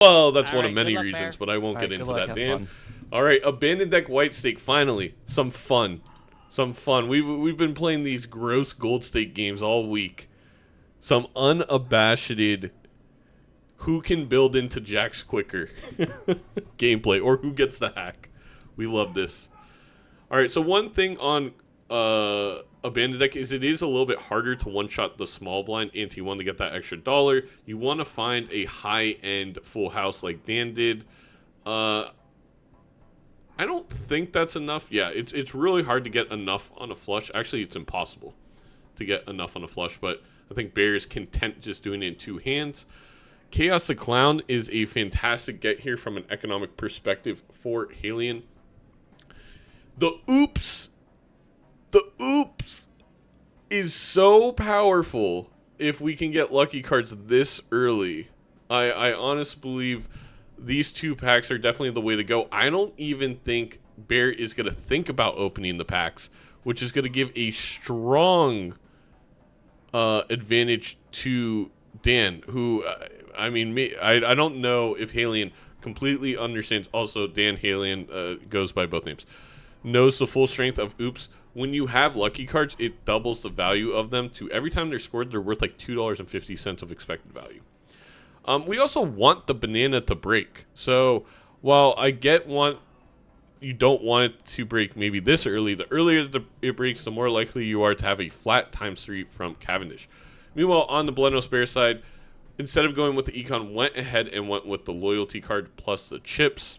Well, that's one of Alright, good many luck, reasons, Bear. but I won't Alright, get good into luck, that, have Dan. fun. All right, abandoned deck white stake. Finally, some fun. We've been playing these gross gold stake games all week. Some unabashed who can build into jacks quicker gameplay, or who gets the hack. We love this. All right, so one thing on abandoned deck is it is a little bit harder to one-shot the small blind ante-1 to get that extra dollar. You want to find a high-end full house like Dan did. I don't think that's enough. Yeah, it's really hard to get enough on a flush. Actually, it's impossible to get enough on a flush, but I think Bear is content just doing it in two hands. Chaos the Clown is a fantastic get here from an economic perspective for Haelian. The oops is so powerful if we can get lucky cards this early. I honestly believe these two packs are definitely the way to go. I don't even think Bear is going to think about opening the packs, which is going to give a strong advantage to Dan, who, I don't know if Haelian completely understands. Also, Dan Haelian goes by both names. Knows the full strength of oops. When you have lucky cards, it doubles the value of them to every time they're scored, they're worth like $2.50 of expected value. We also want the banana to break. So while I get you don't want it to break maybe this early, the earlier it breaks, the more likely you are to have a flat ×3 from Cavendish. Meanwhile, on the BelenosBear side, instead of going with the econ, went ahead and went with the loyalty card plus the chips.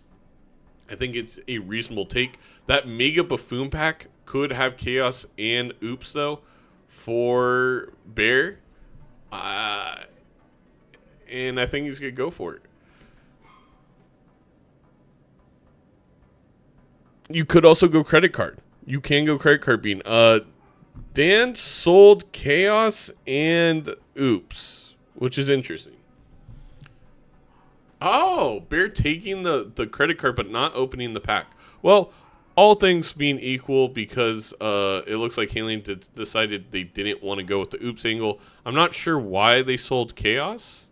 I think it's a reasonable take. That Mega Buffoon pack could have Chaos and Oops, though, for Bear. And I think he's going to go for it. You could also go credit card. You can go credit card bean. Dan sold Chaos and Oops, which is interesting. Oh, Bear taking the credit card but not opening the pack. Well, all things being equal, because it looks like Haelian decided they didn't want to go with the Oops angle. I'm not sure why they sold Chaos.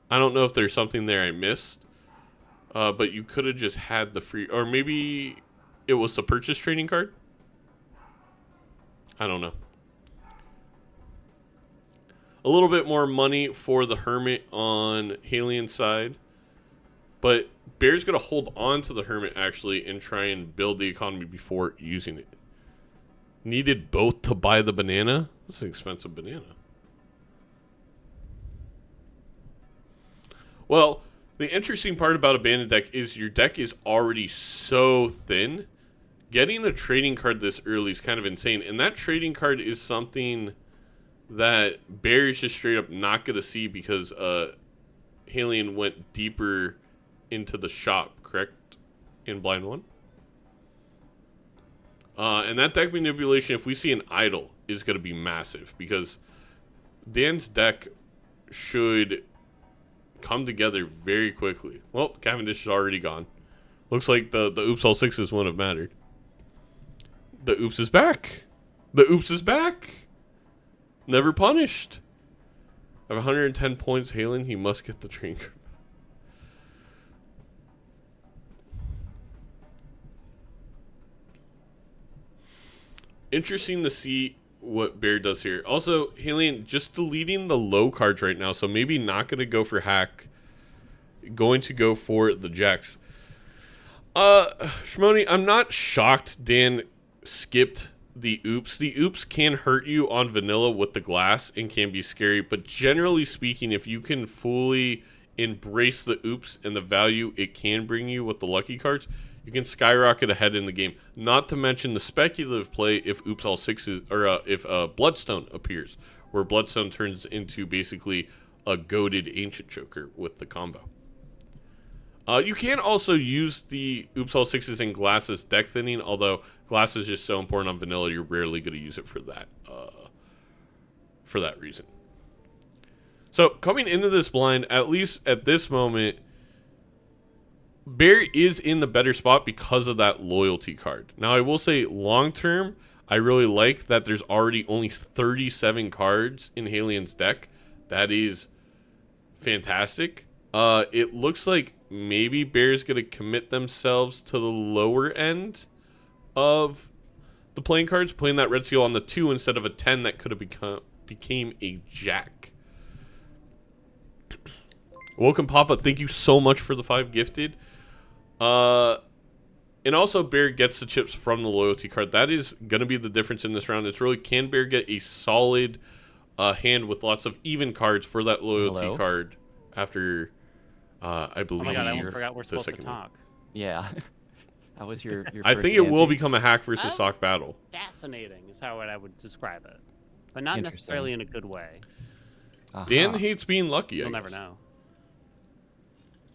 I don't know if there's something there I missed. But you could have just had the free... Or maybe it was the purchase trading card? I don't know. A little bit more money for the Hermit on Haelian's side. But Bear's going to hold on to the Hermit, actually, and try and build the economy before using it. Needed both to buy the banana? That's an expensive banana. Well, the interesting part about abandoned deck is your deck is already so thin. Getting a trading card this early is kind of insane. And that trading card is something that Bear is just straight up not going to see because Haelian went deeper into the shop, correct? In blind one. And that deck manipulation, if we see an idol, is going to be massive because Dan's deck should come together very quickly. Well, Cavendish is already gone. Looks like the Oops All Sixes wouldn't have mattered. The Oops is back. The Oops is back. Never punished. At 110 points, Haelian, he must get the train card. Interesting to see what Bear does here. Also, Haelian just deleting the low cards right now, so maybe not going to go for hack. Going to go for the jacks. Shimoni, I'm not shocked Dan skipped the oops. The oops can hurt you on vanilla with the glass and can be scary, but generally speaking, if you can fully embrace the oops and the value it can bring you with the lucky cards, you can skyrocket ahead in the game. Not to mention the speculative play if Oops All Sixes, or if Bloodstone appears, where Bloodstone turns into basically a goated Ancient Joker with the combo. You can also use the Oops All Sixes and Glasses deck thinning, although Glass is just so important on vanilla, you're rarely going to use it for that reason. So coming into this blind, at least at this moment, Bear is in the better spot because of that loyalty card. Now, I will say long term, I really like that there's already only 37 cards in Haelian's deck. That is fantastic. It looks like maybe Bear's going to commit themselves to the lower end of the playing cards, playing that red seal on the 2 instead of a 10 that could have became a jack. Welcome, Papa. Thank you so much for the 5 gifted. And also, Bear gets the chips from the loyalty card. That is going to be the difference in this round. It's really, can Bear get a solid hand with lots of even cards for that loyalty card after, I believe, oh my God, I almost forgot we're supposed to talk. Yeah. That was your I think it will become a hack versus sock battle. Fascinating is how I would describe it. But not necessarily in a good way. Dan hates being lucky, You'll never know.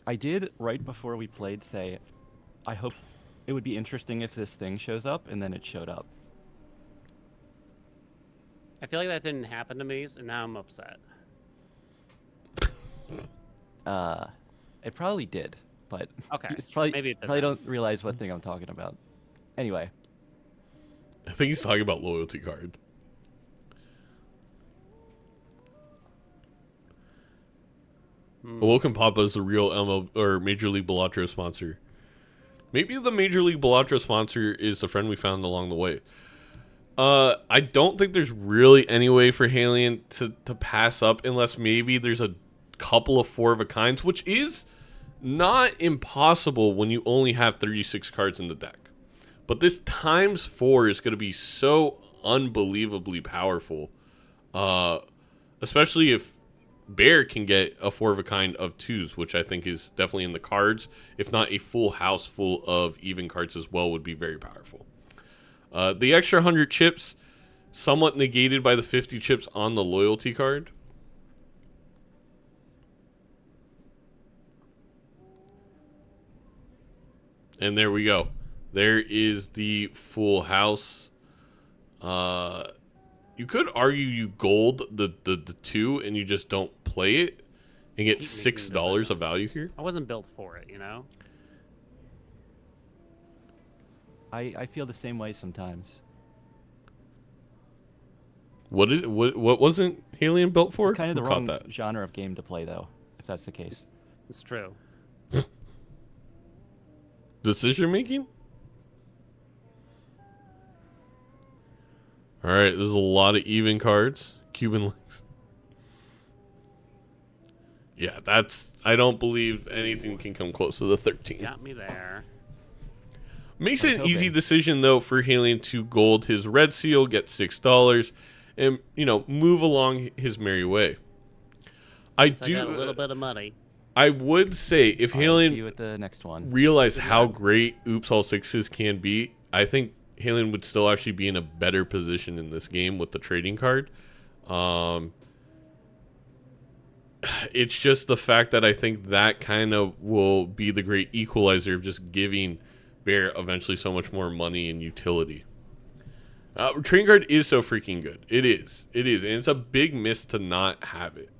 I did, right before we played, say, I hope it would be interesting if this thing shows up, and then it showed up. I feel like that didn't happen to me, so now I'm upset. It probably did, but okay, it's probably, maybe it probably don't realize what thing I'm talking about. Anyway. I think he's talking about loyalty card. Welcome Papa is the real ML or Major League Balatro sponsor. Maybe the Major League Balatro sponsor is the friend we found along the way. I don't think there's really any way for Haelian to pass up unless maybe there's a couple of 4 of a kinds, which is not impossible when you only have 36 cards in the deck. But this times 4 is going to be so unbelievably powerful, especially if Bear can get a 4 of a kind of 2s, which I think is definitely in the cards. If not, a full house full of even cards as well would be very powerful. The extra 100 chips, somewhat negated by the 50 chips on the loyalty card. And there we go. There is the full house. You could argue you gold the 2 and you just don't play it and get $6 of value here. I wasn't built for it, you know? I feel the same way sometimes. What wasn't Haelian built for? It's kind of the wrong genre of game to play, though, if that's the case. It's true. Decision making? Alright, there's a lot of even cards. Cuban links. Yeah, that's... I don't believe anything can come close to the 13. Got me there. Makes it an easy decision, though, for Haelian to gold his red seal, get $6, and, you know, move along his merry way. I got a little bit of money. I would say if Haelian see you at the next one. realized how great Oops All Sixes can be, I think Haelian would still actually be in a better position in this game with the trading card. It's just the fact that I think that kind of will be the great equalizer of just giving Bear eventually so much more money and utility. Trading card is so freaking good. It is. It is. And it's a big miss to not have it.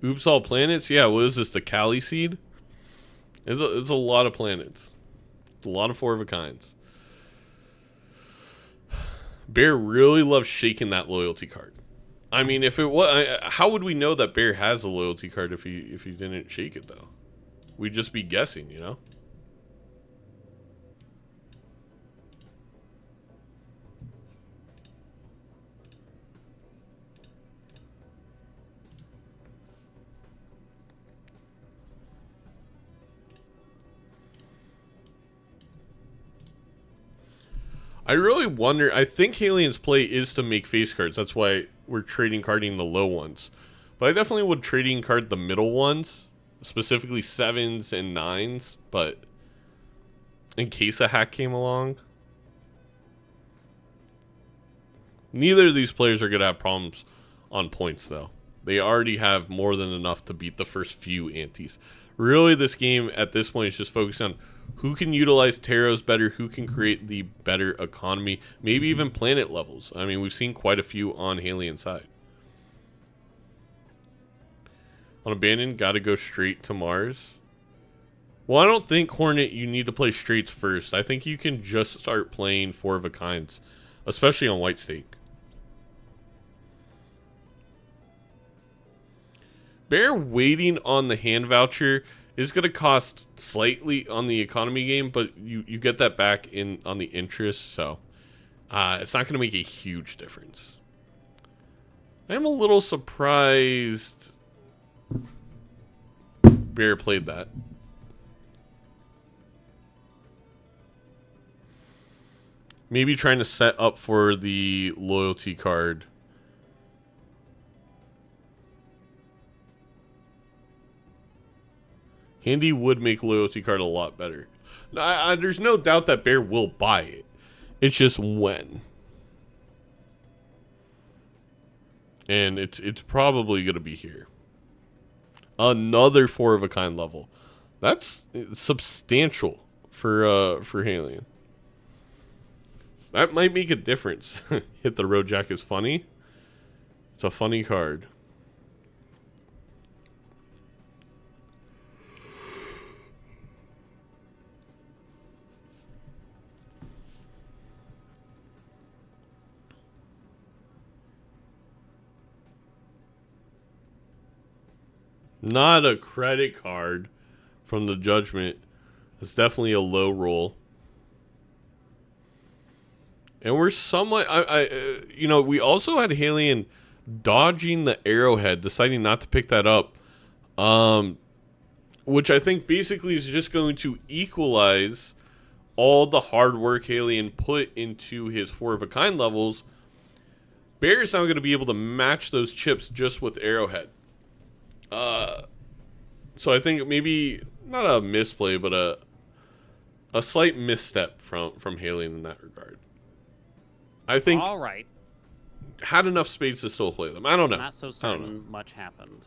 Oops All Planets? Yeah, what is this, the Cali seed? It's a lot of planets. It's a lot of 4 of a kinds. Bear really loves shaking that loyalty card. I mean, if it was, how would we know that Bear has a loyalty card if he didn't shake it, though? We'd just be guessing, you know? I really wonder, I think Haelian's play is to make face cards. That's why we're trading carding the low ones. But I definitely would trading card the middle ones, specifically 7s and 9s, but in case a hack came along. Neither of these players are going to have problems on points, though. They already have more than enough to beat the first few antes. Really, this game at this point is just focused on who can utilize tarots better, who can create the better economy, maybe even planet levels. I mean, we've seen quite a few on Haelian's side. On Abandon, gotta go straight to Mars. Well, I don't think, Hornet, you need to play straights first. I think you can just start playing 4 of a kinds, especially on white stake. Bear waiting on the hand voucher is going to cost slightly on the economy game, but you get that back on the interest, so it's not going to make a huge difference. I am a little surprised Bear played that. Maybe trying to set up for the loyalty card. Handy would make loyalty card a lot better. There's no doubt that Bear will buy it. It's just when. And it's probably going to be here. Another 4 of a kind level. That's substantial for Haelian. That might make a difference. Hit the Road Jack is funny. It's a funny card. Not a credit card from the judgment. It's definitely a low roll. And we're somewhat, you know, we also had Haelian dodging the arrowhead, deciding not to pick that up. Which I think basically is just going to equalize all the hard work Haelian put into his 4 of a kind levels. Bear is now going to be able to match those chips just with arrowhead. So I think maybe not a misplay, but a slight misstep from Haelian in that regard. I think all right. Had enough spades to still play them. I don't know. Not so certain much happened.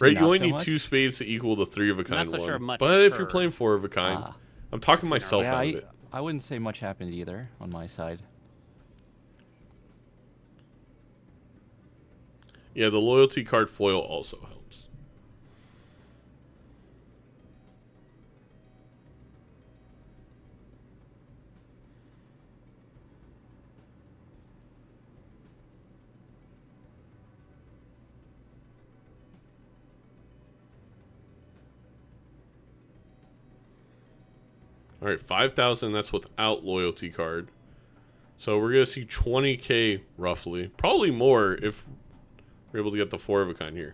Right, you only need 2 spades to equal the 3 of a kind not so one. sure much but if you're playing 4 of a kind, I'm talking myself out of it. I wouldn't say much happened either on my side. Yeah, the loyalty card foil also helps. All right, 5,000, that's without loyalty card. So we're going to see 20K roughly. Probably more if we're able to get the 4 of a kind here.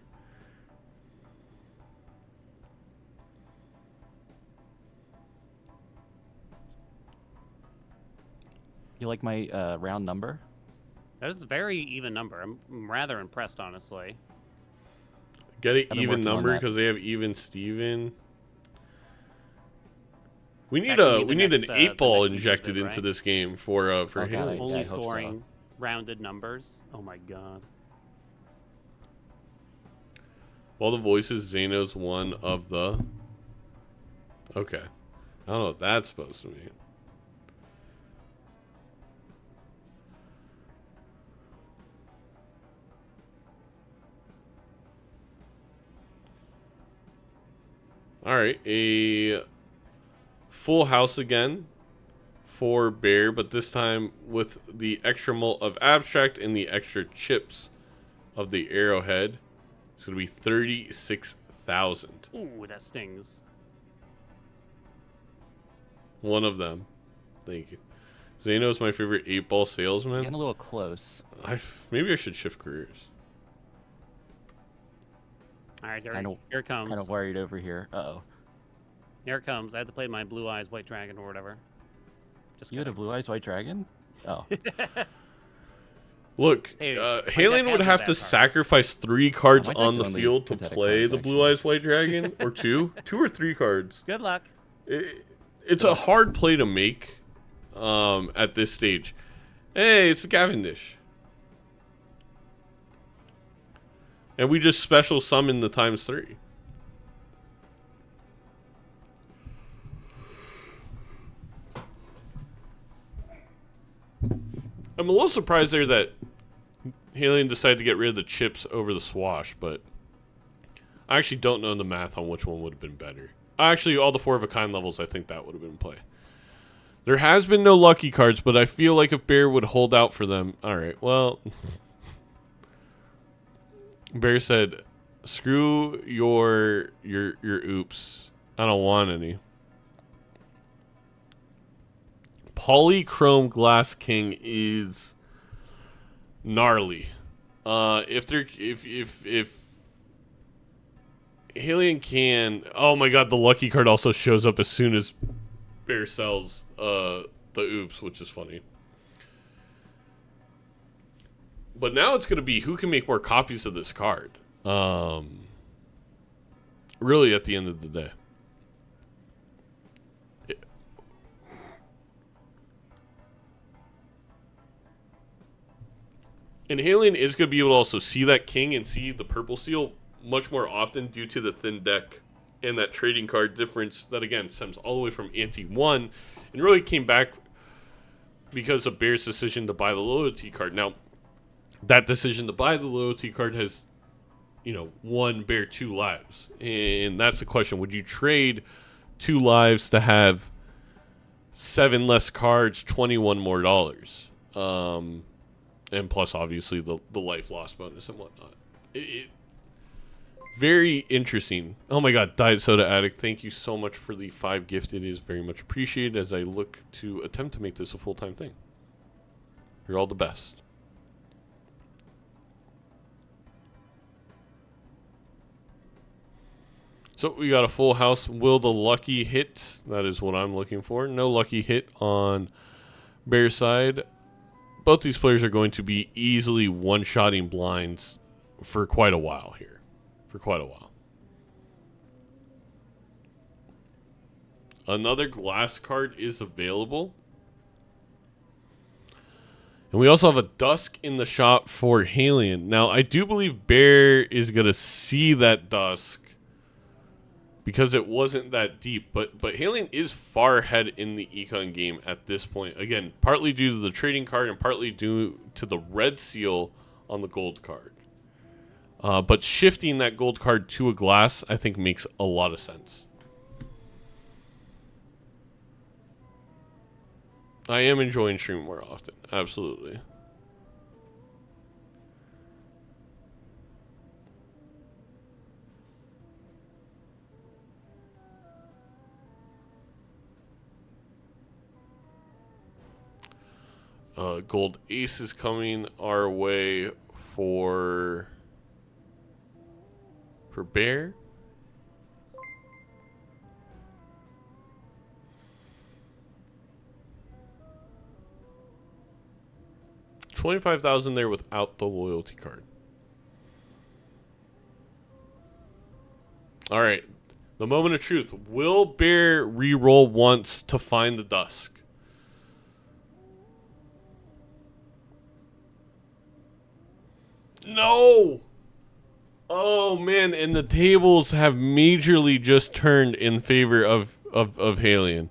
You like my round number? That is a very even number. I'm rather impressed, honestly. Get an even number because they have even Steven. We need an 8-ball injected into this game for Haelian. Only scoring rounded numbers. Oh my god. All the voices, Zeno's one of the. Okay, I don't know what that's supposed to mean. All right, a full house again for Bear, but this time with the extra mult of abstract and the extra chips of the arrowhead. It's going to be 36,000. Ooh, that stings. One of them. Thank you. Zeno's my favorite 8-ball salesman. Getting a little close. Maybe I should shift careers. All right, here it comes. Kind of worried over here. Uh-oh. Here it comes. I have to play my Blue Eyes White Dragon or whatever. You had a Blue Eyes White Dragon? Oh. Look, hey, Haelian would have to sacrifice 3 cards on the field to play the Blue Eyes White Dragon, or 2 or 3 cards. Good luck. It's a hard play to make at this stage. Hey, it's Cavendish. And we just special summon the ×3. I'm a little surprised there that Haelian decided to get rid of the chips over the swash, but I actually don't know the math on which one would have been better. Actually, all the 4 of a kind levels, I think that would have been in play. There has been no lucky cards, but I feel like if Bear would hold out for them. All right, well, Bear said, "Screw your oops. I don't want any." Polychrome Glass King is gnarly. If Haelian can, oh my god, the lucky card also shows up as soon as Bear sells the oops, which is funny. But now it's gonna be who can make more copies of this card. Really, at the end of the day. And Haelian is going to be able to also see that king and see the purple seal much more often due to the thin deck and that trading card difference that, again, stems all the way from Ante 1 and really came back because of Bear's decision to buy the loyalty card. Now, that decision to buy the loyalty card has, won Bear 2 lives. And that's the question. Would you trade 2 lives to have 7 less cards, $21 more? And plus, obviously, the life loss bonus and whatnot. Very interesting. Oh my god, Diet Soda Addict, thank you so much for the 5 gifted. It is very much appreciated as I look to attempt to make this a full-time thing. You're all the best. So we got a full house. Will the lucky hit? That is what I'm looking for. No lucky hit on Bear's side. Both these players are going to be easily one-shotting blinds for quite a while here. For quite a while. Another glass card is available. And we also have a Dusk in the shop for Haelian. Now, I do believe Bear is going to see that Dusk because it wasn't that deep. But Haelian is far ahead in the econ game at this point. Again, partly due to the trading card and partly due to the red seal on the gold card. But shifting that gold card to a glass, I think, makes a lot of sense. I am enjoying streaming more often. Absolutely. Gold Ace is coming our way for Bear. $25,000 there without the loyalty card. All right, the moment of truth. Will Bear re-roll once to find the Dusk? No! Oh, man, and the tables have majorly just turned in favor of Haelian.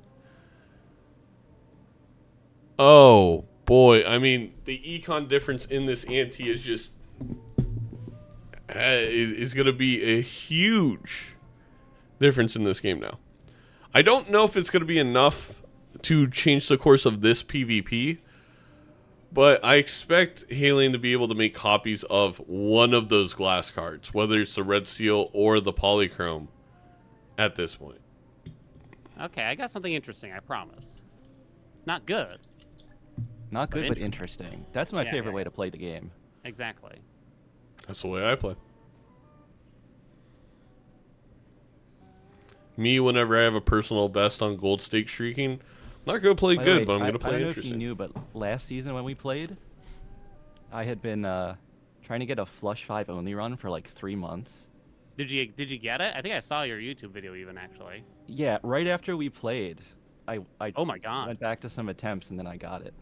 Oh, boy. I mean, the econ difference in this ante is just... is going to be a huge difference in this game now. I don't know if it's going to be enough to change the course of this PvP, but I expect Haelian to be able to make copies of one of those glass cards, whether it's the red seal or the polychrome at this point. Okay, I got something interesting, I promise. Not good. Not good, but interesting. That's my favorite way to play the game. Exactly. That's the way I play. Me, whenever I have a personal best on gold stake streaking, I'm not going to play good, but I'm going to play interesting. I don't know if you knew, but last season when we played, I had been trying to get a flush 5 only run for like 3 months. Did you get it? I think I saw your YouTube video even, actually. Yeah, right after we played, I oh my god, went back to some attempts and then I got it.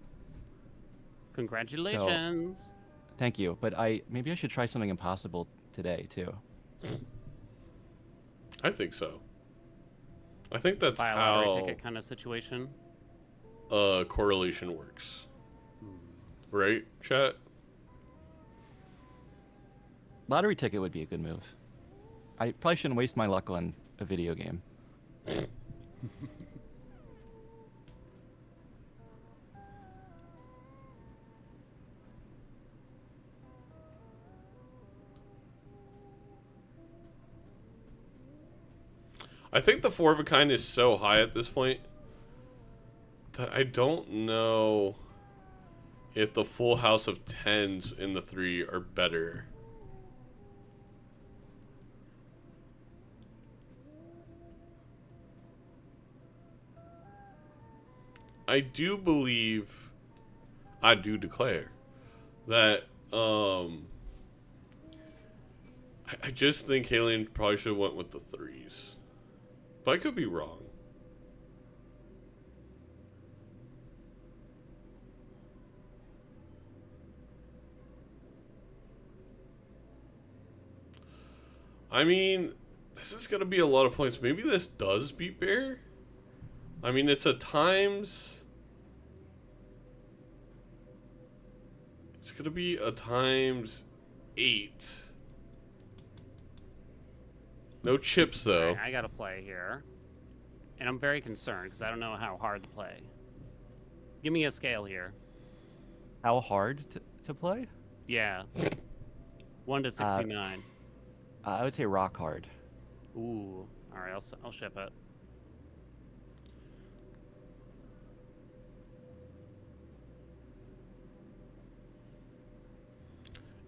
Congratulations. So, thank you, but maybe I should try something impossible today too. I think so. I think that's Buy a how lottery ticket kind of situation. Correlation works. Right, chat? Lottery ticket would be a good move. I probably shouldn't waste my luck on a video game. I think the 4 of a kind is so high at this point that I don't know if the full house of 10s in the 3 are better. I do believe, I do declare that I just think Haelian probably should have went with the 3s. But I could be wrong. I mean, this is going to be a lot of points. Maybe this does beat Bear? I mean, it's a times... It's going to be a times 8. No chips, though. I got to play here. And I'm very concerned because I don't know how hard to play. Give me a scale here. How hard to play? Yeah. 1 to 69. I would say rock hard. Ooh. All right, I'll ship it.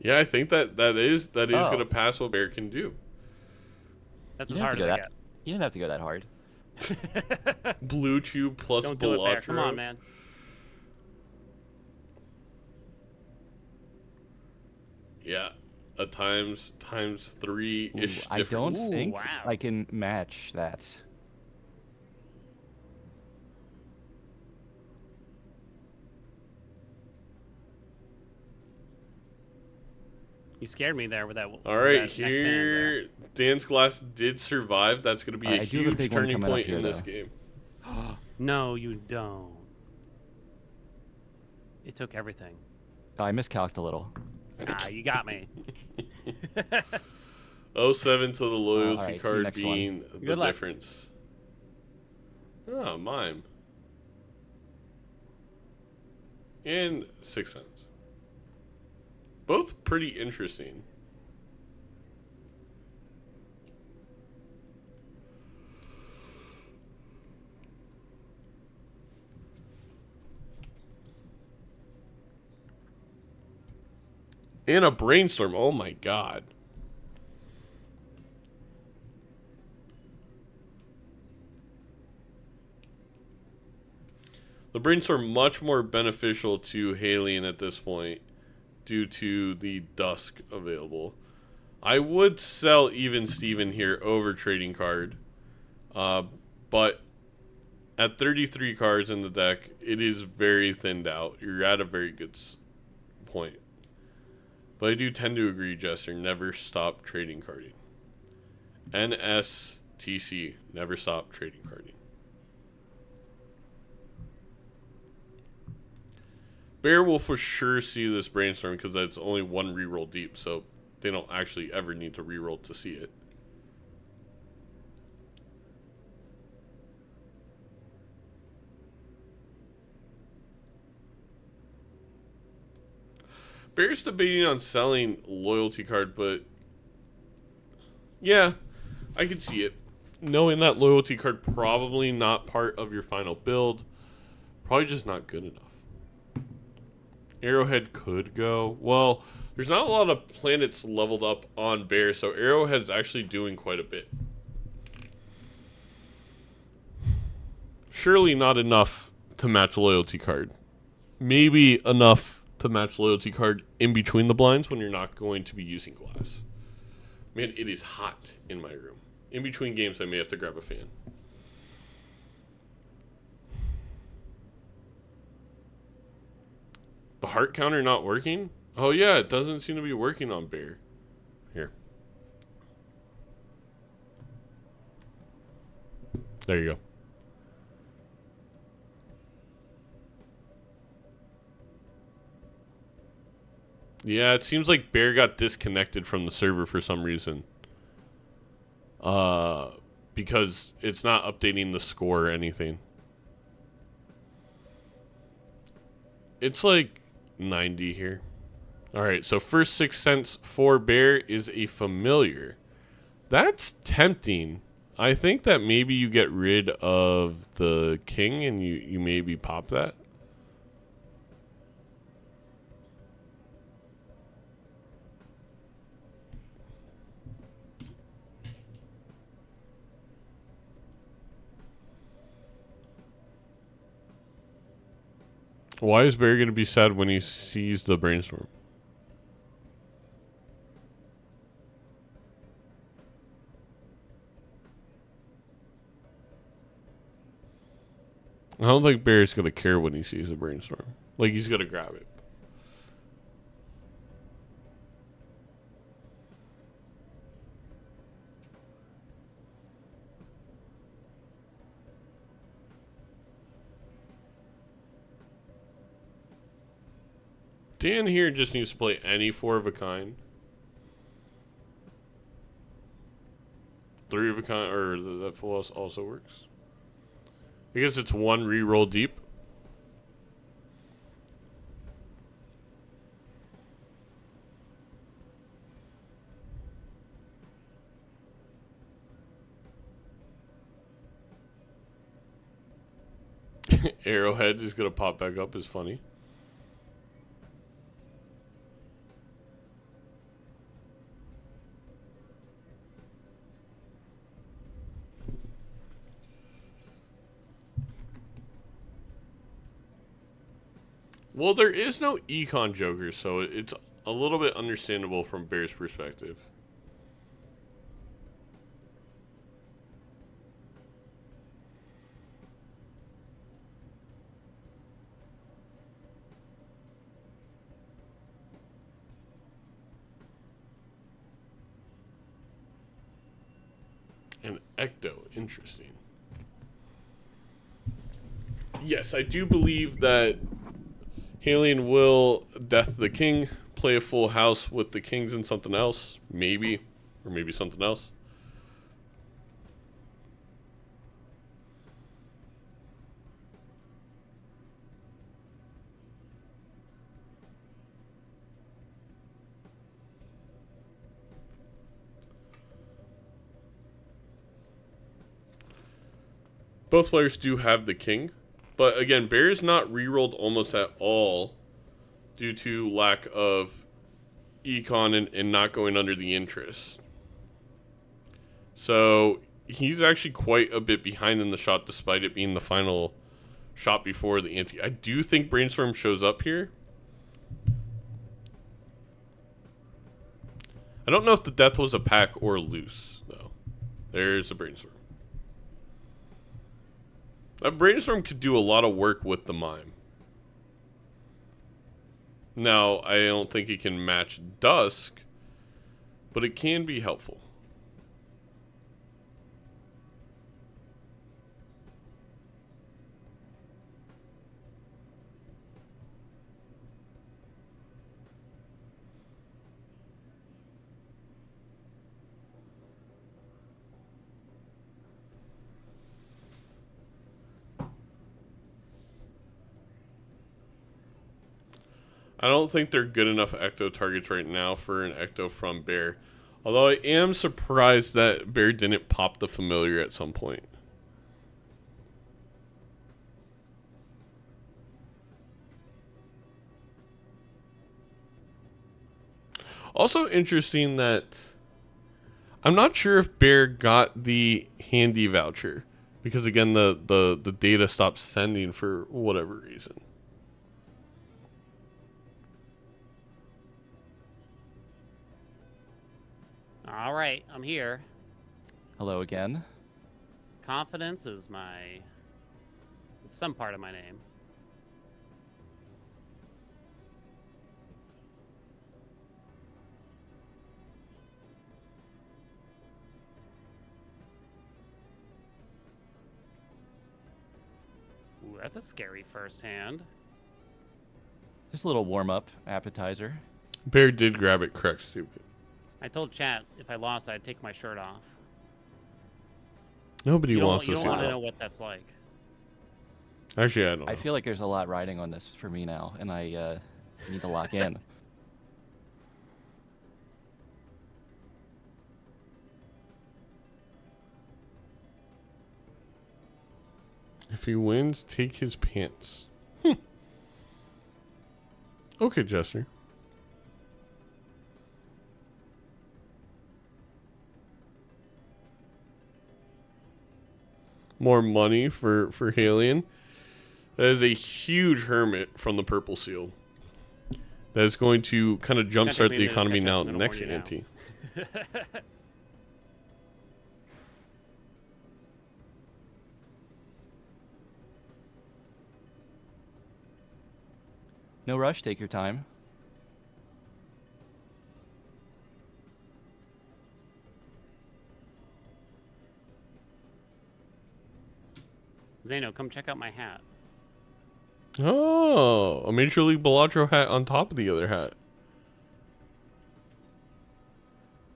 Yeah, I think that is going to pass what Bear can do. That's as hard as I get. You didn't have to go that hard. Blue Chew plus Don't do it, Bear. Balatro. Come on, man. Yeah, a times 3-ish. I don't think wow. I can match that. You scared me there with that. All right, that here Dan's Glass did survive. That's going to be a huge turning point in this game. No, you don't. It took everything. Oh, I miscalculated a little. Ah, you got me. 07 to the loyalty right, card being the Good luck. difference. Oh, mime. And 6 cents. Both pretty interesting. And a brainstorm. Oh my god. The brainstorm much more beneficial to Haelian at this point due to the dusk available. I would sell even Steven here over trading card. But at 33 cards in the deck, it is very thinned out. You're at a very good point. But I do tend to agree, Jester, never stop trading carding. NSTC, never stop trading carding. Bear will for sure see this brainstorm because that's only 1 reroll deep, so they don't actually ever need to reroll to see it. Bear's debating on selling loyalty card, but yeah, I could see it. Knowing that loyalty card probably not part of your final build, probably just not good enough. Arrowhead could go. Well, there's not a lot of planets leveled up on Bear, so Arrowhead's actually doing quite a bit. Surely not enough to match loyalty card. Maybe enough to match loyalty card in between the blinds when you're not going to be using glass. Man, it is hot in my room. In between games, I may have to grab a fan. The heart counter not working? Oh yeah, it doesn't seem to be working on Bear. Here. There you go. Yeah, it seems like Bear got disconnected from the server for some reason. because it's not updating the score or anything. It's like 90 here. All right, so first 6 cents for Bear is a familiar. That's tempting. I think that maybe you get rid of the king and you maybe pop that. Why is Bear going to be sad when he sees the brainstorm? I don't think Bear's going to care when he sees a brainstorm. Like, he's going to grab it. Dan here just needs to play any 4 of a kind. 3 of a kind, or that full house also works. I guess it's 1 re-roll deep. Arrowhead is going to pop back up is funny. Well, there is no econ joker, so it's a little bit understandable from Bear's perspective. And Ecto, interesting. Yes, I do believe that Haelian will death the king, play a full house with the kings and something else, maybe, or maybe something else. Both players do have the king. But again, Bear's not rerolled almost at all due to lack of econ and not going under the interest. So he's actually quite a bit behind in the shot despite it being the final shot before the ante. I do think Brainstorm shows up here. I don't know if the death was a pack or loose, though. There's a Brainstorm. That Brainstorm could do a lot of work with the Mime. Now, I don't think it can match Dusk, but it can be helpful. I don't think they're good enough Ecto targets right now for an Ecto from Bear. Although I am surprised that Bear didn't pop the familiar at some point. Also interesting that I'm not sure if Bear got the handy voucher. Because again, the data stopped sending for whatever reason. All right, I'm here. Hello again. Confidence is it's some part of my name. Ooh, that's a scary first hand. Just a little warm-up appetizer. Bear did grab it correct, stupid. I told chat if I lost, I'd take my shirt off. Nobody You wants don't to see want to that. know what that's like. Actually, I don't know. I feel like there's a lot riding on this for me now, and I need to lock in. If he wins, take his pants. Okay, Jester. More money for Haelian. That is a huge hermit from the Purple Seal. That is going to kind of jumpstart the economy now. Next ante. No rush. Take your time. Zeno, come check out my hat. Oh, a Major League Balatro hat on top of the other hat.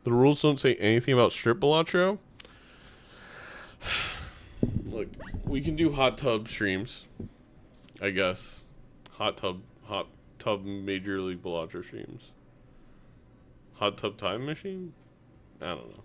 The rules don't say anything about strip Balatro. Look, we can do hot tub streams, I guess. Hot tub Major League Balatro streams. Hot tub time machine? I don't know.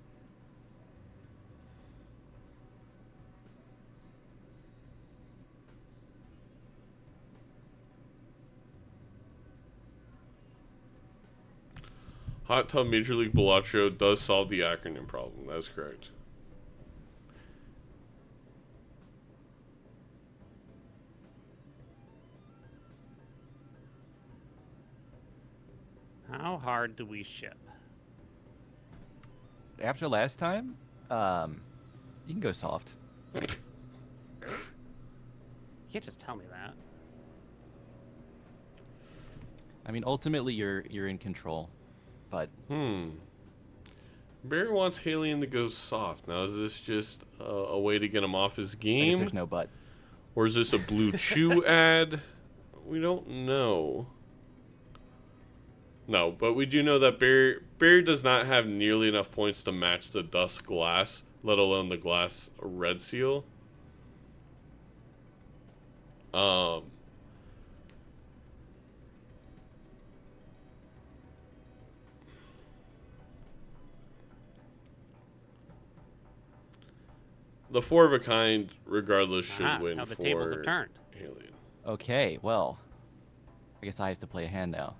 Hot Tub Major League Balatro does solve the acronym problem. That's correct. How hard do we ship? After last time, you can go soft. You can't just tell me that. I mean, ultimately, you're in control, but Bear wants Haelian to go soft. Now, is this just a way to get him off his I guess game? there's no but. Or is this a Blue Chew ad? We don't know. No, but we do know that Bear does not have nearly enough points to match the Dusk Glass, let alone the Glass Red Seal. The 4 of a kind, regardless, should win now the for tables have turned. Haelian. Okay, well, I guess I have to play a hand now.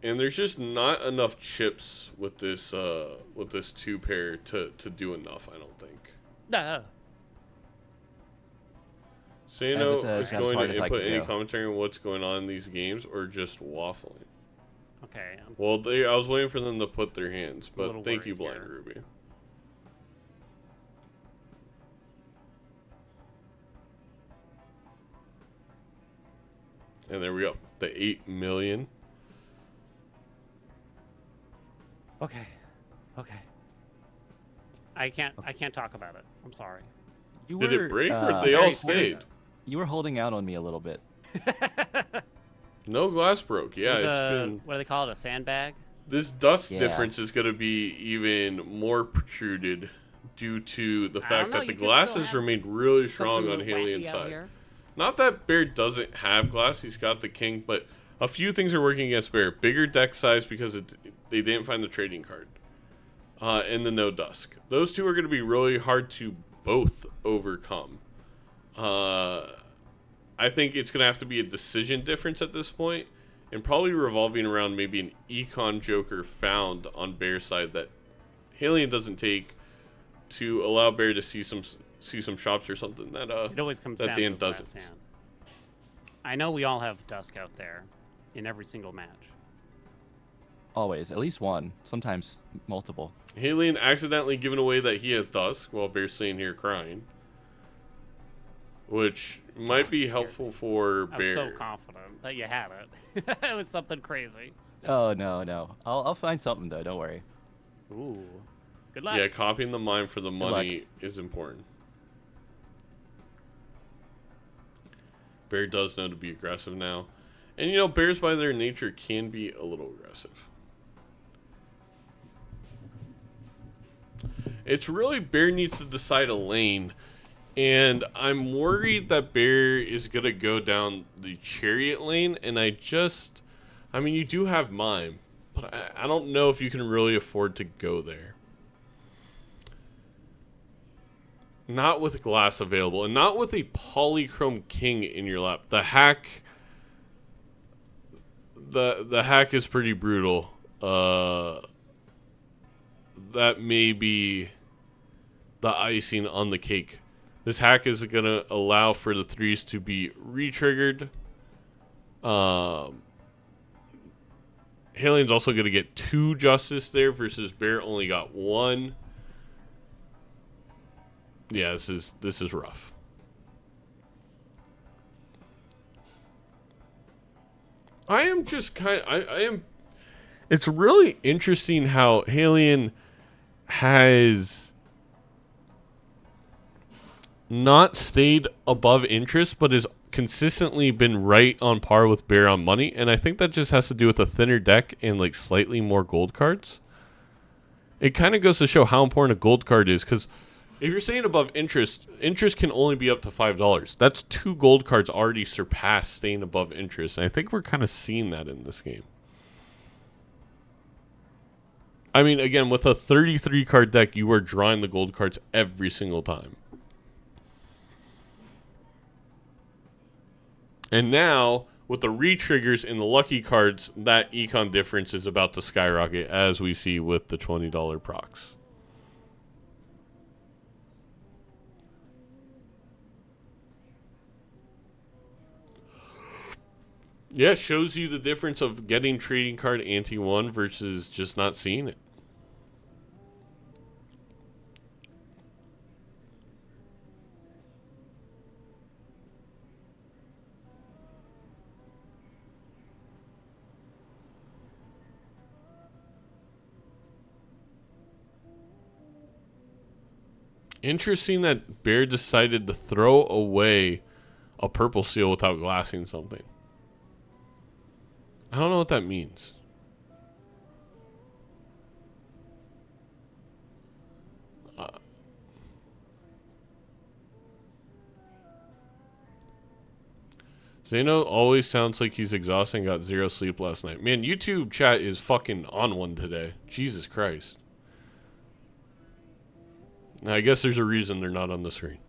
And there's just not enough chips with this 2-pair to do enough, I don't think. No. Sano That was is as going hard to as I input could any do. commentary on what's going on in these games or just waffling. Okay. Well, I was waiting for them to put their hands, a but little thank you, worried Blind here. Ruby. And there we go. The 8 million. Okay. Okay. I can't talk about it. I'm sorry. You Did it break or they very all poor. stayed? You were holding out on me a little bit. No glass broke. Yeah, There's it's a, been... what do they call it? A sandbag? This dust Yeah. difference is going to be even more protruded due to the I fact don't know, that the you could glasses still have remained really strong Something on wacky Haelian's out side. here. Not that Bear doesn't have glass, he's got the king, but a few things are working against Bear. Bigger deck size because they didn't find the trading card. And the no dusk. Those two are going to be really hard to both overcome. I think it's going to have to be a decision difference at this point, and probably revolving around maybe an econ joker found on Bear's side that Haelian doesn't take to allow Bear to see some shops or something that It always comes that down Dan to the last doesn't. hand. I know we all have Dusk out there in every single match. Always, at least one, sometimes multiple. Haelian accidentally giving away that he has dusk while Bear's sitting here crying, which might be scared helpful for I Bear. was so confident that you had it. It was something crazy. Oh no. I'll find something though. Don't worry. Ooh. Good luck. Yeah, copying the mine for the luck. money is important. Bear does know to be aggressive now. And, bears by their nature can be a little aggressive. It's really Bear needs to decide a lane. And I'm worried that Bear is going to go down the Chariot lane. And I mean, you do have Mime. But I don't know if you can really afford to go there. Not with Glass available. And not with a Polychrome King in your lap. The hack... The hack is pretty brutal. That may be the icing on the cake. This hack is going to allow for the 3s to be re-triggered. Haelian's also going to get 2 justice there versus Bear only got 1. Yeah, this is rough. I am just it's really interesting how Haelian has not stayed above interest, but has consistently been right on par with Bear on money, and I think that just has to do with a thinner deck and like slightly more gold cards. It kind of goes to show how important a gold card is, because if you're saying above interest, interest can only be up to $5. That's 2 gold cards already surpassed staying above interest, and I think we're kind of seeing that in this game. I mean, again, with a 33 card deck, you are drawing the gold cards every single time. And now, with the re-triggers and the lucky cards, that econ difference is about to skyrocket, as we see with the $20 procs. Yeah, shows you the difference of getting trading card ante 1 versus just not seeing it. Interesting that Bear decided to throw away a purple seal without glassing something. I don't know what that means. Zeno always sounds like he's exhausted and got 0 sleep last night. Man, YouTube chat is fucking on one today. Jesus Christ. Now, I guess there's a reason they're not on the screen.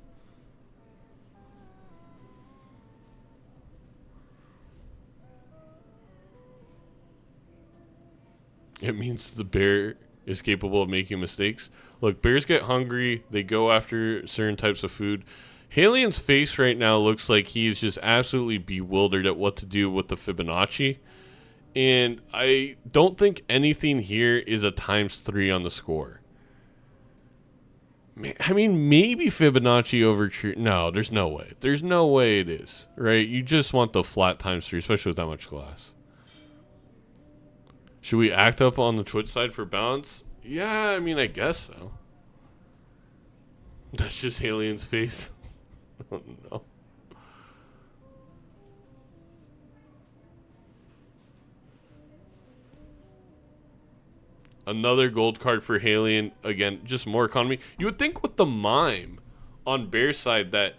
It means the bear is capable of making mistakes. Look, bears get hungry. They go after certain types of food. Haelian's face right now looks like he's just absolutely bewildered at what to do with the Fibonacci. And I don't think anything here is a ×3 on the score. I mean, maybe Fibonacci over... No, there's no way. There's no way it is, right? You just want the flat ×3, especially with that much glass. Should we act up on the Twitch side for balance? Yeah, I mean, I guess so. That's just Haelian's face. Oh, no. Another gold card for Haelian. Again, just more economy. You would think with the mime on Bear's side that,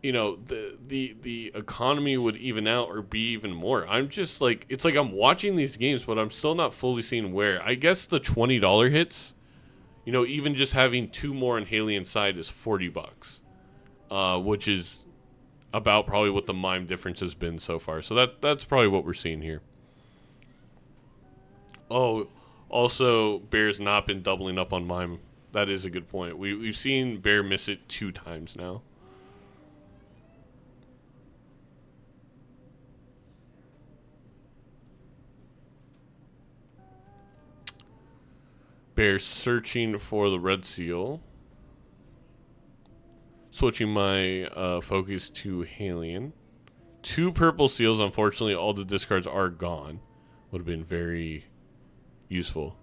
you know, the economy would even out or be even more. I'm just like, it's like I'm watching these games, but I'm still not fully seeing where. I guess the $20 hits, you know, even just having 2 more on Haelian's side is $40. Which is about probably what the mime difference has been so far. So that's probably what we're seeing here. Oh, also, Bear's not been doubling up on mime. That is a good point. We've seen Bear miss it 2 times now. Bear searching for the red seal. Switching my focus to Haelian. 2 purple seals. Unfortunately, all the discards are gone. Would have been very useful.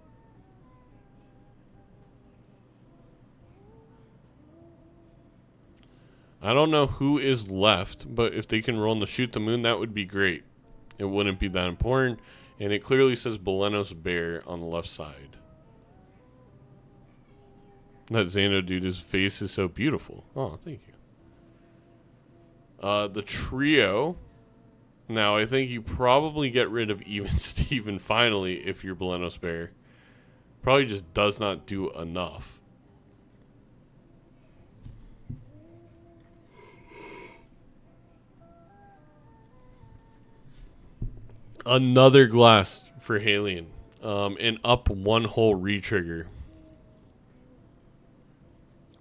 I don't know who is left, but if they can roll in the shoot the moon, that would be great. It wouldn't be that important. And it clearly says BelenosBear on the left side. That Xano dude, his face is so beautiful. Oh, thank you. The trio. Now, I think you probably get rid of Even Steven finally if you're BelenosBear. Probably just does not do enough. Another glass for Haelian. And up one whole retrigger.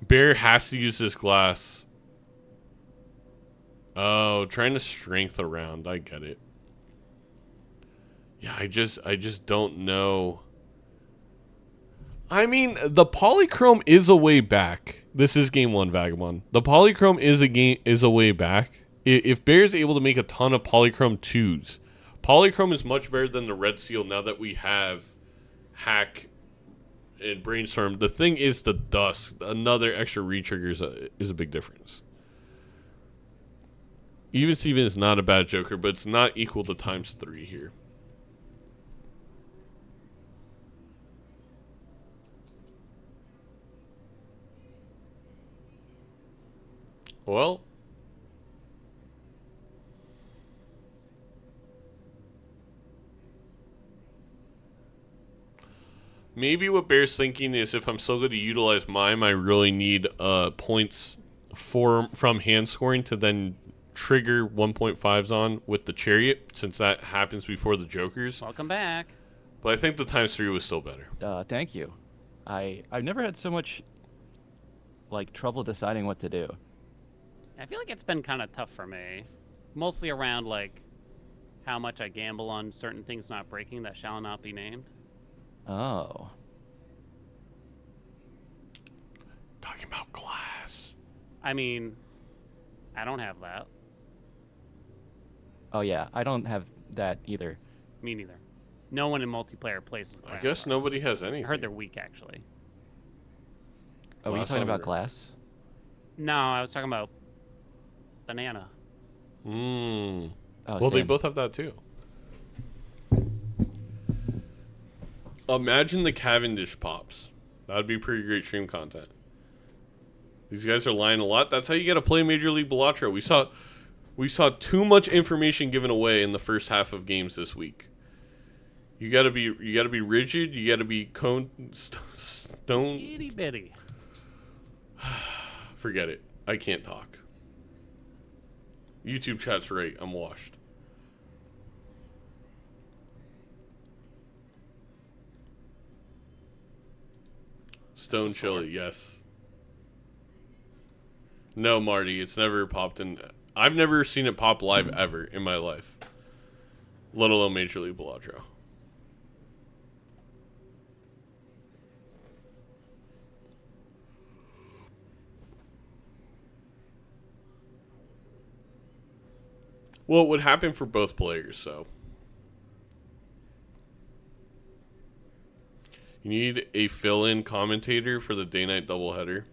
Bear has to use this glass. Oh, trying to strength around. I get it. Yeah, I just don't know. I mean, the polychrome is a way back. This is game 1, Vagabond. The polychrome is a way back. If Bear's able to make a ton of polychrome 2s, polychrome is much better than the red seal now that we have hack and brainstorm. The thing is the dust. Another extra retrigger is a big difference. Even Steven is not a bad Joker, but it's not equal to ×3 here. Well, maybe what Bear's thinking is if I'm still going to utilize mime, I really need points from hand scoring to then trigger 1.5s on with the chariot, since that happens before the Jokers. Welcome back. But I think the ×3 was still better. Thank you. I've never had so much like trouble deciding what to do. I feel like it's been kind of tough for me. Mostly around, like, how much I gamble on certain things not breaking that shall not be named. Oh. Talking about glass. I mean, I don't have that. Oh yeah, I don't have that either. Me neither. No one in multiplayer plays with glass. I guess bars. nobody has I anything. heard they're weak, actually. Oh, were you Glass talking about under. glass? No, I was talking about banana. Oh, Well, they same. both have that too. Imagine the Cavendish pops. That would be pretty great stream content. These guys are lying a lot. That's how you got to play Major League Balatro. We saw too much information given away in the first half of games this week. You got to be rigid. You got to be stone. Itty bitty. Forget it. I can't talk. YouTube chat's right. I'm washed. Stone chili, yes. No, Marty, it's never popped in. I've never seen it pop live ever in my life, let alone Major League Balatro. Well, it would happen for both players, so. You need a fill-in commentator for the day-night doubleheader.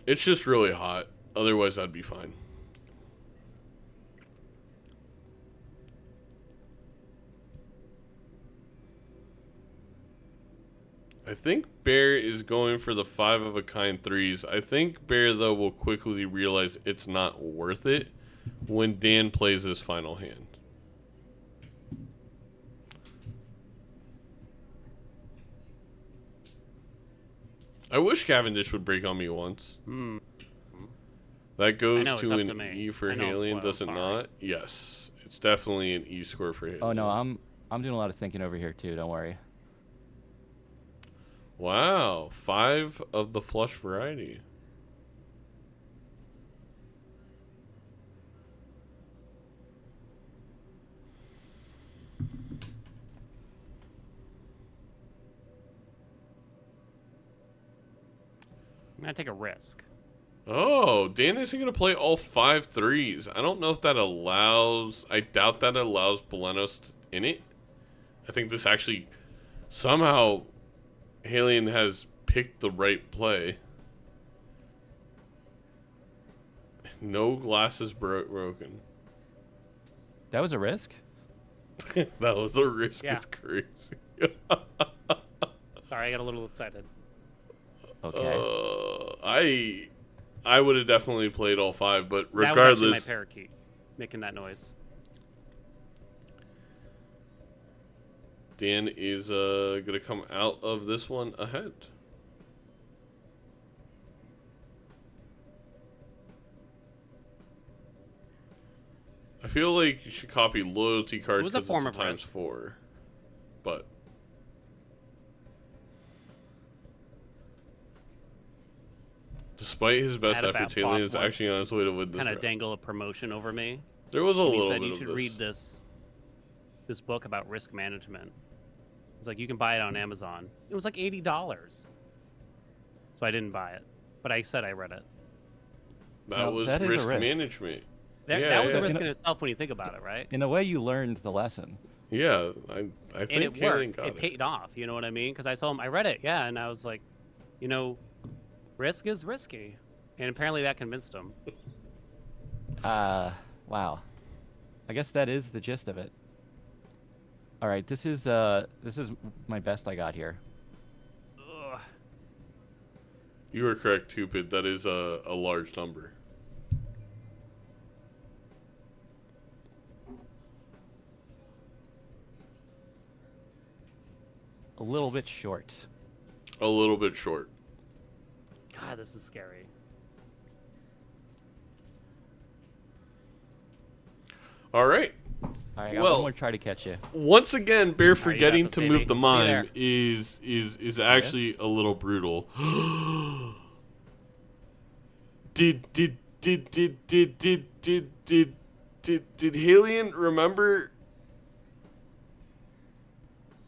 It's just really hot. Otherwise, I'd be fine. I think Bear is going for the 5-of-a-kind 3s. I think Bear, though, will quickly realize it's not worth it when Dan plays his final hand. I wish Cavendish would break on me once. That goes know, it's to up an to me. E for I know it's Haelian, low, does it sorry. not? Yes. It's definitely an E score for Haelian. Oh no, I'm doing a lot of thinking over here too. Don't worry. Wow. 5 of the flush variety. I'm gonna take a risk. Oh, Dan isn't going to play all 5 3s. I don't know if that allows... I doubt that allows Belenos in it. I think this actually... Somehow, Haelian has picked the right play. No glasses broken. That was a risk. That was a risk. Yeah. Is crazy. Sorry, I got a little excited. Okay. I would have definitely played all 5, but That was actually regardless, my parakeet making that noise. Dan is gonna come out of this one ahead. I feel like you should copy loyalty cards was a because form it's of a risk. ×4, but despite his best Had a efforts, bad Haelian boss is actually on his way to win this Kind of round. dangle a promotion over me. There was a And he little said bit you of should this. read this book about risk management. It's like you can buy it on Amazon. It was like $80. So I didn't buy it, but I said I read it. That Now, was that is a risk risk. management. That was a yeah. risk in itself when you think about it, right? In a way, you learned the lesson. Yeah, I think And it Haelian worked. got It paid off. You know what I mean? Because I told him I read it, yeah, and I was like, you know, risk is risky, and apparently that convinced him. Wow. I guess that is the gist of it. All right, this is my best I got here. Ugh. You were correct, Tupid. That is a large number. A little bit short. A little bit short. God, this is scary. All right. All right, I got Well- one more try to catch you. Once again, Bear got forgetting this, to baby. move the See you mime there. is ya. actually a little brutal. Did Haelian remember?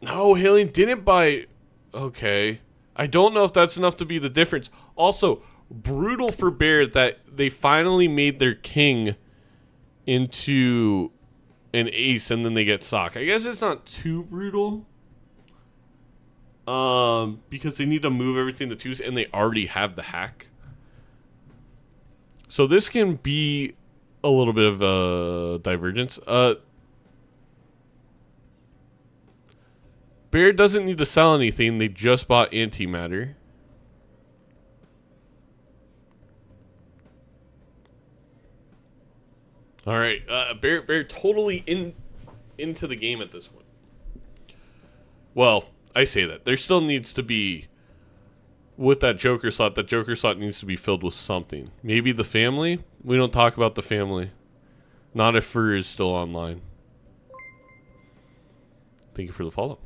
No, Haelian didn't buy. Okay, I don't know if that's enough to be the difference. Also, brutal for Bear that they finally made their king into an ace and then they get sock. I guess it's not too brutal. Because they need to move everything to twos and they already have the hack. So this can be a little bit of a divergence. Bear doesn't need to sell anything. They just bought antimatter. All right, Bear totally into the game at this point. Well, I say that there still needs to be with that Joker slot. That Joker slot needs to be filled with something. Maybe the family. We don't talk about the family. Not if Fur is still online. Thank you for the follow.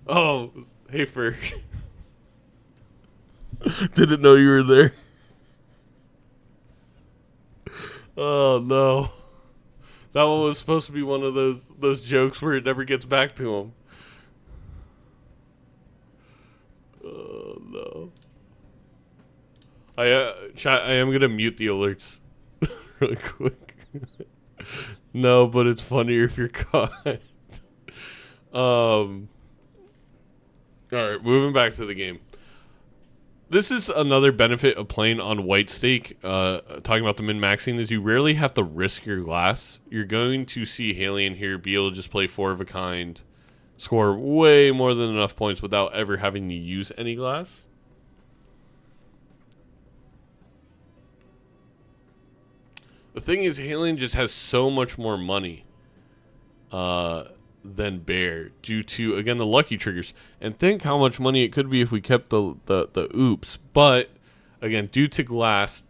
Oh, hey Fur. Didn't know you were there. Oh no. That one was supposed to be one of those jokes where it never gets back to him. Oh no. I am gonna mute the alerts really quick. No, but it's funnier if you're caught. All right, moving back to the game. This is another benefit of playing on white stake. Talking about the min-maxing is you rarely have to risk your glass. You're going to see Haelian here be able to just play 4 of a kind, score way more than enough points without ever having to use any glass. The thing is, Haelian just has so much more money than Bear due to, again, the lucky triggers. And think how much money it could be if we kept the oops. But, again, due to glass,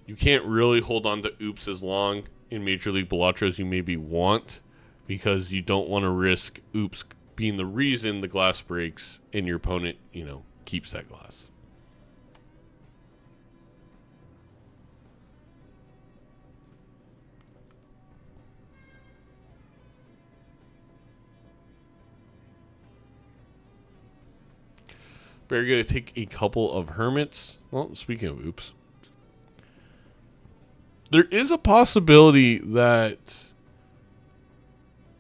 you can't really hold on to oops as long in Major League Balatro as you maybe want, because you don't want to risk oops being the reason the glass breaks and your opponent, keeps that glass. Bear gonna take a couple of hermits. Well, speaking of oops, there is a possibility that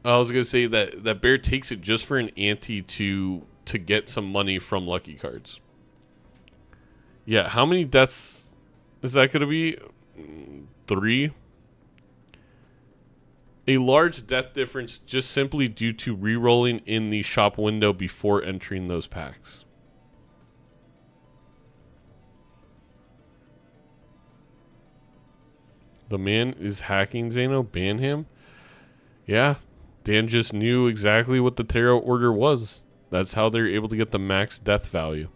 I was gonna say that Bear takes it just for an ante to get some money from lucky cards. Yeah, how many deaths is that gonna be? 3. A large death difference just simply due to re-rolling in the shop window before entering those packs. The man is hacking Zeno. Ban him. Yeah, Dan just knew exactly what the tarot order was. That's how they're able to get the max death value.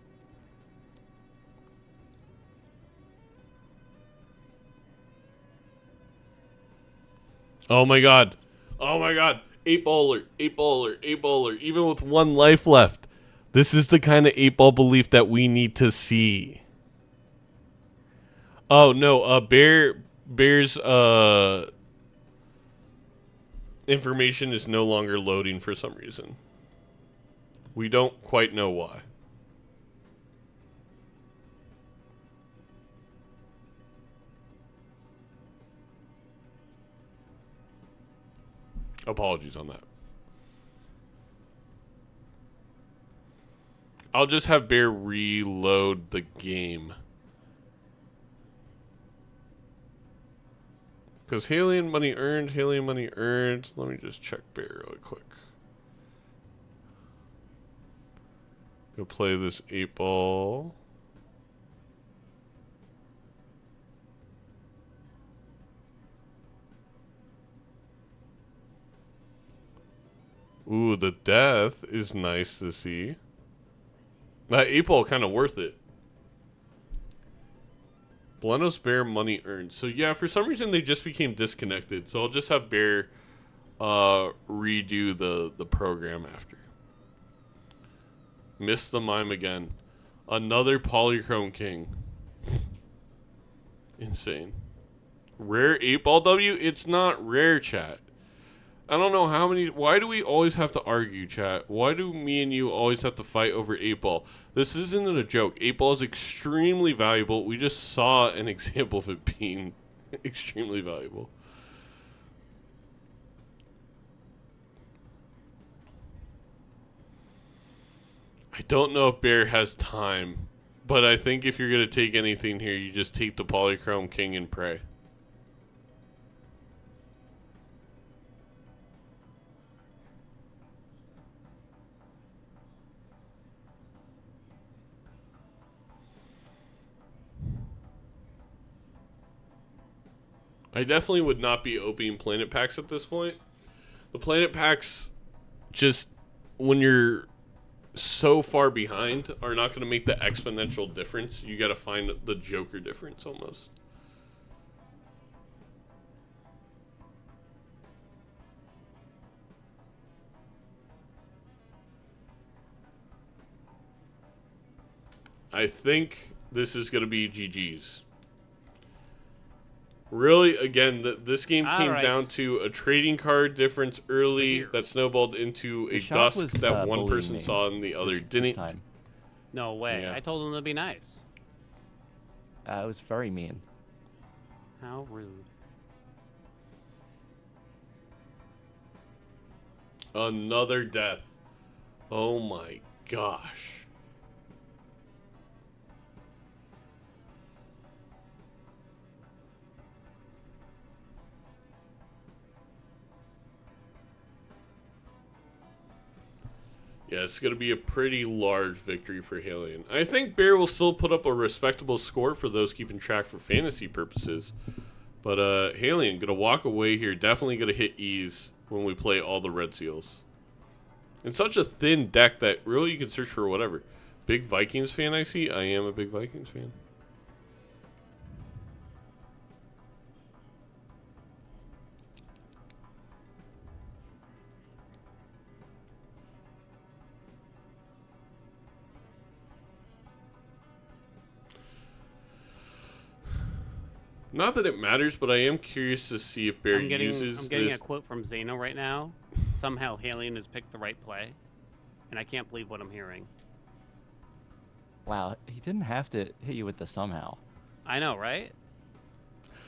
Oh my god. Oh my god. 8-ball alert. 8-ball alert. 8-ball alert. Even with 1 life left. This is the kind of 8-ball belief that we need to see. Oh no, Bear's information is no longer loading for some reason. We don't quite know why. Apologies on that. I'll just have Bear reload the game. Because Haelian money earned, Haelian money earned. Let me just check Bear really quick. Go play this 8-ball. Ooh, the death is nice to see. That 8-ball kind of worth it. BelenosBear money earned. So yeah, for some reason they just became disconnected. So I'll just have Bear redo the program after. Missed the mime again. Another Polychrome King. Insane. Rare 8-ball W? It's not rare, chat. I don't know how many... Why do we always have to argue, chat? Why do me and you always have to fight over 8-ball? This isn't a joke. 8-ball is extremely valuable. We just saw an example of it being extremely valuable. I don't know if Bear has time, but I think if you're going to take anything here, you just take the Polychrome King and pray. I definitely would not be opening planet packs at this point. The planet packs, just when you're so far behind, are not going to make the exponential difference. You got to find the Joker difference almost. I think this is going to be GG's. Really, again, this game came down to a trading card difference early that snowballed into a dusk that one person saw and the other didn't. No way. Yeah. I told him to be nice. It was very mean. How rude. Another death. Oh my gosh. Yeah, it's going to be a pretty large victory for Haelian. I think Bear will still put up a respectable score for those keeping track for fantasy purposes. But Haelian going to walk away here. Definitely going to hit ease when we play all the red seals. And such a thin deck that really you can search for whatever. Big Vikings fan I see? I am a big Vikings fan. Not that it matters, but I am curious to see if Bear uses I'm getting this. a quote from Zeno right now. Somehow Haelian has picked the right play, and I can't believe what I'm hearing. Wow, he didn't have to hit you with the somehow. I know, right?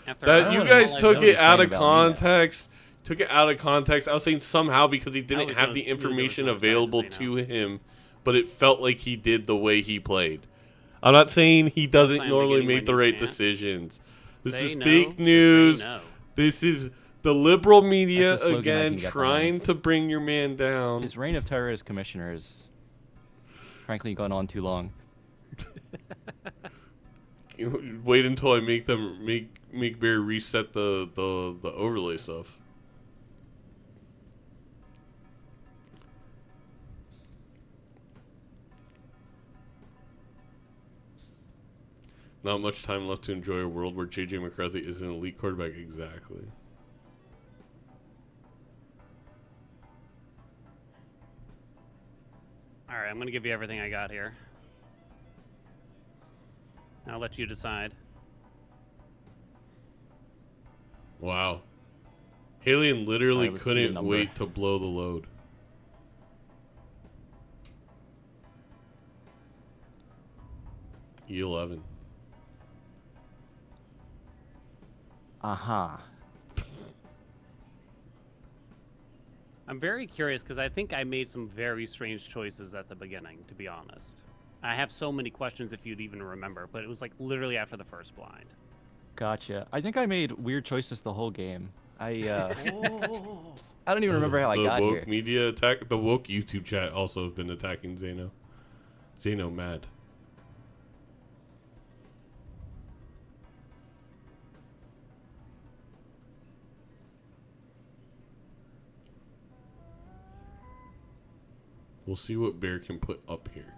After That you guys took it out of about context. Took it out of context. I was saying somehow because he didn't was have gonna- the you knew there was information no side to available Zeno. to him, but it felt like he did the way he played. I'm not saying he doesn't Plan normally beginning make when the you right can't. decisions. This Say is no fake to say news. no. This is The liberal media That's a slogan I again can get trying behind. to bring your man down. His reign of terror as commissioner is, frankly, gone on too long. Wait until I make Bear reset the overlay stuff. Not much time left to enjoy a world where JJ McCarthy is an elite quarterback. Exactly. All right, I'm gonna give you everything I got here. I'll let you decide. Wow. Haelian literally Alright, let's see the couldn't number. wait to blow the load. E11. Uh-huh. I'm very curious because I think I made some very strange choices at the beginning, to be honest. I have so many questions if you'd even remember, but it was like literally after the first blind. Gotcha. I think I made weird choices the whole game. I Oh. I don't even remember how I got The woke here. media attack, the woke YouTube chat also have been attacking Zeno. Zeno mad. We'll see what Bear can put up here.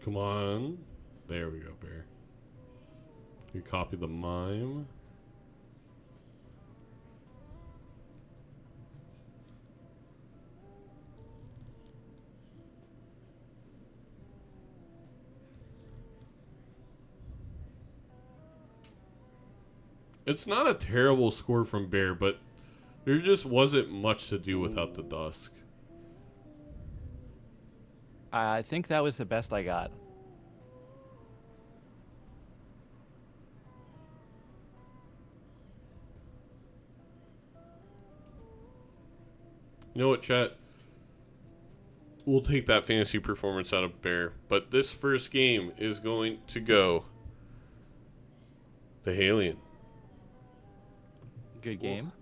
Come on. There we go, Bear. You copy the mime. It's not a terrible score from Bear, but there just wasn't much to do without the dusk. I think that was the best I got. You know what, chat? We'll take that fantasy performance out of Bear, but this first game is going to go to Haelian. Good game.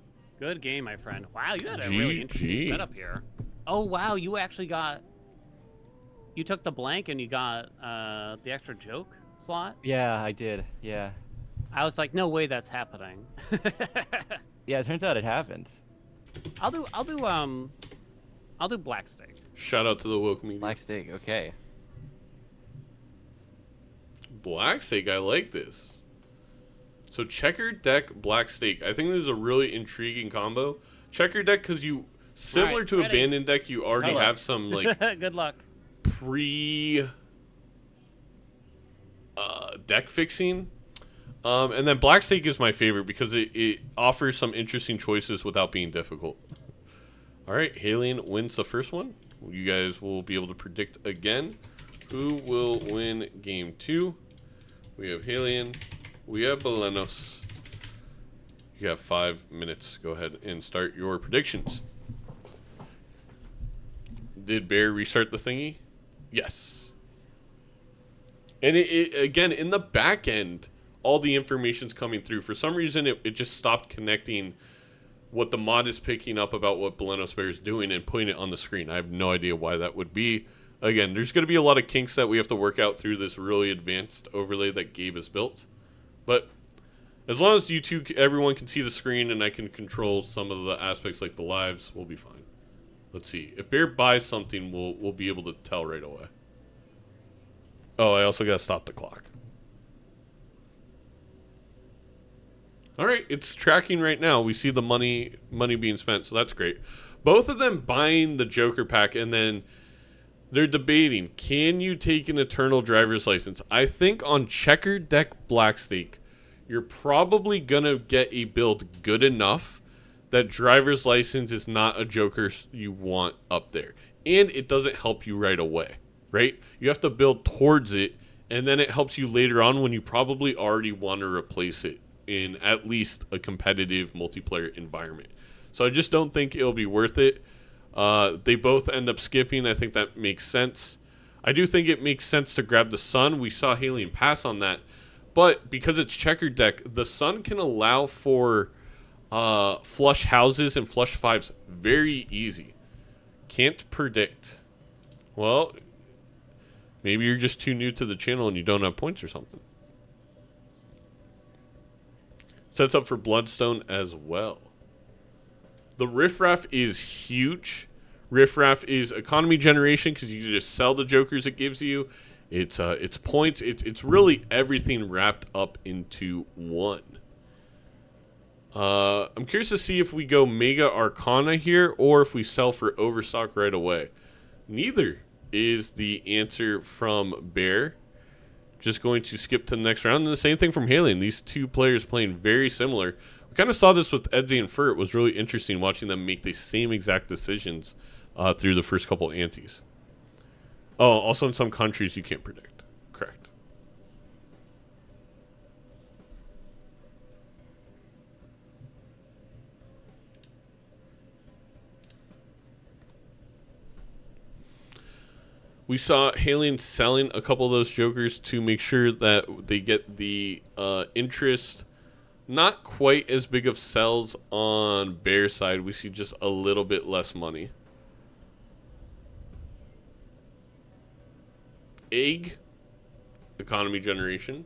Good game, my friend. Wow, you had a really interesting GG. setup here. Oh, wow, you actually got... You took the blank and you got the extra joke slot? Yeah, I did. Yeah. I was like, no way that's happening. Yeah, it turns out it happened. I'll do black steak. Shout out to the woke media. Black steak, okay. Black steak, I like this. So checkered deck, black steak. I think this is a really intriguing combo. Checkered deck because you, similar Alright, to ready. abandoned deck, you already Hello. have some like Good luck. deck fixing. And then black steak is my favorite because it offers some interesting choices without being difficult. All right, Haelian wins the first one. You guys will be able to predict again who will win game 2. We have Haelian. We have Belenos. You have 5 minutes. Go ahead and start your predictions. Did Bear restart the thingy? Yes. And it again, in the back end, all the information's coming through. For some reason, it just stopped connecting what the mod is picking up about what BelenosBear is doing and putting it on the screen. I have no idea why that would be. Again, there's going to be a lot of kinks that we have to work out through this really advanced overlay that Gabe has built. But as long as you two, everyone can see the screen and I can control some of the aspects like the lives, we'll be fine. Let's see. If Bear buys something, we'll be able to tell right away. Oh, I also got to stop the clock. All right, it's tracking right now. We see the money being spent, so that's great. Both of them buying the Joker pack, and then they're debating, can you take an Eternal Driver's License? I think on Checkered deck Blackstake, you're probably going to get a build good enough that Driver's License is not a Joker you want up there. And it doesn't help you right away, right? You have to build towards it, and then it helps you later on when you probably already want to replace it in at least a competitive multiplayer environment. So I just don't think it'll be worth it. They both end up skipping. I think that makes sense. I do think it makes sense to grab the Sun. We saw Haelian pass on that, But because it's checkered deck, the sun can allow for flush houses and flush fives very easy. Can't predict. Well, maybe you're just too new to the channel and you don't have points or something. Sets up for Bloodstone as well. The Riffraff is huge. Riffraff is economy generation because you can just sell the jokers it gives you. It's points. It's really everything wrapped up into one. I'm curious to see if we go Mega Arcana here or if we sell for Overstock right away. Neither is the answer from Bear. Just going to skip to the next round. And the same thing from Haelian. These two players playing very similar. We kind of saw this with Edsy and Fur. It was really interesting watching them make the same exact decisions through the first couple antes. Oh, also in some countries you can't predict. Correct. We saw Haelian selling a couple of those jokers to make sure that they get the interest. Not quite as big of sells on Bear side. We see just a little bit less money. Egg, economy generation.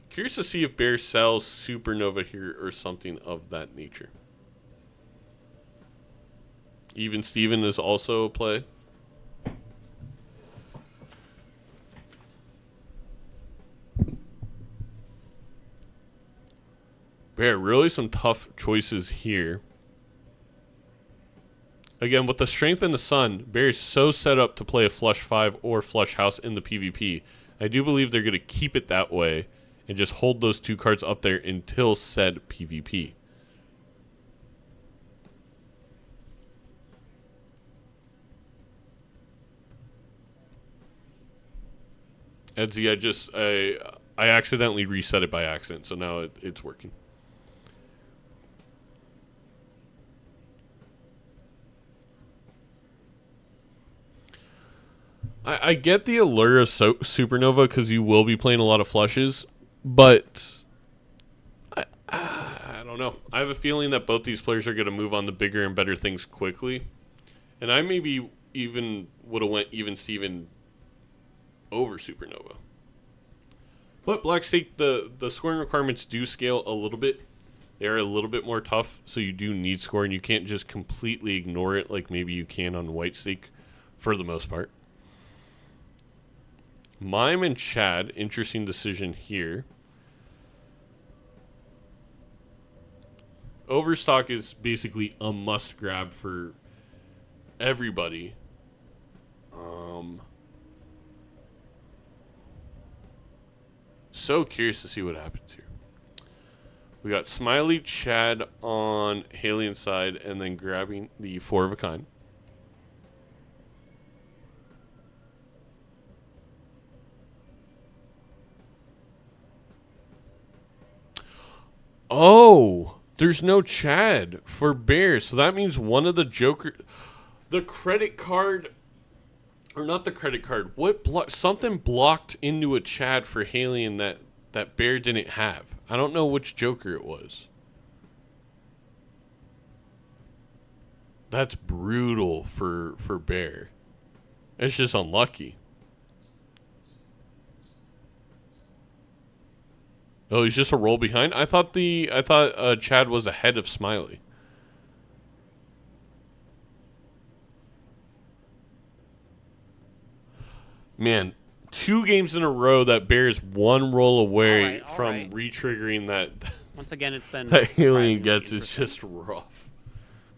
Curious to see if Bear sells Supernova here or something of that nature. Even Steven is also a play. Bear, really some tough choices here. Again, with the strength and the sun, Bear is so set up to play a flush 5 or flush house in the PvP. I do believe they're going to keep it that way and just hold those two cards up there until said PvP. Edsy, I accidentally reset it by accident, so now it's working. I get the allure of Supernova because you will be playing a lot of flushes, but I don't know. I have a feeling that both these players are going to move on to bigger and better things quickly, and I maybe even would have went even Steven over Supernova. But Black Stake, the scoring requirements do scale a little bit. They're a little bit more tough, so you do need scoring. You can't just completely ignore it like maybe you can on White Stake for the most part. Mime and Chad, interesting decision here. Overstock is basically a must grab for everybody. So curious to see what happens here. We got Smiley, Chad on Haelian side, and then grabbing the 4 of a kind. Oh, there's no Chad for Bear, so that means one of the Joker, the credit card, or not the credit card. Something blocked into a Chad for Haelian that Bear didn't have. I don't know which Joker it was. That's brutal for Bear. It's just unlucky. Oh, he's just a roll behind. I thought Chad was ahead of Smiley. Man, 2 games in a row that Bear's one roll away from re-triggering that. Once again, it's been that Haelian gets is just rough.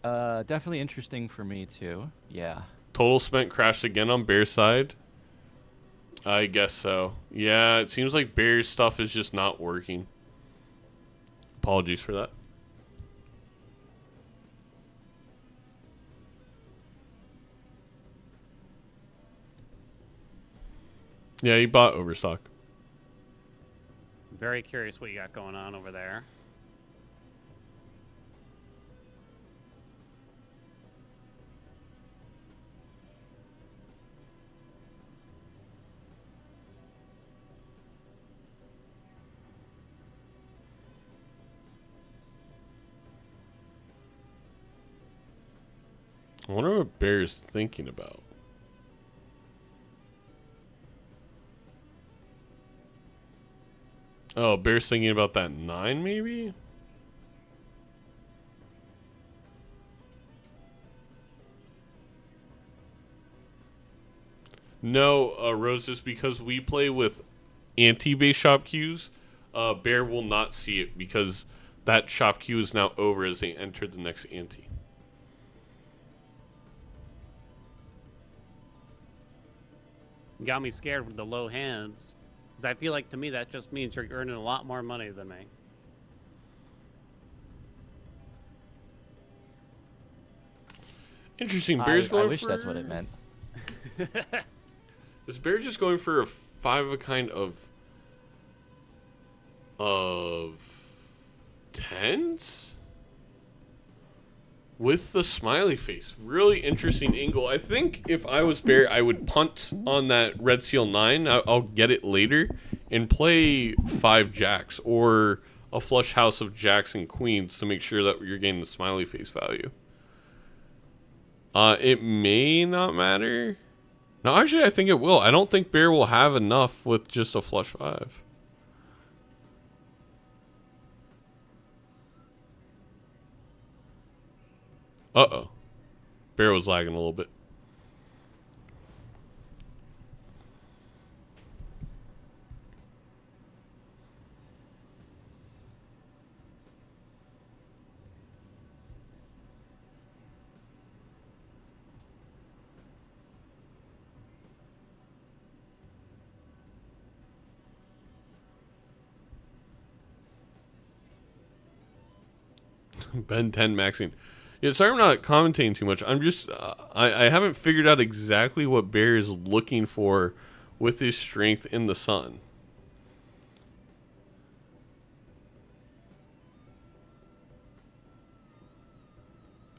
Definitely interesting for me too. Yeah. Total spent crashed again on Bear's side. I guess so. Yeah, it seems like Bear's stuff is just not working. Apologies for that. Yeah, he bought Overstock. Very curious what you got going on over there. I wonder what Bear's thinking about. Oh, Bear's thinking about that 9, maybe? No, Roses, because we play with ante-based shop queues, Bear will not see it because that shop queue is now over as they enter the next ante. You got me scared with the low hands. Because I feel like to me that just means you're earning a lot more money than me. Interesting. Bear's going I wish for... that's what it meant. Is Bear just going for a 5 of a kind of 10s? With the smiley face. Really interesting angle. I think if I was Bear, I would punt on that Red Seal 9. I'll get it later and play 5 jacks or a flush house of jacks and queens to make sure that you're getting the smiley face value. It may not matter. No, actually, I think it will. I don't think Bear will have enough with just a flush 5. Uh-oh. Bear was lagging a little bit. Ben 10 maxing. Yeah, sorry I'm not commentating too much. I'm just, I haven't figured out exactly what Bear is looking for with his strength in the sun.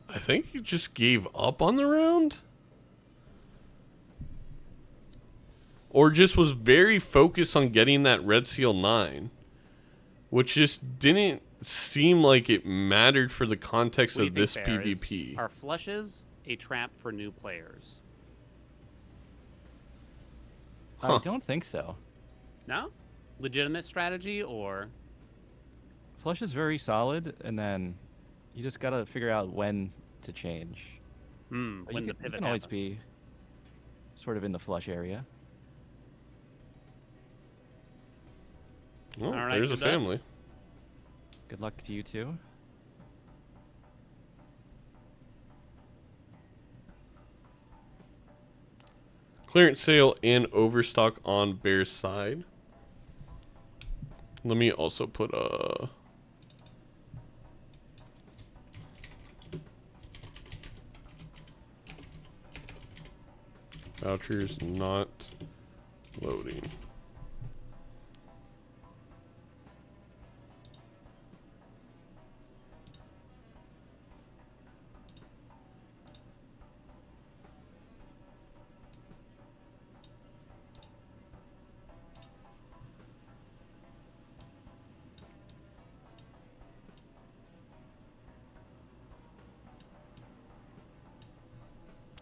I think he just gave up on the round? Or just was very focused on getting that Red Seal 9. Which just didn't seem like it mattered for the context of this PvP. Are flushes a trap for new players? I don't think so. No? Legitimate strategy or? Flush is very solid, and then you just gotta figure out when to change. When the pivot you can always be sort of in the flush area. Oh, right, there's a family. Good luck to you too. Clearance sale and overstock on Bear's side. Let me also put a... vouchers not loading.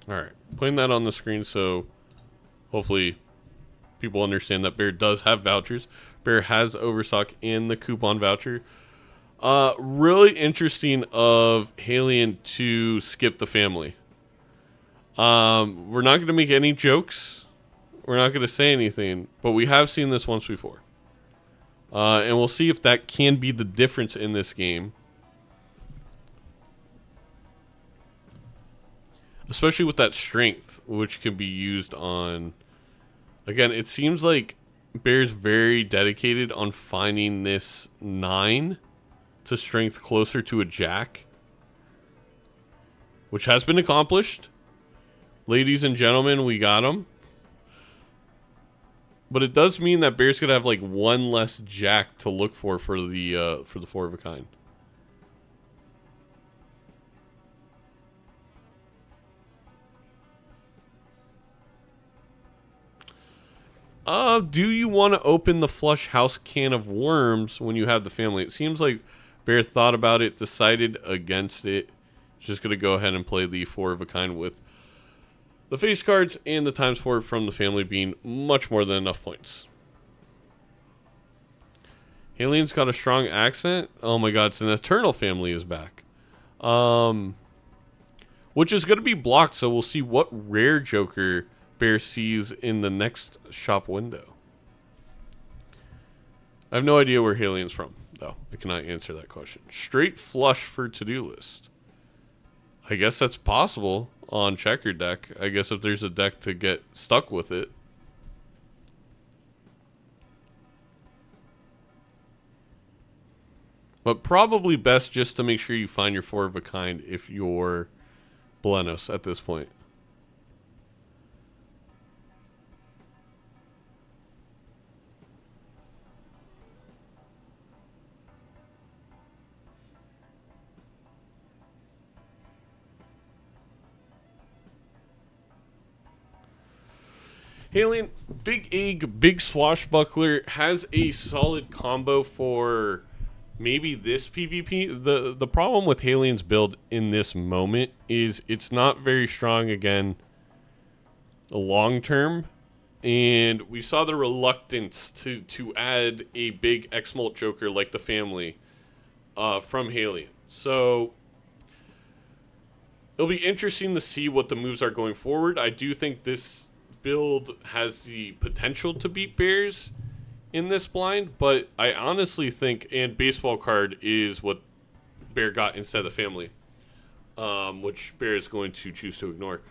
Alright, putting that on the screen so hopefully people understand that Bear does have vouchers. Bear has overstock in the coupon voucher. Really interesting of Haelian to skip the family. We're not going to make any jokes. We're not going to say anything, but we have seen this once before. And we'll see if that can be the difference in this game. Especially with that strength, which can be used on... Again, it seems like Bear's very dedicated on finding this 9 to strength closer to a jack. Which has been accomplished. Ladies and gentlemen, we got him. But it does mean that Bear's going to have like one less jack to look for the 4 of a kind. Do you want to open the flush house can of worms when you have the family? It seems like Bear thought about it, decided against it, Just going to go ahead and play the 4 of a kind with the face cards and the ×4 from the family being much more than enough points. Haelian's got a strong accent. Oh my god, it's an Eternal family is back. Which is going to be blocked, so we'll see what rare Joker Bear sees in the next shop window. I have no idea where Haelian's from, though. I cannot answer that question. Straight flush for to-do list. I guess that's possible on Checkered deck. I guess if there's a deck to get stuck with it. But probably best just to make sure you find your 4 of a kind if you're Belenos at this point. Haelian, big egg, big swashbuckler, has a solid combo for maybe this PvP. The problem with Haelian's build in this moment is it's not very strong again long term. And we saw the reluctance to add a big X-Molt Joker like the family from Haelian. So it'll be interesting to see what the moves are going forward. I do think this build has the potential to beat Bears in this blind, but I honestly think, and baseball card is what Bear got instead of family, which Bear is going to choose to ignore.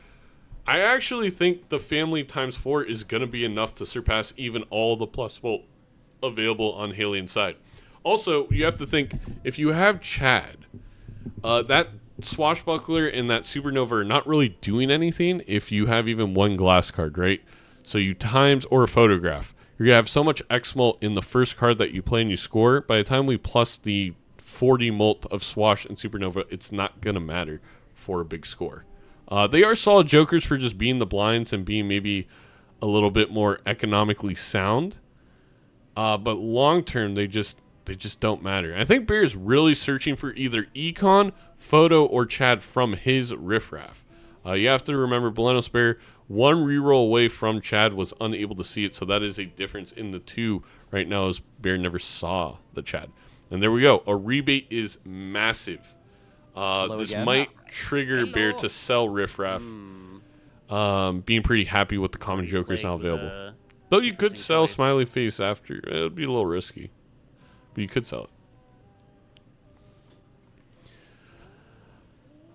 I actually think the family ×4 is going to be enough to surpass even all the +volt available on Haelian's side. Also, you have to think, if you have Chad, that swashbuckler and that supernova are not really doing anything if you have even one glass card, right? So you times, or a photograph, you're gonna have so much X-Molt in the first card that you play and you score. By the time we plus the 40 molt of swash and supernova, it's not gonna matter for a big score. They are solid jokers for just being the blinds and being maybe a little bit more economically sound, but long term they just don't matter. I think Bear is really searching for either Econ, Photo, or Chad from his riffraff. You have to remember, BelenosBear, one reroll away from Chad, was unable to see it, so that is a difference in the two right now, as Bear never saw the Chad. And there we go. A rebate is massive. This again? might trigger Bear to sell riffraff. Being pretty happy with the common jokers now available. Though you could sell Smiley Face after. It would be a little risky. But you could sell it.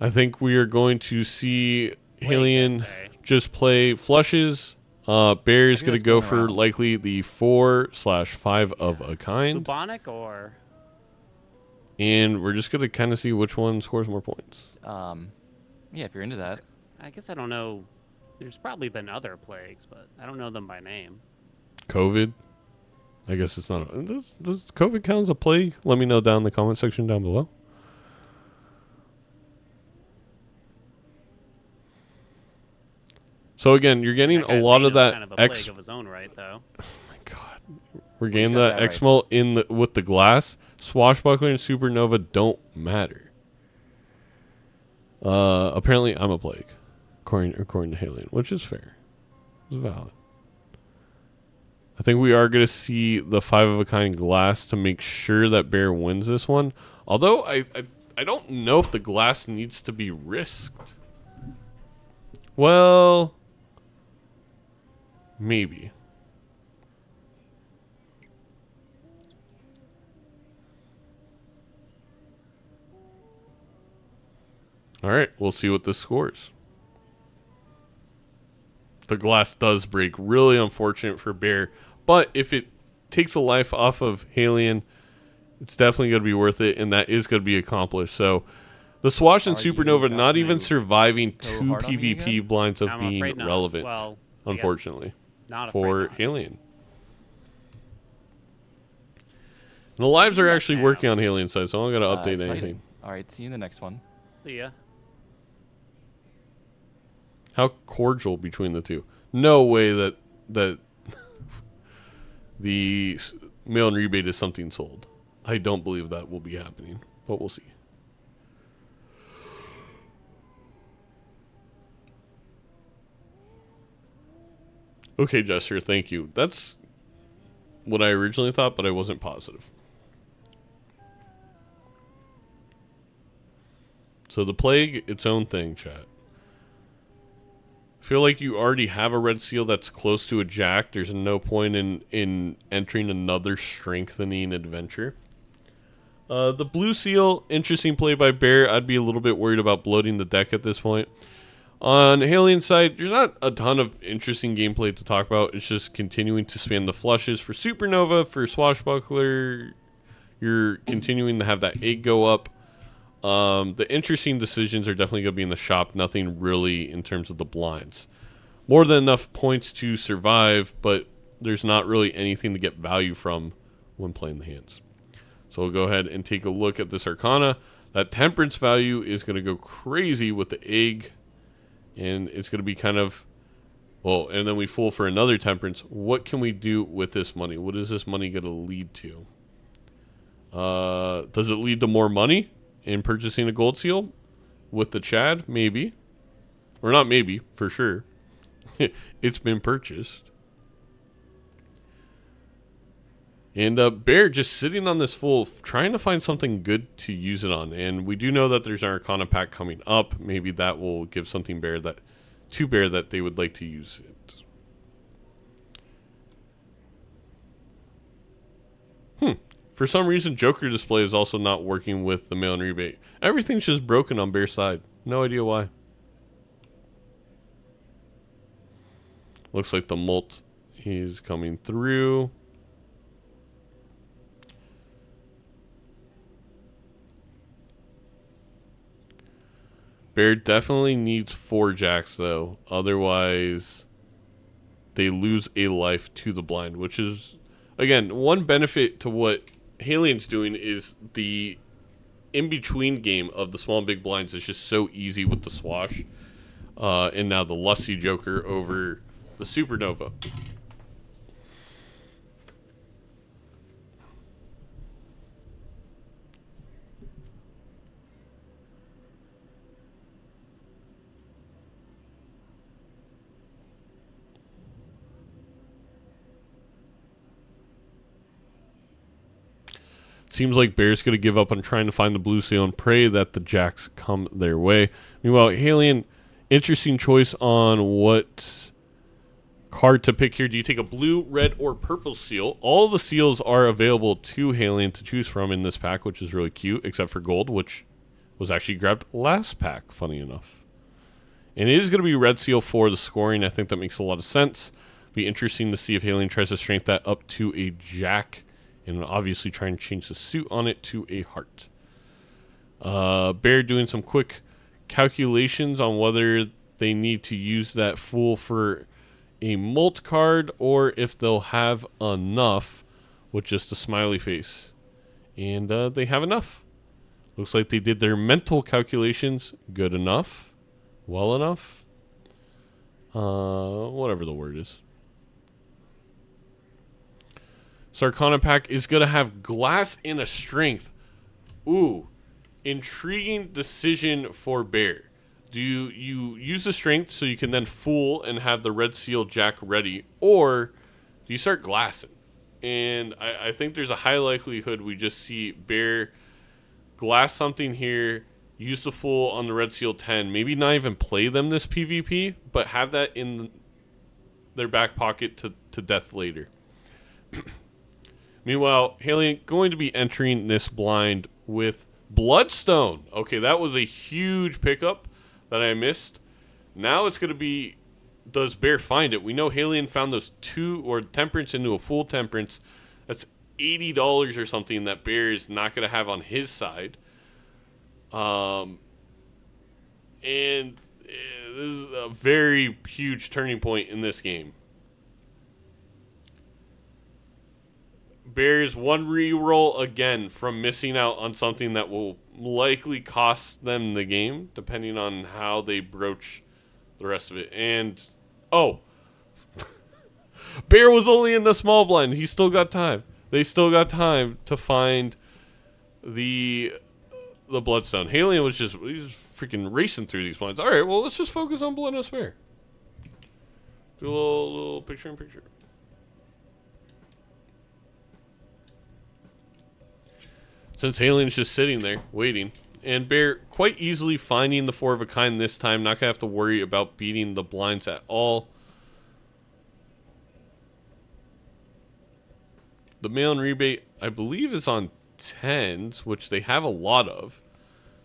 I think we are going to see Haelian just play flushes. Bear is going to go for likely the 4/5 of a kind. Bubonic or? And we're just going to kind of see which one scores more points. Yeah, if you're into that. I guess I don't know. There's probably been other plagues, but I don't know them by name. COVID. I guess it's not. Does COVID count as a plague? Let me know down in the comment section down below. So again, you're getting a lot of that kind of a plague of his own right, though. Oh my god, we're getting that X-Molt in with the glass. Swashbuckler and Supernova don't matter. Apparently, I'm a plague, according to Haelian, which is fair. It's valid. I think we are going to see the 5 of a kind glass to make sure that Bear wins this one. Although I don't know if the glass needs to be risked. Well, maybe. All right, we'll see what this scores. The glass does break. Really unfortunate for Bear. But if it takes a life off of Haelian, it's definitely going to be worth it, and that is going to be accomplished. So the Swash and Supernova not even surviving 2 PvP blinds of being relevant, well, unfortunately, not for Haelian. The lives are actually working on Haelian's side, so I'm not going to update anything. All right, see you in the next one. See ya. How cordial between the two. No way that the mail and rebate is something sold. I don't believe that will be happening, but we'll see. Okay, Jester, thank you. That's what I originally thought, but I wasn't positive. So the plague, its own thing, chat. I feel like you already have a red seal that's close to a jack. There's no point in entering another strengthening adventure. The blue seal, interesting play by Bear. I'd be a little bit worried about bloating the deck at this point. On Haelian's side, there's not a ton of interesting gameplay to talk about. It's just continuing to spam the flushes. For Supernova, for Swashbuckler, you're continuing to have that egg go up. The interesting decisions are definitely going to be in the shop. Nothing really in terms of the blinds. More than enough points to survive, but there's not really anything to get value from when playing the hands. So we'll go ahead and take a look at this Arcana. That Temperance value is going to go crazy with the egg. And it's going to be kind of, well, and then we fool for another Temperance. What can we do with this money? What is this money going to lead to? Does it lead to more money in purchasing a gold seal with the Chad? Maybe. Or not maybe, for sure. It's been purchased. And Bear just sitting on this full, trying to find something good to use it on. And we do know that there's an Arcana pack coming up. Maybe that will give something Bear that to Bear that they would like to use it. For some reason, Joker display is also not working with the mail and rebate. Everything's just broken on Bear's side. No idea why. Looks like the Mult is coming through. Bear definitely needs 4 jacks, though. Otherwise, they lose a life to the blind, which is, again, one benefit to what Haelian's doing is the in-between game of the small and big blinds is just so easy with the Swash. And now the Lusty Joker over the Supernova. Seems like Bear's going to give up on trying to find the blue seal and pray that the jacks come their way. Meanwhile, Haelian, interesting choice on what card to pick here. Do you take a blue, red, or purple seal? All the seals are available to Haelian to choose from in this pack, which is really cute, except for gold, which was actually grabbed last pack, funny enough. And it is going to be red seal for the scoring. I think that makes a lot of sense. Be interesting to see if Haelian tries to strength that up to a jack. And obviously trying to change the suit on it to a heart. Bear doing some quick calculations on whether they need to use that fool for a Mult card or if they'll have enough with just a smiley face. And they have enough. Looks like they did their mental calculations good enough. Well enough. Whatever the word is. Arcana pack is going to have glass and a strength. Ooh, intriguing decision for Bear. Do you use the strength so you can then fool and have the red seal jack ready, or do you start glassing? And I think there's a high likelihood we just see Bear glass something here, use the fool on the red seal 10, maybe not even play them this PvP, but have that in their back pocket to death later. Meanwhile, Haelian going to be entering this blind with Bloodstone. Okay, that was a huge pickup that I missed. Now it's going to be, does Bear find it? We know Haelian found those 2 or Temperance into a full Temperance. That's $80 or something that Bear is not going to have on his side. And this is a very huge turning point in this game. Bears one reroll again from missing out on something that will likely cost them the game, depending on how they broach the rest of it. And, oh, Bear was only in the small blind. He still got time. They still got time to find the Bloodstone. Haelian was just freaking racing through these blinds. All right, well, let's just focus on BelenosBear. Do a little picture in picture. Since Haelian's just sitting there, waiting. And Bear quite easily finding the 4 of a kind this time. Not going to have to worry about beating the blinds at all. The mail-in rebate, I believe, is on 10s, which they have a lot of.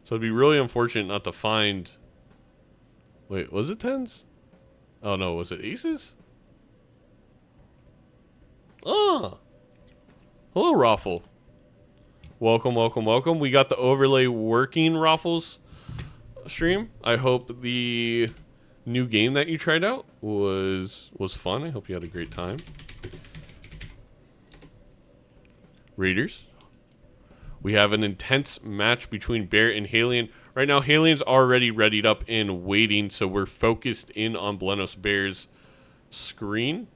So it'd be really unfortunate not to find... Wait, was it 10s? Oh, no, was it aces? Ah! Hello, Raffle. Welcome, welcome, welcome. We got the overlay working, Raffles stream. I hope the new game that you tried out was fun. I hope you had a great time. Raiders. We have an intense match between Bear and Haelian. Right now, Haelian's already readied up and waiting, so we're focused in on BelenosBear's screen.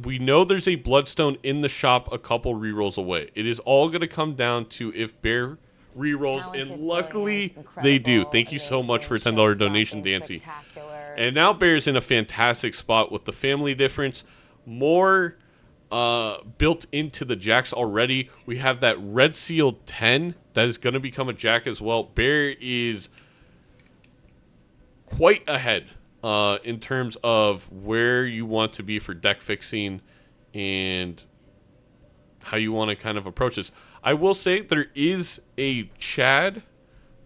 We know there's a Bloodstone in the shop a couple rerolls away. It is all going to come down to if Bear rerolls, and luckily they do. Thank you so much for a $10 donation, Dancy. And now Bear's in a fantastic spot with the family difference. More built into the jacks already. We have that red seal 10 that is going to become a jack as well. Bear is quite ahead in terms of where you want to be for deck fixing and how you want to kind of approach this. I will say there is a Chad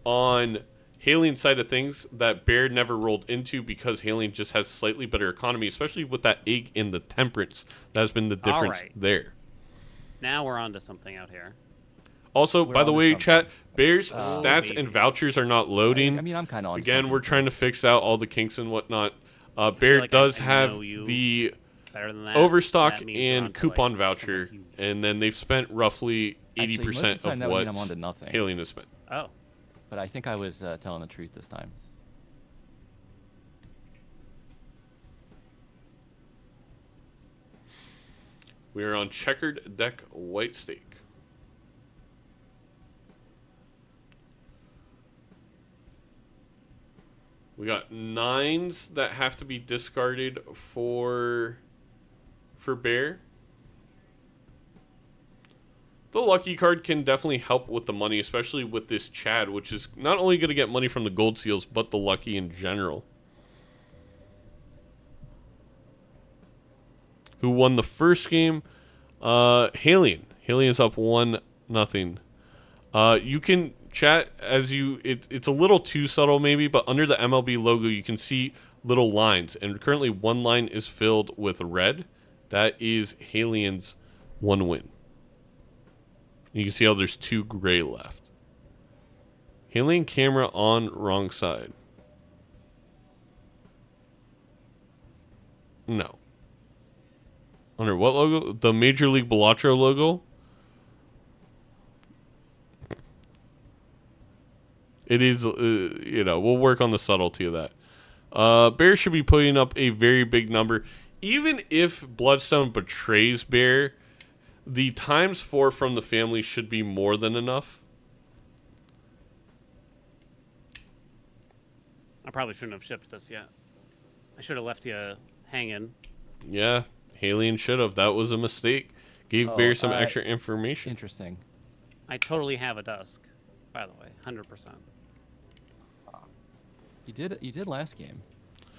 on Haelian's side of things that Bear never rolled into because Haelian just has slightly better economy, especially with that egg in the temperance. That has been the difference there. Now we're on to something out here. Also, by the way, chat, Bear's stats and vouchers are not loading. I mean, I'm kind of on again, we're trying to fix out all the kinks and whatnot. Bear like does I have know you the better than that. overstock That means you're and onto, coupon like, voucher, something huge. and then they've spent roughly 80% Actually, most of the time of that would what mean I'm onto nothing. Haelian has spent. Oh. But I think I was telling the truth this time. We are on checkered deck white stake. We got 9s that have to be discarded for Bear. The lucky card can definitely help with the money, especially with this Chad, which is not only going to get money from the gold seals, but the lucky in general. Who won the first game? Haelian. Haelian's up 1-0. You can chat as you... It's a little too subtle maybe, but under the MLB logo you can see little lines. And currently one line is filled with red. That is Haelian's 1 win. You can see how there's 2 gray left. Haelian camera on wrong side. No. Under what logo? The Major League Balatro logo? It is, you know, we'll work on the subtlety of that. Bear should be putting up a very big number. Even if Bloodstone betrays Bear, the ×4 from the family should be more than enough. I probably shouldn't have shipped this yet. I should have left you hanging. Yeah, Haelian should have. That was a mistake. Gave Bear some extra information. Interesting. I totally have a dusk, by the way, 100%. You did last game.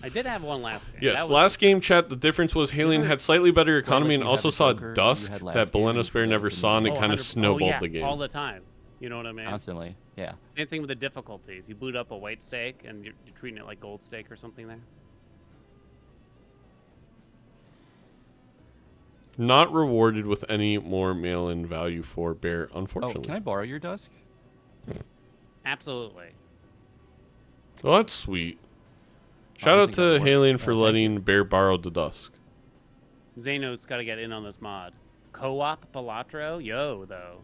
I did have one last game. Yes, last game, chat, the difference was Haelian had slightly better economy and also saw dusk that BelenosBear never saw, and it kind of snowballed the game. All the time. You know what I mean? Constantly, yeah. Same thing with the difficulties. You boot up a white stake, and you're treating it like gold stake or something there. Not rewarded with any more mail-in value for Bear, unfortunately. Oh, can I borrow your dusk? Absolutely. Well, that's sweet. Shout out to Haelian for letting Bear borrow the dusk. Zano's got to get in on this mod. Co-op Balatro? Yo, though.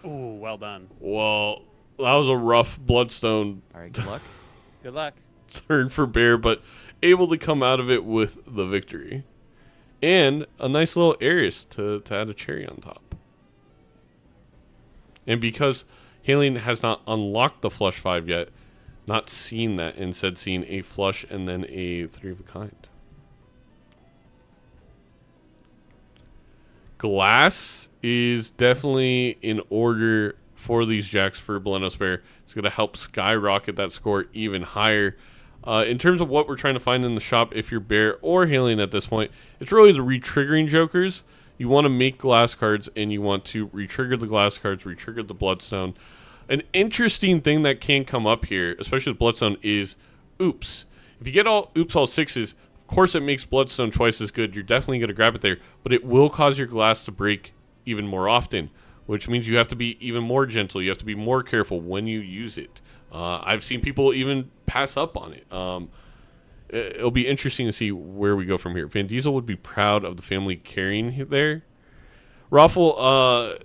Ooh, well done. Well, that was a rough Bloodstone All right, good luck. Good luck. turn for Bear, but able to come out of it with the victory. And a nice little Aries to add a cherry on top. And because Haelian has not unlocked the Flush 5 yet, not seen that, instead seeing a flush and then a 3 of a kind. Glass is definitely in order for these jacks for BelenosBear. It's going to help skyrocket that score even higher. In terms of what we're trying to find in the shop, if you're Bear or Haelian at this point, it's really the re-triggering jokers. You want to make glass cards, and you want to re-trigger the glass cards, re-trigger the bloodstone. An interesting thing that can come up here, especially with bloodstone, is oops. If you get all oops all 6s, of course it makes bloodstone twice as good. You're definitely going to grab it there, but it will cause your glass to break even more often, which means you have to be even more gentle. You have to be more careful when you use it. I've seen people even pass up on it. It'll be interesting to see where we go from here. Van Diesel would be proud of the family carrying there. Raffle,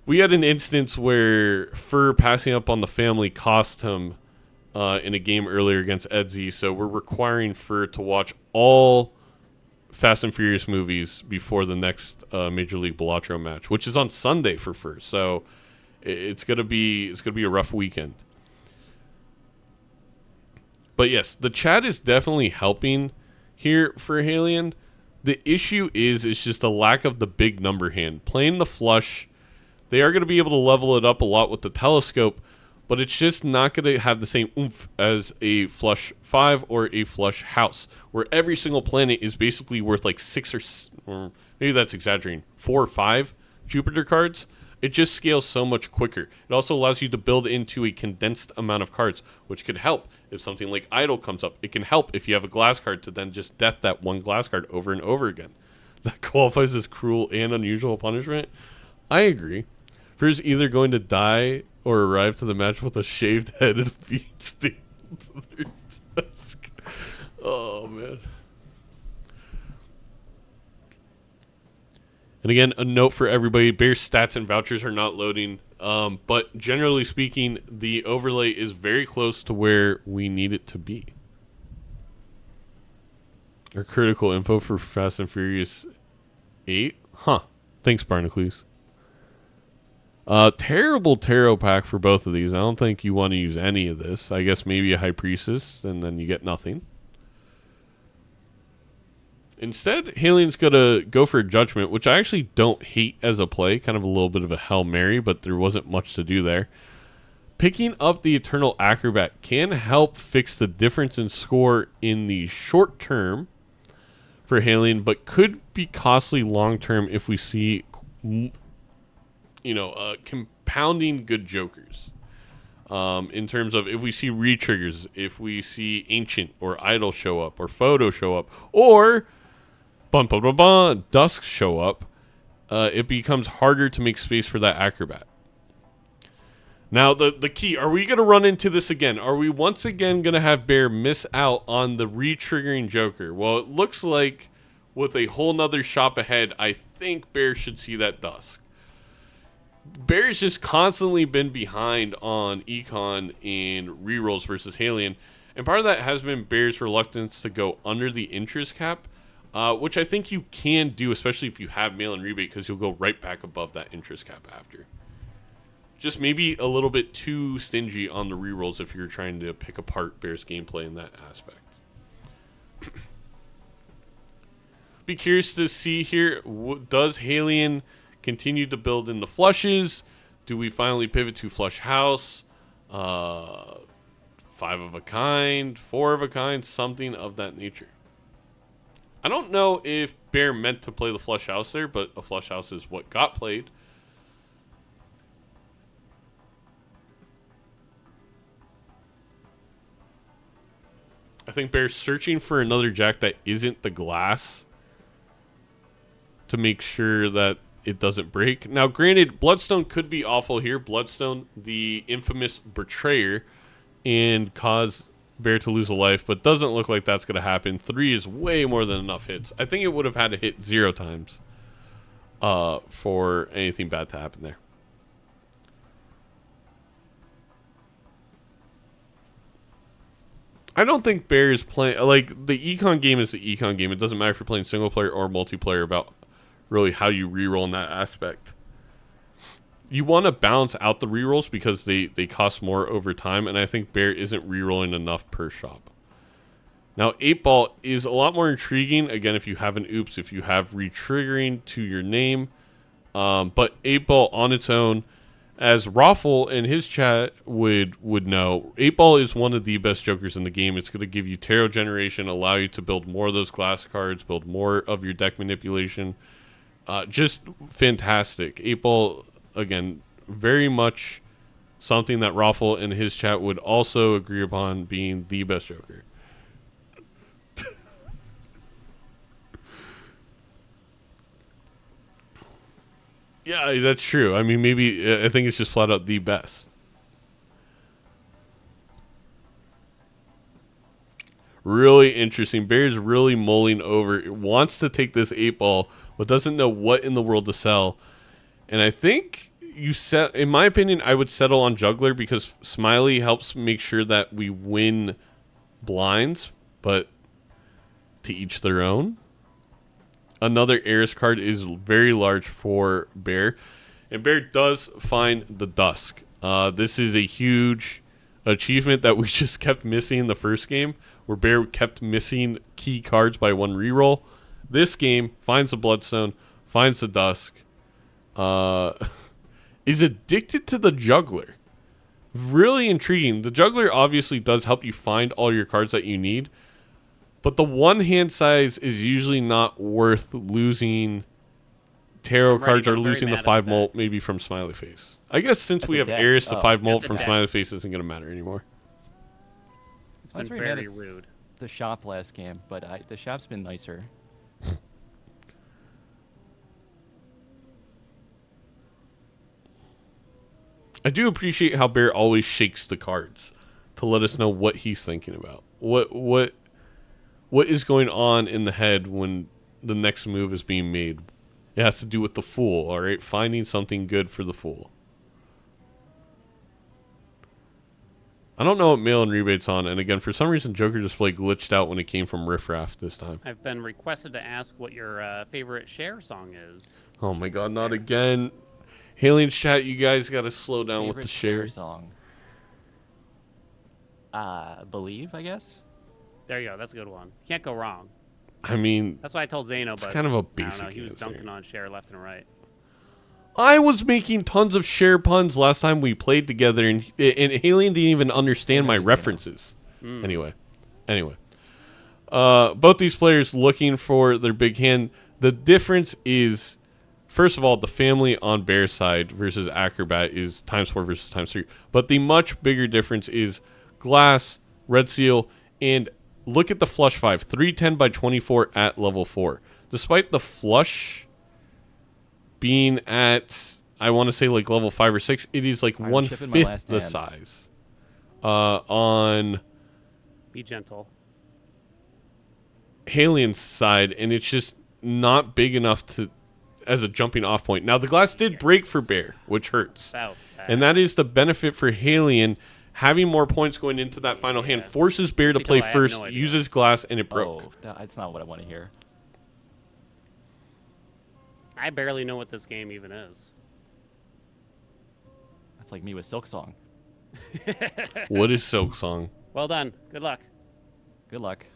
we had an instance where Fur passing up on the family cost him in a game earlier against Edsy, so we're requiring Fur to watch all Fast and Furious movies before the next Major League Balatro match, which is on Sunday for Fur. So it's gonna be a rough weekend. But yes, the chat is definitely helping here for Haelian. The issue is it's just a lack of the big number hand. Playing the flush, they are going to be able to level it up a lot with the telescope, but it's just not going to have the same oomph as a flush 5 or a flush house, where every single planet is basically worth like 6 or maybe that's exaggerating, 4 or 5 Jupiter cards. It just scales so much quicker. It also allows you to build into a condensed amount of cards, which could help if something like Idol comes up. It can help if you have a glass card to then just death that one glass card over and over again. That qualifies as cruel and unusual punishment. I agree. First, either going to die or arrive to the match with a shaved head and feet sticking to their desk. Oh, man. And again, a note for everybody, Bear's stats and vouchers are not loading. But generally speaking, the overlay is very close to where we need it to be. Our critical info for Fast and Furious 8? Huh. Thanks, Barnacles. Terrible tarot pack for both of these. I don't think you want to use any of this. I guess maybe a High Priestess, and then you get nothing. Instead, Haelian's going to go for a Judgment, which I actually don't hate as a play. Kind of a little bit of a Hail Mary, but there wasn't much to do there. Picking up the Eternal Acrobat can help fix the difference in score in the short term for Haelian, but could be costly long term if we see, compounding good jokers. In terms of if we see re-triggers, if we see Ancient or Idol show up, or Photo show up, or Dusk show up, it becomes harder to make space for that Acrobat. Now, the key, are we going to run into this again? Are we once again going to have Bear miss out on the re-triggering Joker? Well, it looks like with a whole nother shop ahead, I think Bear should see that Dusk. Bear's just constantly been behind on Econ in rerolls versus Haelian, and part of that has been Bear's reluctance to go under the interest cap, which I think you can do, especially if you have mail-in rebate, because you'll go right back above that interest cap after. Just maybe a little bit too stingy on the rerolls if you're trying to pick apart Bear's gameplay in that aspect. Be curious to see here, does Haelian continue to build in the flushes? Do we finally pivot to flush house? 5 of a kind, 4 of a kind, something of that nature. I don't know if Bear meant to play the flush house there, but a flush house is what got played. I think Bear's searching for another jack that isn't the glass to make sure that it doesn't break. Now, granted, Bloodstone could be awful here. Bloodstone, the infamous betrayer, and cause Bear to lose a life, but doesn't look like that's going to happen. 3 is way more than enough hits. I think it would have had to hit 0 times for anything bad to happen there. I don't think Bear is playing... Like, the Econ game is the Econ game. It doesn't matter if you're playing single player or multiplayer about really how you reroll in that aspect. you want to balance out the rerolls because they cost more over time, and I think Bear isn't rerolling enough per shop. Now, 8-Ball is a lot more intriguing, again, if you have an oops, if you have retriggering to your name. But 8-Ball on its own, as Raffle in his chat would know, 8-Ball is one of the best jokers in the game. It's going to give you tarot generation, allow you to build more of those glass cards, build more of your deck manipulation. Just fantastic. 8-Ball, again, very much something that Raffle in his chat would also agree upon being the best joker. Yeah, that's true. I mean, maybe I think it's just flat out the best. Really interesting. Bear's really mulling over. It wants to take this 8-Ball, but doesn't know what in the world to sell. And I think in my opinion, I would settle on Juggler because Smiley helps make sure that we win blinds, but to each their own. Another Eris card is very large for Bear, and Bear does find the Dusk. This is a huge achievement that we just kept missing in the first game, where Bear kept missing key cards by one reroll. This game finds the Bloodstone, finds the Dusk, is addicted to the Juggler. Really intriguing. The Juggler obviously does help you find all your cards that you need, but the one hand size is usually not worth losing tarot cards or losing the 5 molt maybe from Smiley Face. I guess since we have Eris, the 5 molt from Smiley Face isn't going to matter anymore. It's been very rude. The shop last game, but the shop's been nicer. I do appreciate how Bear always shakes the cards to let us know what he's thinking about. What is going on in the head when the next move is being made? It has to do with the Fool, all right? Finding something good for the Fool. I don't know what mail and rebates on, and again, for some reason, Joker Display glitched out when it came from Riff Raff this time. I've been requested to ask what your favorite Cher song is. Oh my god, not again. Haelian's chat, you guys got to slow down with the Cher song. Believe, I guess? There you go. That's a good one. Can't go wrong. I mean, that's why I told Zano, it's but kind of a I basic don't know, he was answer. dunking on Cher left and right. I was making tons of Cher puns last time we played together, and Haelian didn't even understand my references. Anyway. Both these players looking for their big hand. The difference is, first of all, the family on Bear's side versus Acrobat is ×4 versus ×3. But the much bigger difference is Glass, Red Seal, and look at the flush 5. 310 by 24 at level 4. Despite the flush being at, I want to say like level 5 or 6, it is like 1/5 the size. On Be gentle. Haelian's side, and it's just not big enough to as a jumping off point. Now the glass did break for Bear, which hurts. And that is the benefit for Haelian. Having more points going into that final hand forces Bear to play first, uses glass, and it broke. Oh, that's not what I want to hear. I barely know what this game even is. That's like me with Silk Song. What is Silk Song? Well done. Good luck. Good luck.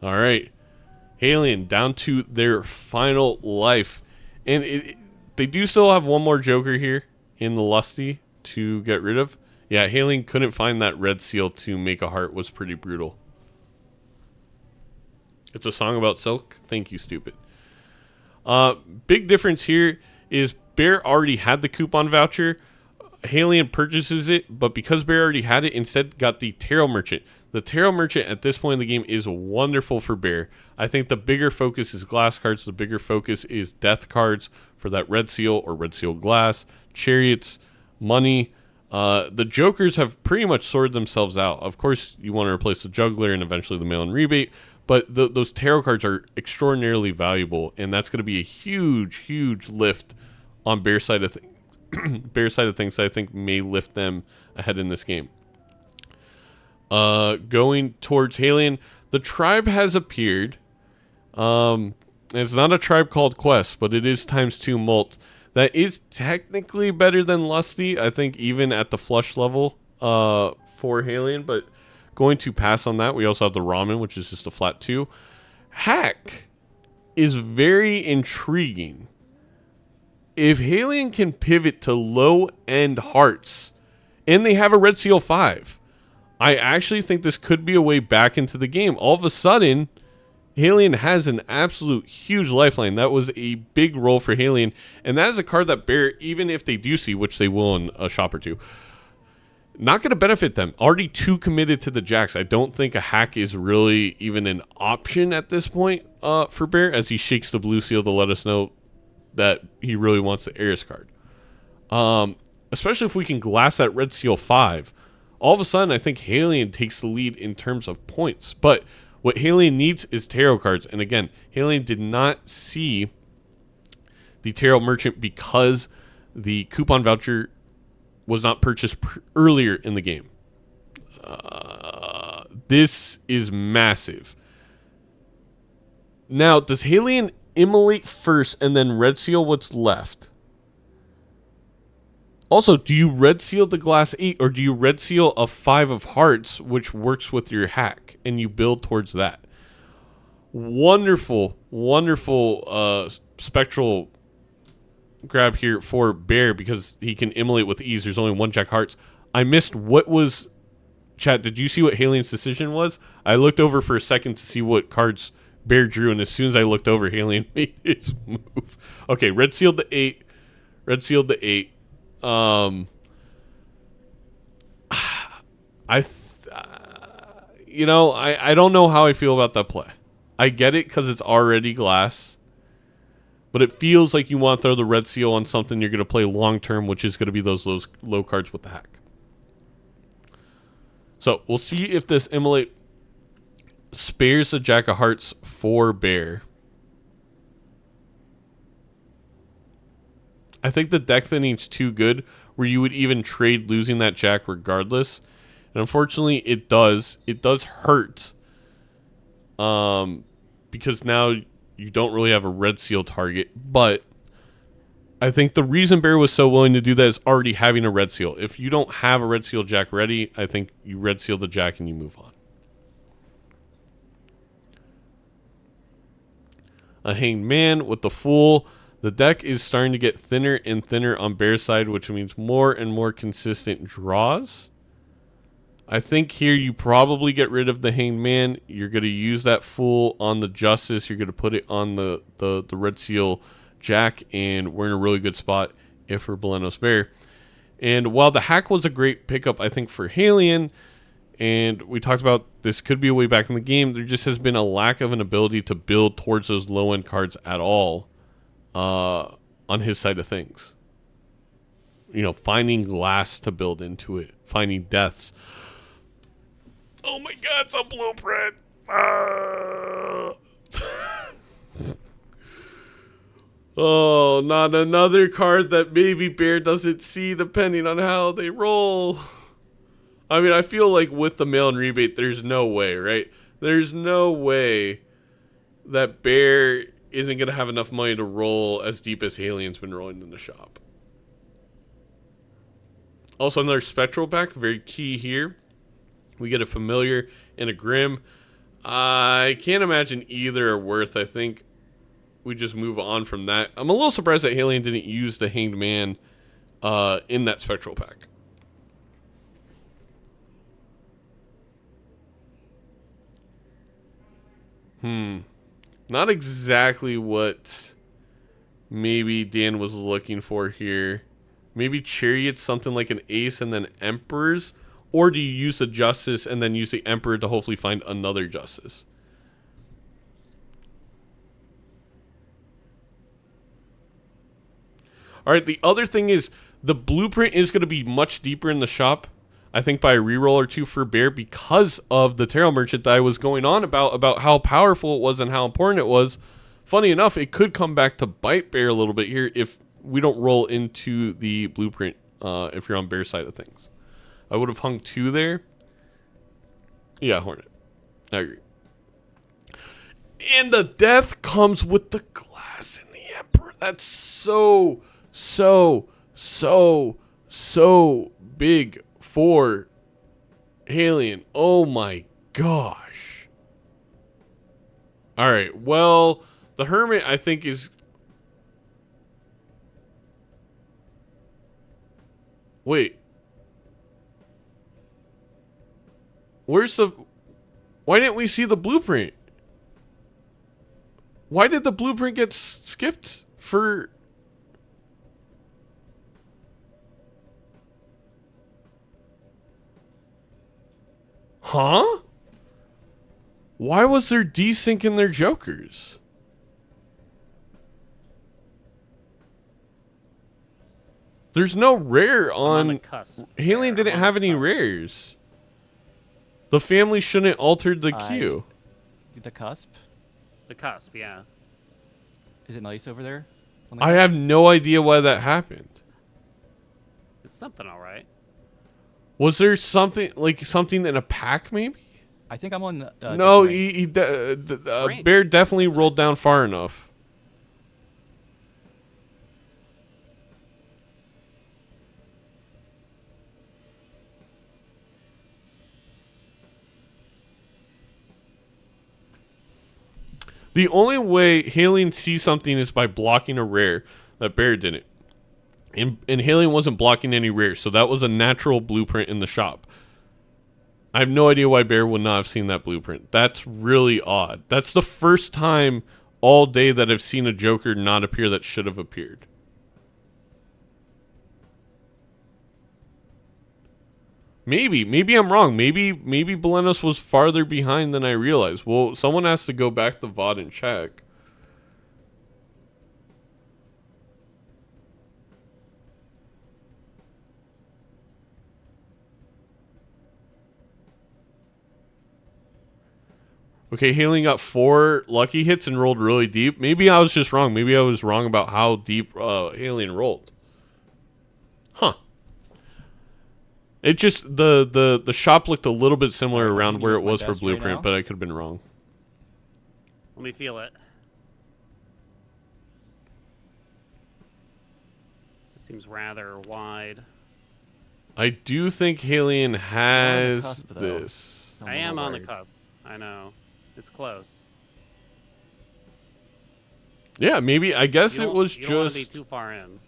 All right. Haelian down to their final life. And they do still have one more Joker here in the Lusty to get rid of. Yeah, Haelian couldn't find that red seal to make a heart. Was pretty brutal. It's a song about Silk? Thank you, stupid. Big difference here is Bear already had the coupon voucher. Haelian purchases it, but because Bear already had it, instead got the Tarot Merchant. The Tarot Merchant at this point in the game is wonderful for Bear. I think the bigger focus is glass cards. The bigger focus is death cards for that red seal or red seal glass, chariots, money. The Jokers have pretty much sorted themselves out. Of course, you want to replace the Juggler and eventually the mail-in rebate, but those tarot cards are extraordinarily valuable, and that's going to be a huge, huge lift on Bear's side of things. Bear's side of things that I think may lift them ahead in this game. Going towards Haelian, the tribe has appeared. It's not a tribe called Quest, but it is ×2 Molt. that is technically better than Lusty, I think, even at the flush level for Haelian, but going to pass on that. We also have the Ramen, which is just a flat 2. Hack is very intriguing. If Haelian can pivot to low-end hearts, and they have a Red Seal 5, I actually think this could be a way back into the game. All of a sudden, Haelian has an absolute huge lifeline. That was a big role for Haelian, and that is a card that Bear, even if they do see, which they will in a shop or two, not going to benefit them. Already too committed to the Jacks. I don't think a hack is really even an option at this point for Bear, as he shakes the blue seal to let us know that he really wants the Ares card. Especially if we can glass that Red Seal 5. All of a sudden, I think Haelian takes the lead in terms of points. But what Haelian needs is tarot cards. And again, Haelian did not see the tarot merchant because the coupon voucher was not purchased earlier in the game. This is massive. Now, does Haelian immolate first and then red seal what's left? Also, do you red seal the glass 8 or do you red seal a 5 of hearts, which works with your hack, and you build towards that? Wonderful, wonderful spectral grab here for Bear because he can immolate with ease. There's only 1 Jack Hearts. I missed what was... Chat, did you see what Haelian's decision was? I looked over for a second to see what cards Bear drew, and as soon as I looked over, Haelian made his move. Okay, red sealed the 8. Red sealed the 8. I don't know how I feel about that play. I get it because it's already glass, but it feels like you want to throw the red seal on something you're going to play long term, which is going to be those low cards with the hack. So we'll see if this immolate spares the Jack of Hearts for Bear. I think the deck thinning's too good where you would even trade losing that Jack regardless. And unfortunately, it does. It does hurt. Because now you don't really have a red seal target. But I think the reason Bear was so willing to do that is already having a red seal. If you don't have a red seal Jack ready, I think you red seal the Jack and you move on. A Hanged Man with the Fool. The deck is starting to get thinner and thinner on Bear's side, which means more and more consistent draws. I think here you probably get rid of the Hanged Man. You're going to use that Fool on the Justice. You're going to put it on the Red Seal Jack, and we're in a really good spot if we're BelenosBear. And while the hack was a great pickup, I think, for Haelian, and we talked about this could be a way back in the game, there just has been a lack of an ability to build towards those low-end cards at all. On his side of things, finding glass to build into it, finding deaths. Oh my God, it's a blueprint. Oh, not another card that maybe Bear doesn't see depending on how they roll. I mean, I feel like with the mail-in rebate, there's no way, right? There's no way that Bear isn't going to have enough money to roll as deep as Haelian's been rolling in the shop. Also, another Spectral pack, very key here. We get a Familiar and a Grim. I can't imagine either are worth. I think we just move on from that. I'm a little surprised that Haelian didn't use the Hanged Man in that Spectral pack. Not exactly what maybe Dan was looking for here. Maybe Chariot's something like an Ace and then Emperors. Or do you use the Justice and then use the Emperor to hopefully find another Justice? Alright, the other thing is the blueprint is going to be much deeper in the shop. I think by a reroll or two for Bear because of the Tarot Merchant that I was going on about how powerful it was and how important it was. Funny enough, it could come back to bite Bear a little bit here if we don't roll into the blueprint if you're on Bear's side of things. I would have hung 2 there. Yeah, Hornet. I agree. And the death comes with the glass and the Emperor. That's so so big for Haelian. Oh my gosh. All right. Well, the Hermit, I think, is... Wait. Where's the... Why didn't we see the blueprint? Why did the blueprint get skipped for... Huh? Why was there desync in their jokers? There's no rare on the on... cusp. Haelian didn't have any rares. The family shouldn't alter the queue. The cusp? The cusp, yeah. Is it nice over there? On the I cusp? have no idea why that happened. It's something all right. Was there something in a pack, maybe? I think I'm on. No, Great. Bear definitely rolled down far enough. The only way Haelian sees something is by blocking a rare that Bear didn't. And Haelian wasn't blocking any rares, so that was a natural blueprint in the shop. I have no idea why Bear would not have seen that blueprint. That's really odd. That's the first time all day that I've seen a Joker not appear that should have appeared. Maybe I'm wrong. Maybe Belenos was farther behind than I realized. Well, someone has to go back to VOD and check. Okay, Haelian got 4 lucky hits and rolled really deep. Maybe I was just wrong. Maybe I was wrong about how deep Haelian rolled. Huh. It just the shop looked a little bit similar around where it was for Blueprint, but I could have been wrong. Let me feel it. It seems rather wide. I do think Haelian has cusp, though. this. I am on the cusp. I know. It's close. Yeah, maybe. I guess You it don't- was you don't wanna be just. too far in.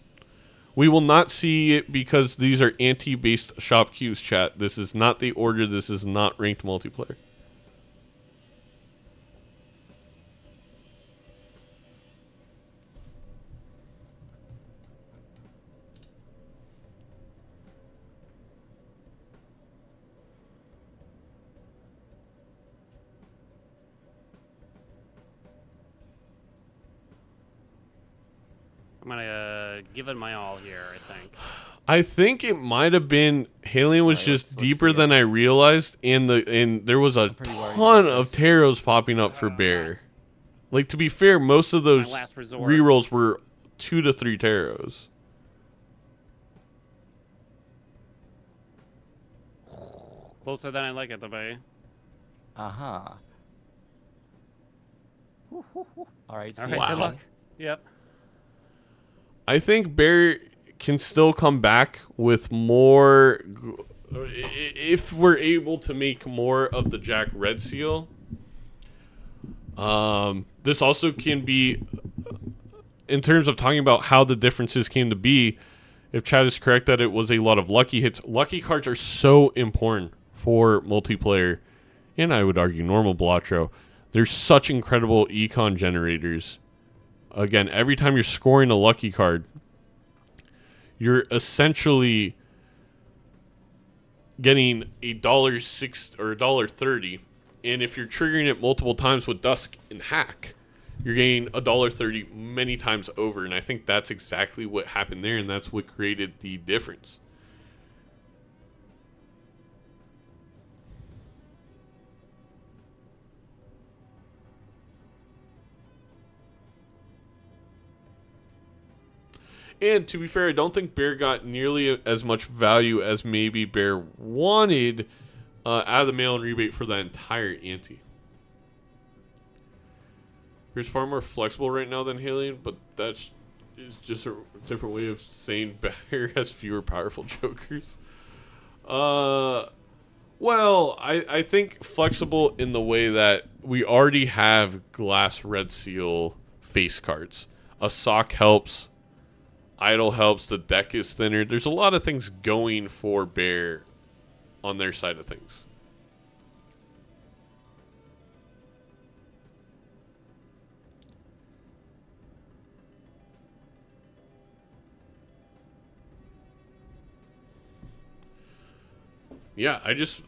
We will not see it because these are anti-based shop queues, chat. This is not the order. This is not ranked multiplayer. I'm gonna give it my all here, I think. I think it might have been Haelian was Alright, just let's deeper see it. than I realized, and there was a pretty worried ton about of this. taros popping up for Bear. Like, to be fair, most of those My last resort. rerolls were 2 to 3 taros. Closer than I like it to be. Uh-huh. Alright, All see right, Wow. good luck. Yep. I think Bear can still come back with more if we're able to make more of the Jack Red Seal. This also can be, in terms of talking about how the differences came to be, if Chad is correct that it was a lot of lucky hits. Lucky cards are so important for multiplayer, and I would argue normal Balatro. They're such incredible econ generators. Again, every time you're scoring a lucky card, you're essentially getting $1.06 or $1.30, and if you're triggering it multiple times with Dusk and Hack, you're getting $1.30 many times over. And I think that's exactly what happened there, and that's what created the difference. And to be fair, I don't think Bear got nearly as much value as maybe Bear wanted out of the mail and rebate for that entire ante. Bear's far more flexible right now than Haelian, but that's is just a different way of saying Bear has fewer powerful jokers. Well, I think flexible in the way that we already have glass red seal face cards. A sock helps. Idle helps. The deck is thinner. There's a lot of things going for Bear on their side of things. Yeah,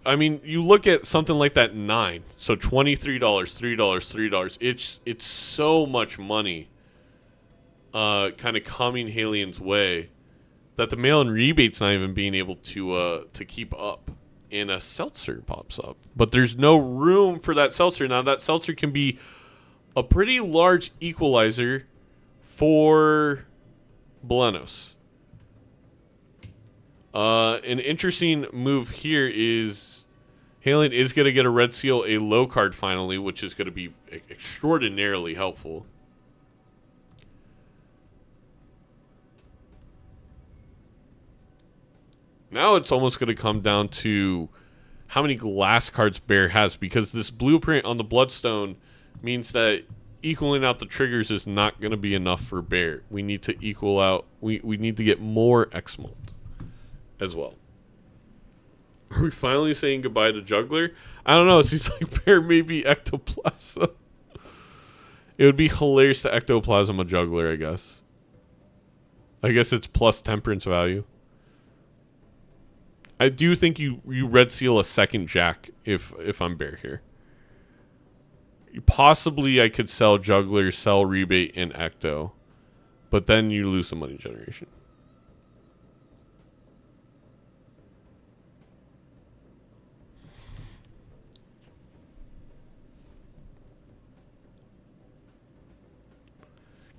I mean, you look at something like that 9, so $23, $3, $3. It's so much money, kind of coming Haelian's way, that the mail-in rebate's not even being able to keep up, and a seltzer pops up, but there's no room for that seltzer. Now that seltzer can be a pretty large equalizer for Belenos. An interesting move here is Haelian is going to get a red seal, a low card finally, which is going to be extraordinarily helpful. Now it's almost going to come down to how many glass cards Bear has, because this blueprint on the Bloodstone means that equaling out the triggers is not going to be enough for Bear. We need to equal out, we need to get more X-Molt as well. Are we finally saying goodbye to Juggler? I don't know. It seems like Bear may be Ectoplasm. It would be hilarious to Ectoplasm a Juggler, I guess. I guess it's plus temperance value. I do think you red seal a second Jack if I'm Bear here. Possibly I could sell Juggler, sell Rebate, and Ecto. But then you lose the money generation.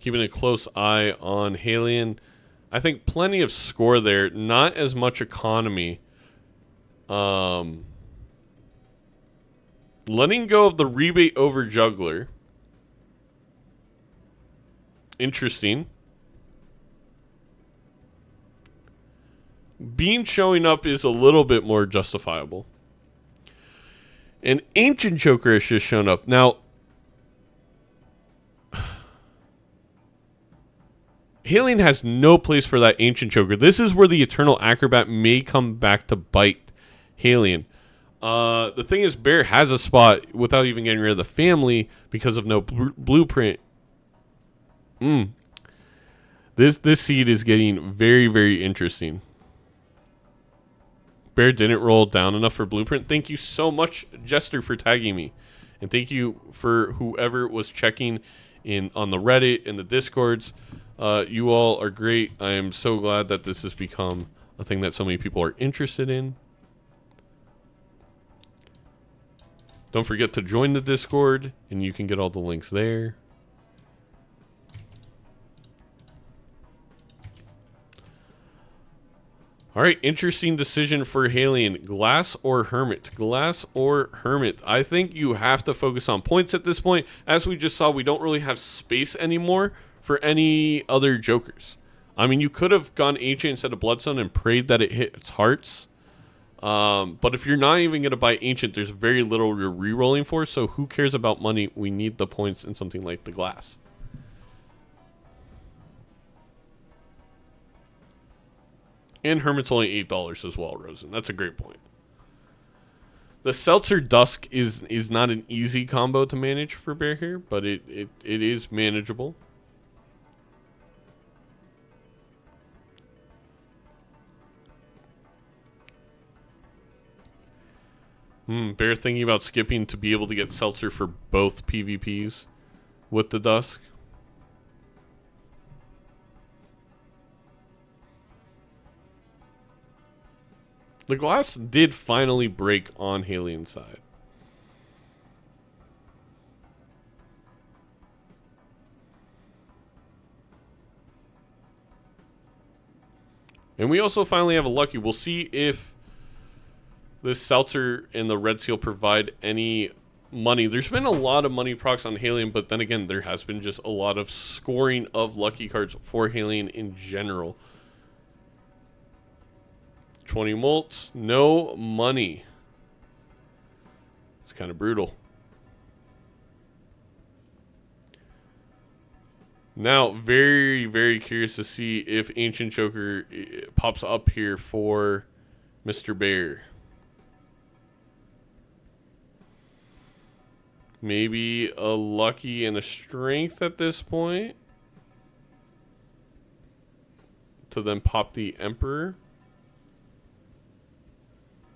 Keeping a close eye on Haelian. I think plenty of score there. Not as much economy. Letting go of the rebate over Juggler. Interesting. Bean showing up is a little bit more justifiable. An Ancient Joker has just shown up. Now, Haelian has no place for that Ancient Joker. This is where the Eternal Acrobat may come back to bite Haelian. The thing is, Bear has a spot without even getting rid of the family because of no blueprint. This seed is getting very, very interesting. Bear didn't roll down enough for blueprint. Thank you so much, Jester, for tagging me. And thank you for whoever was checking in on the Reddit and the Discords. You all are great. I am so glad that this has become a thing that so many people are interested in. Don't forget to join the Discord, and you can get all the links there. All right, interesting decision for Haelian. Glass or Hermit? Glass or Hermit? I think you have to focus on points at this point. As we just saw, we don't really have space anymore for any other Jokers. I mean, you could have gone Ancient instead of Bloodstone and prayed that it hit its hearts. But if you're not even going to buy Ancient, there's very little you're re-rolling for, so who cares about money? We need the points in something like the Glass. And Hermit's only $8 as well, Rosen. That's a great point. The Seltzer Dusk is not an easy combo to manage for Bear here, but it is manageable. Bear thinking about skipping to be able to get Seltzer for both PvPs with the Dusk. The Glass did finally break on Haelian's side. And we also finally have a Lucky. We'll see if this Seltzer and the Red Seal provide any money. There's been a lot of money procs on Haelian, but then again, there has been just a lot of scoring of lucky cards for Haelian in general. 20 mults, no money. It's kind of brutal. Now, very, very curious to see if Ancient Choker pops up here for Mr. Bear. Maybe a lucky and a strength at this point. To then pop the Emperor.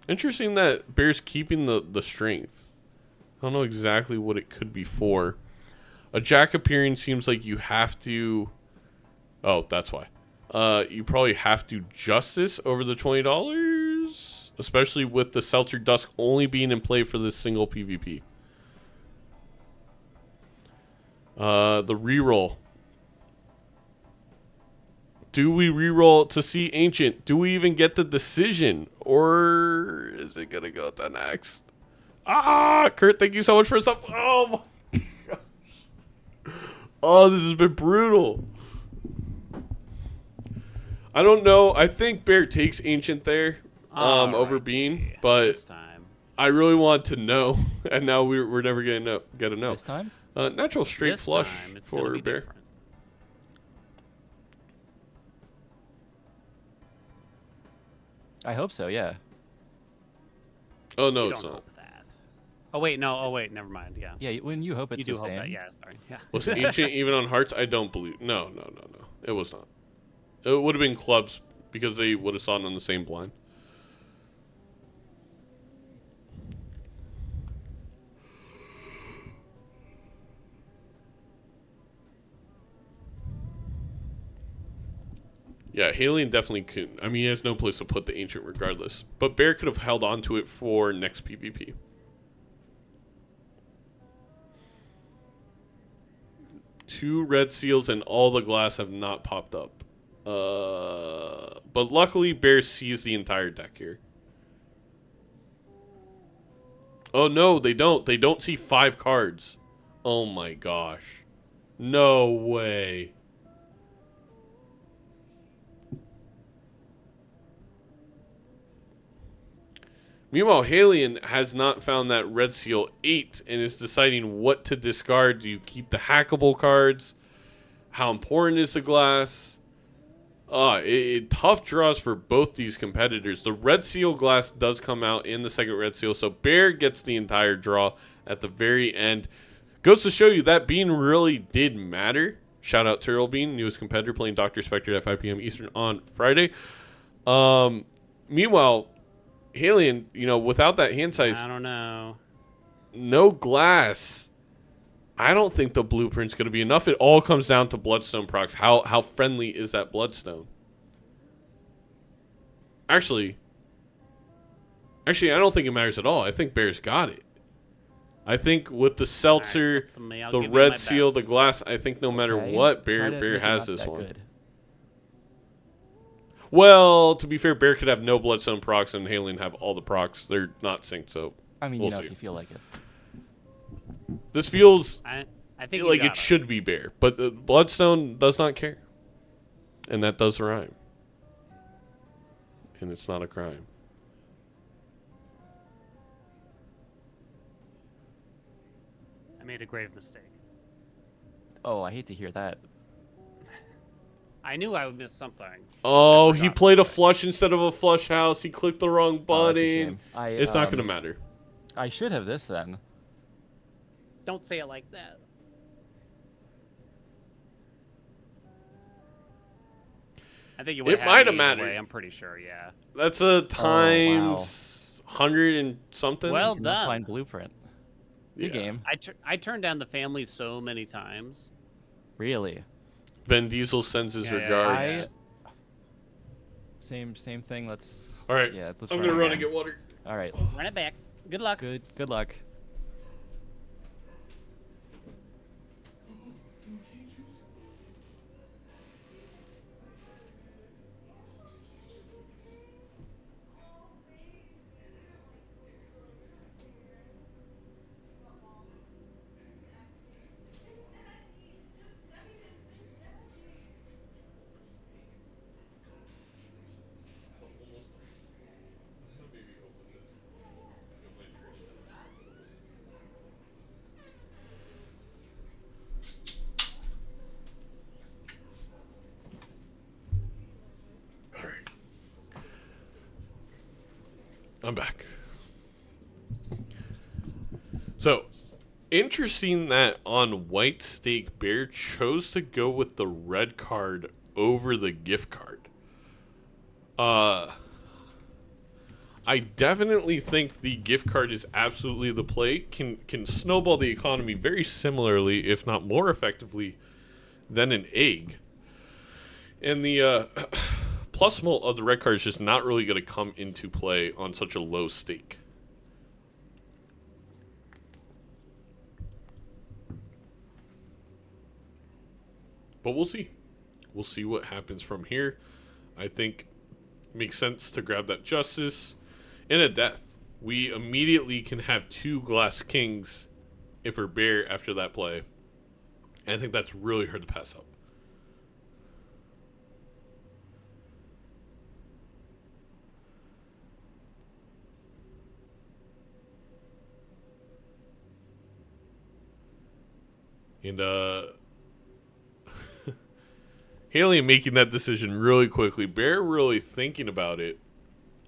Interesting that Bear's keeping the strength. I don't know exactly what it could be for. A Jack appearing seems like you have to... Oh, that's why. You probably have to Justice over the $20. Especially with the Seltzer Dusk only being in play for this single PvP. The reroll. Do we reroll to see Ancient? Do we even get the decision? Or is it going to go to next? Ah, Kurt, thank you so much for sub. Oh my gosh. Oh, this has been brutal. I don't know. I think Bear takes Ancient there over Bean, but this time. I really want to know, and now we're never going to get a no. This time? Natural straight This flush time, it's for gonna be Bear. different. I hope so, yeah. Oh, no, You it's don't not. hope that. Oh wait, no. Oh wait, never mind. Yeah. Yeah, when you hope it's You do the hope same. that. Yeah. Sorry. Yeah. Was Ancient even on Hearts? I don't believe. No. It was not. It would have been Clubs because they would have saw it on the same blind. Yeah, Haelian definitely could. I mean, he has no place to put the Ancient regardless. But Bear could have held on to it for next PvP. Two red seals and all the glass have not popped up. But luckily, Bear sees the entire deck here. Oh, no, they don't. They don't see 5 cards. Oh, my gosh. No way. Meanwhile, Haelian has not found that red seal 8 and is deciding what to discard. Do you keep the hackable cards? How important is the glass? Tough draws for both these competitors. The red seal glass does come out in the second red seal, so Bear gets the entire draw at the very end. Goes to show you that Bean really did matter. Shout out Turtle Bean, newest competitor playing Dr. Spectre at 5 p.m. Eastern on Friday. Meanwhile, Haelian, without that hand size, I don't know. no glass. I don't think the blueprint's going to be enough. It all comes down to Bloodstone procs. How friendly is that Bloodstone? Actually, I don't think it matters at all. I think Bear's got it. I think with the Seltzer, Right, the red seal, the glass, I think no matter what, Bear has this one. Good. Well, to be fair, Bear could have no Bloodstone procs and Haelian have all the procs. They're not synced, so I mean, we'll if see. you feel like it. This feels I think like it should be Bear, but the Bloodstone does not care. And that does rhyme. And it's not a crime. I made a grave mistake. Oh, I hate to hear that. I knew I would miss something. Oh, he played a flush instead of a flush house. He clicked the wrong Oh, that's a button. shame. It's not going to matter. I should have this then. Don't say it like that. I think It might have mattered. I'm pretty sure, yeah. That's a times 100 and something. Well You can done. Find blueprint. Good Yeah. game. I turned down the family so many times. Really. Vin Diesel sends his Yeah, regards. Same thing. Let's. All right. Yeah. Let's I'm going to run and again. get water. All right. Run it back. Good luck. Good luck. I'm back. So, interesting that on White Stake, Bear chose to go with the red card over the gift card. I definitely think the gift card is absolutely the play. Can snowball the economy very similarly, if not more effectively, than an egg. And the plus mult of the red card is just not really going to come into play on such a low stake. But we'll see. We'll see what happens from here. I think it makes sense to grab that justice and a death. We immediately can have 2 glass kings if we're Bear after that play. And I think that's really hard to pass up. And Haelian making that decision really quickly. Bear really thinking about it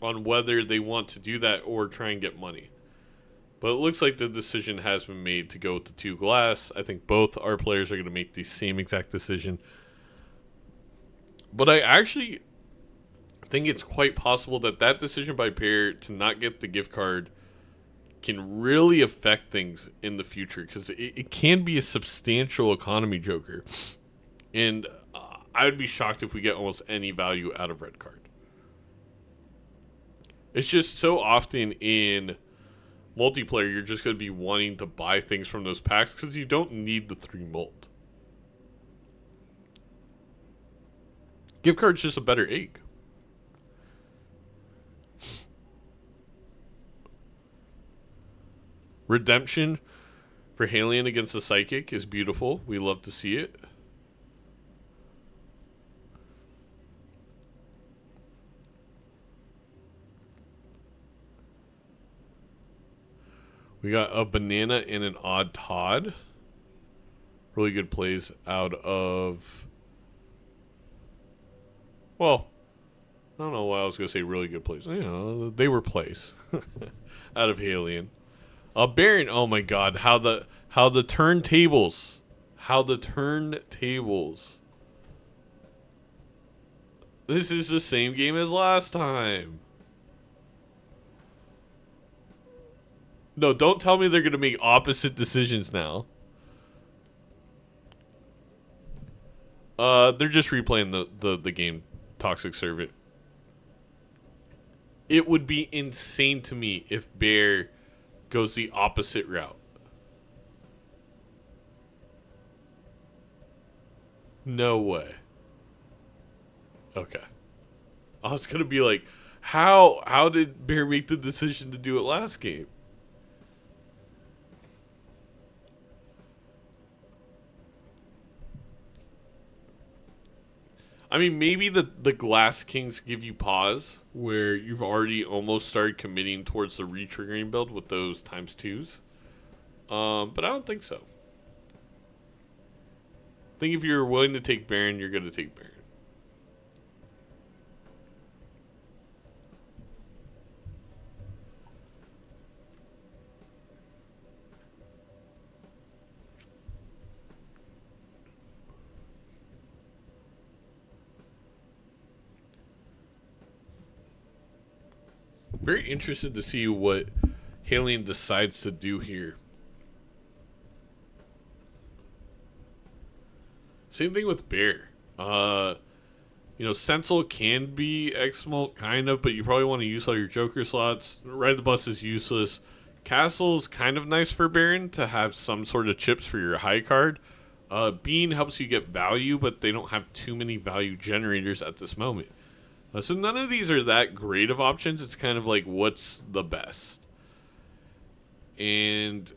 on whether they want to do that or try and get money. But it looks like the decision has been made to go with the 2 glass. I think both our players are going to make the same exact decision. But I actually think it's quite possible that that decision by Bear to not get the gift card can really affect things in the future, because it can be a substantial economy joker. And I would be shocked if we get almost any value out of red card. It's just so often in multiplayer, you're just going to be wanting to buy things from those packs because you don't need the 3 mult. Gift card's just a better egg. Redemption for Haelian against the Psychic is beautiful. We love to see it. We got a banana and an odd Todd. Really good plays out of... Well, I don't know why I was going to say really good plays. You know, they were plays out of Haelian. Baron, oh my god, how the turntables. How the turntables. This is the same game as last time. No, don't tell me they're going to make opposite decisions now. They're just replaying the game, Toxic Servant. It would be insane to me if Bear goes the opposite route. No way. Okay. I was going to be like, how did Bear make the decision to do it last game? I mean, maybe the Glass Kings give you pause, where you've already almost started committing towards the re-triggering build with those ×2s. But I don't think so. I think if you're willing to take Baron, you're going to take Baron. Very interested to see what Haelian decides to do here. Same thing with Bear. You know, Stencil can be X-Mult, kind of, but you probably want to use all your Joker slots. Ride the Bus is useless. Castle's kind of nice for Baron to have some sort of chips for your high card. Bean helps you get value, but they don't have too many value generators at this moment. So none of these are that great of options. It's kind of like, what's the best? And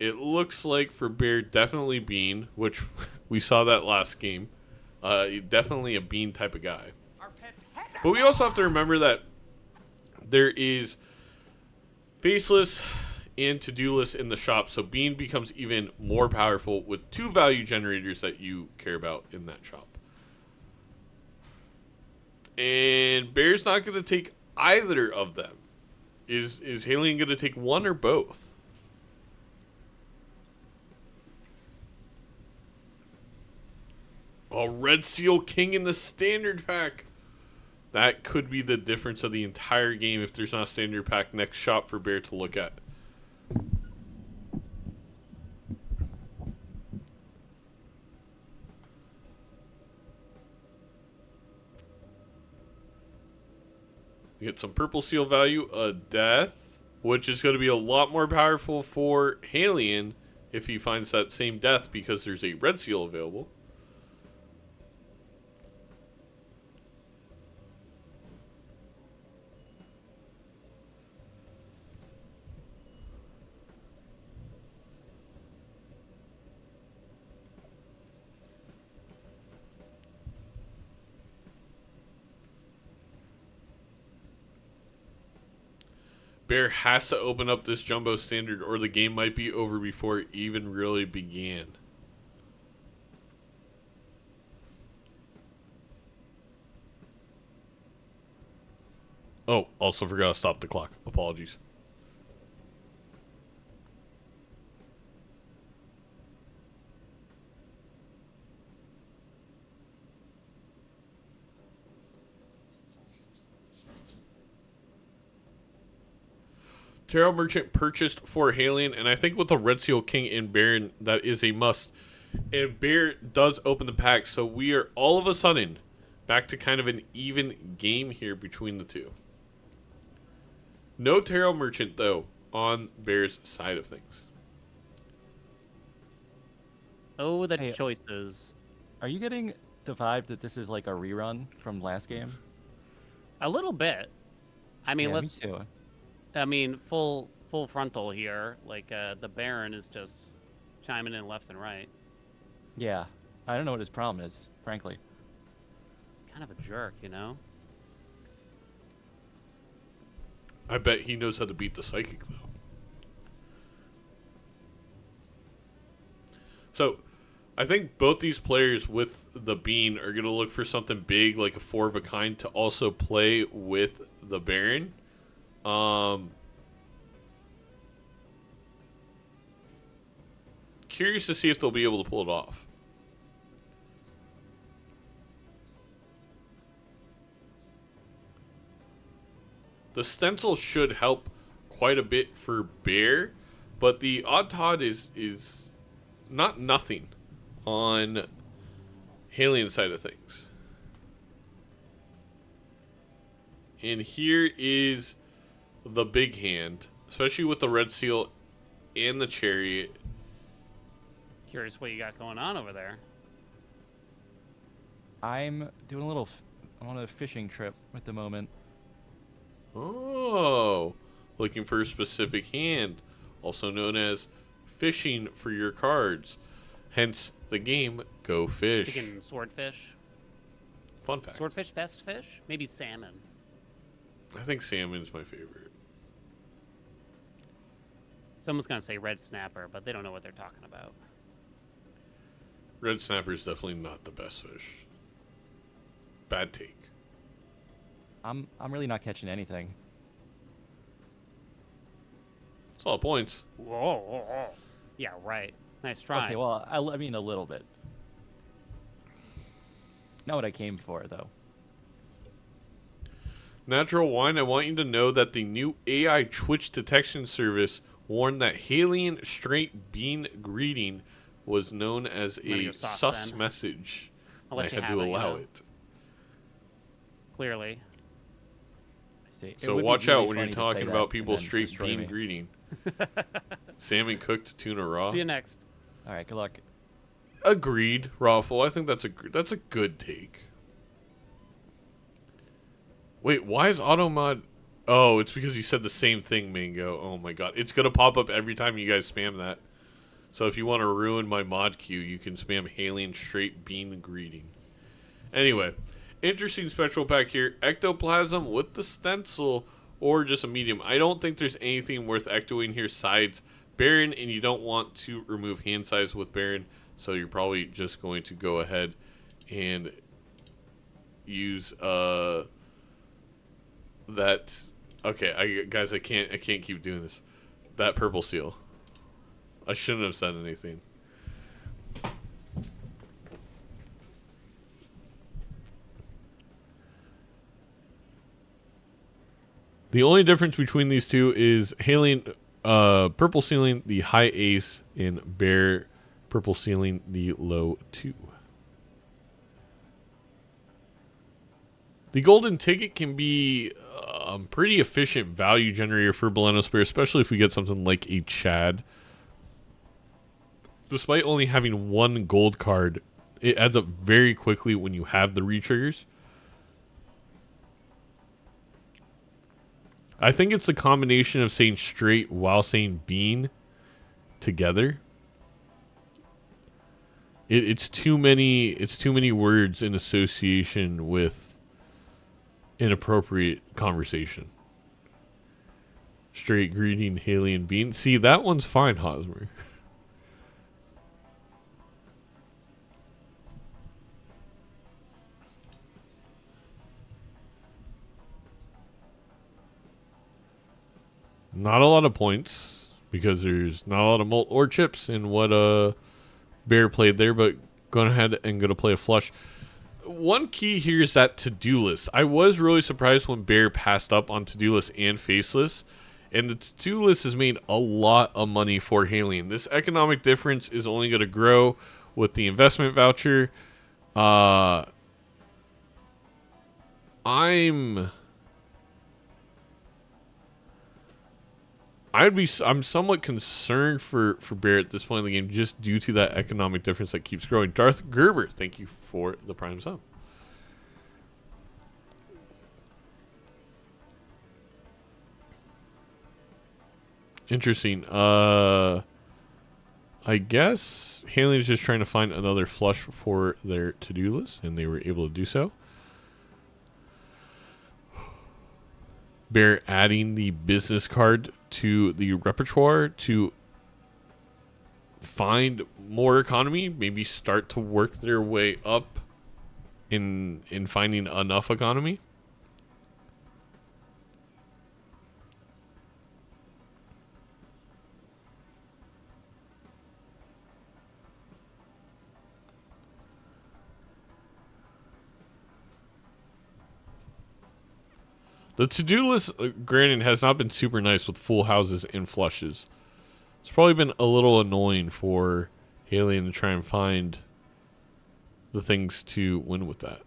it looks like for Bear, definitely Bean, which we saw that last game. Definitely a Bean type of guy. But we also have to remember that there is Faceless and To-Do List in the shop, so Bean becomes even more powerful with 2 value generators that you care about in that shop. And Bear's not going to take either of them. Is Haelian going to take one or both? Oh, Red Seal King in the standard pack. That could be the difference of the entire game if there's not a standard pack next shop for Bear to look at. We get some purple seal value, a death, which is going to be a lot more powerful for Haelian if he finds that same death because there's a red seal available. Bear has to open up this jumbo standard or the game might be over before it even really began. Oh, also forgot to stop the clock. Apologies. Tarot Merchant purchased for Haelian, and I think with the Red Seal King and Baron, that is a must. And Bear does open the pack, so we are all of a sudden back to kind of an even game here between the two. No Tarot Merchant, though, on Bear's side of things. Oh, the Hey, choices. Are you getting the vibe that this is like a rerun from last game? A little bit. I mean, Yeah, let's. me too. I mean, full frontal here. Like the Baron is just chiming in left and right. Yeah. I don't know what his problem is, frankly. Kind of a jerk, you know. I bet he knows how to beat the Psychic, though. So, I think both these players with the Bean are going to look for something big, like a 4 of a kind, to also play with the Baron. Curious to see if they'll be able to pull it off. The stencil should help quite a bit for Bear, but the Odd Todd is not nothing on Haelian side of things. And here is the big hand, especially with the Red Seal and the Chariot. Curious what you got going on over there. I'm doing a little. I'm on a fishing trip at the moment. Oh, looking for a specific hand, also known as fishing for your cards. Hence the game Go Fish. Thinking swordfish. Fun fact. Swordfish best fish? Maybe salmon. I think salmon's my favorite. Someone's gonna say red snapper, but they don't know what they're talking about. Red snapper's definitely not the best fish. Bad take. I'm really not catching anything. It's a lot of points. Whoa. Yeah, right. Nice try. Okay, well, I mean a little bit. Not what I came for, though. Natural Wine, I want you to know that the new AI Twitch detection service warned that Haelian straight bean greeting was known as gonna a go soft sus then. message. I'll I let you had have to it, you allow know. it. Clearly. I see. It So would be watch really out when you're funny to say talking that about and people's then straight destroy bean me. greeting. Salmon cooked, tuna raw. See you next. All right, good luck. Agreed, Raffle. I think that's a good take. Wait, why is Automod? Oh, it's because you said the same thing, Mango. Oh my god, it's gonna pop up every time you guys spam that. So if you want to ruin my mod queue, you can spam Haelian straight bean greeting. Anyway, interesting special pack here: Ectoplasm with the stencil, or just a medium. I don't think there's anything worth ectoing here sides Baron, and you don't want to remove hand size with Baron, so you're probably just going to go ahead and use that Okay, guys, I can't keep doing this. That purple seal. I shouldn't have said anything. The only difference between these two is Haelian purple sealing the high ace and Bear purple sealing the low 2. The golden ticket can be a pretty efficient value generator for BelenosBear, especially if we get something like a Chad. Despite only having one gold card, it adds up very quickly when you have the retriggers. I think it's a combination of saying straight while saying bean together. It's too many words in association with inappropriate conversation. Straight greeting, Haelian bean. See, that one's fine, Hosmer. Not a lot of points because there's not a lot of mult or chips in what Bear played there, but going ahead and going to play a flush. One key here is that to-do list. I was really surprised when Bear passed up on to-do list and faceless, and the to-do list has made a lot of money for Haelian. This economic difference is only going to grow with the investment voucher. I'm somewhat concerned for Bear at this point in the game just due to that economic difference that keeps growing. Darth Gerber, thank you for the prime sub. Interesting. I guess Haelian is just trying to find another flush for their to-do list, and they were able to do so. Bear adding the business card to the repertoire to find more economy, maybe start to work their way up in finding enough economy. The to-do list, granted, has not been super nice with full houses and flushes. It's probably been a little annoying for Haelian to try and find the things to win with that.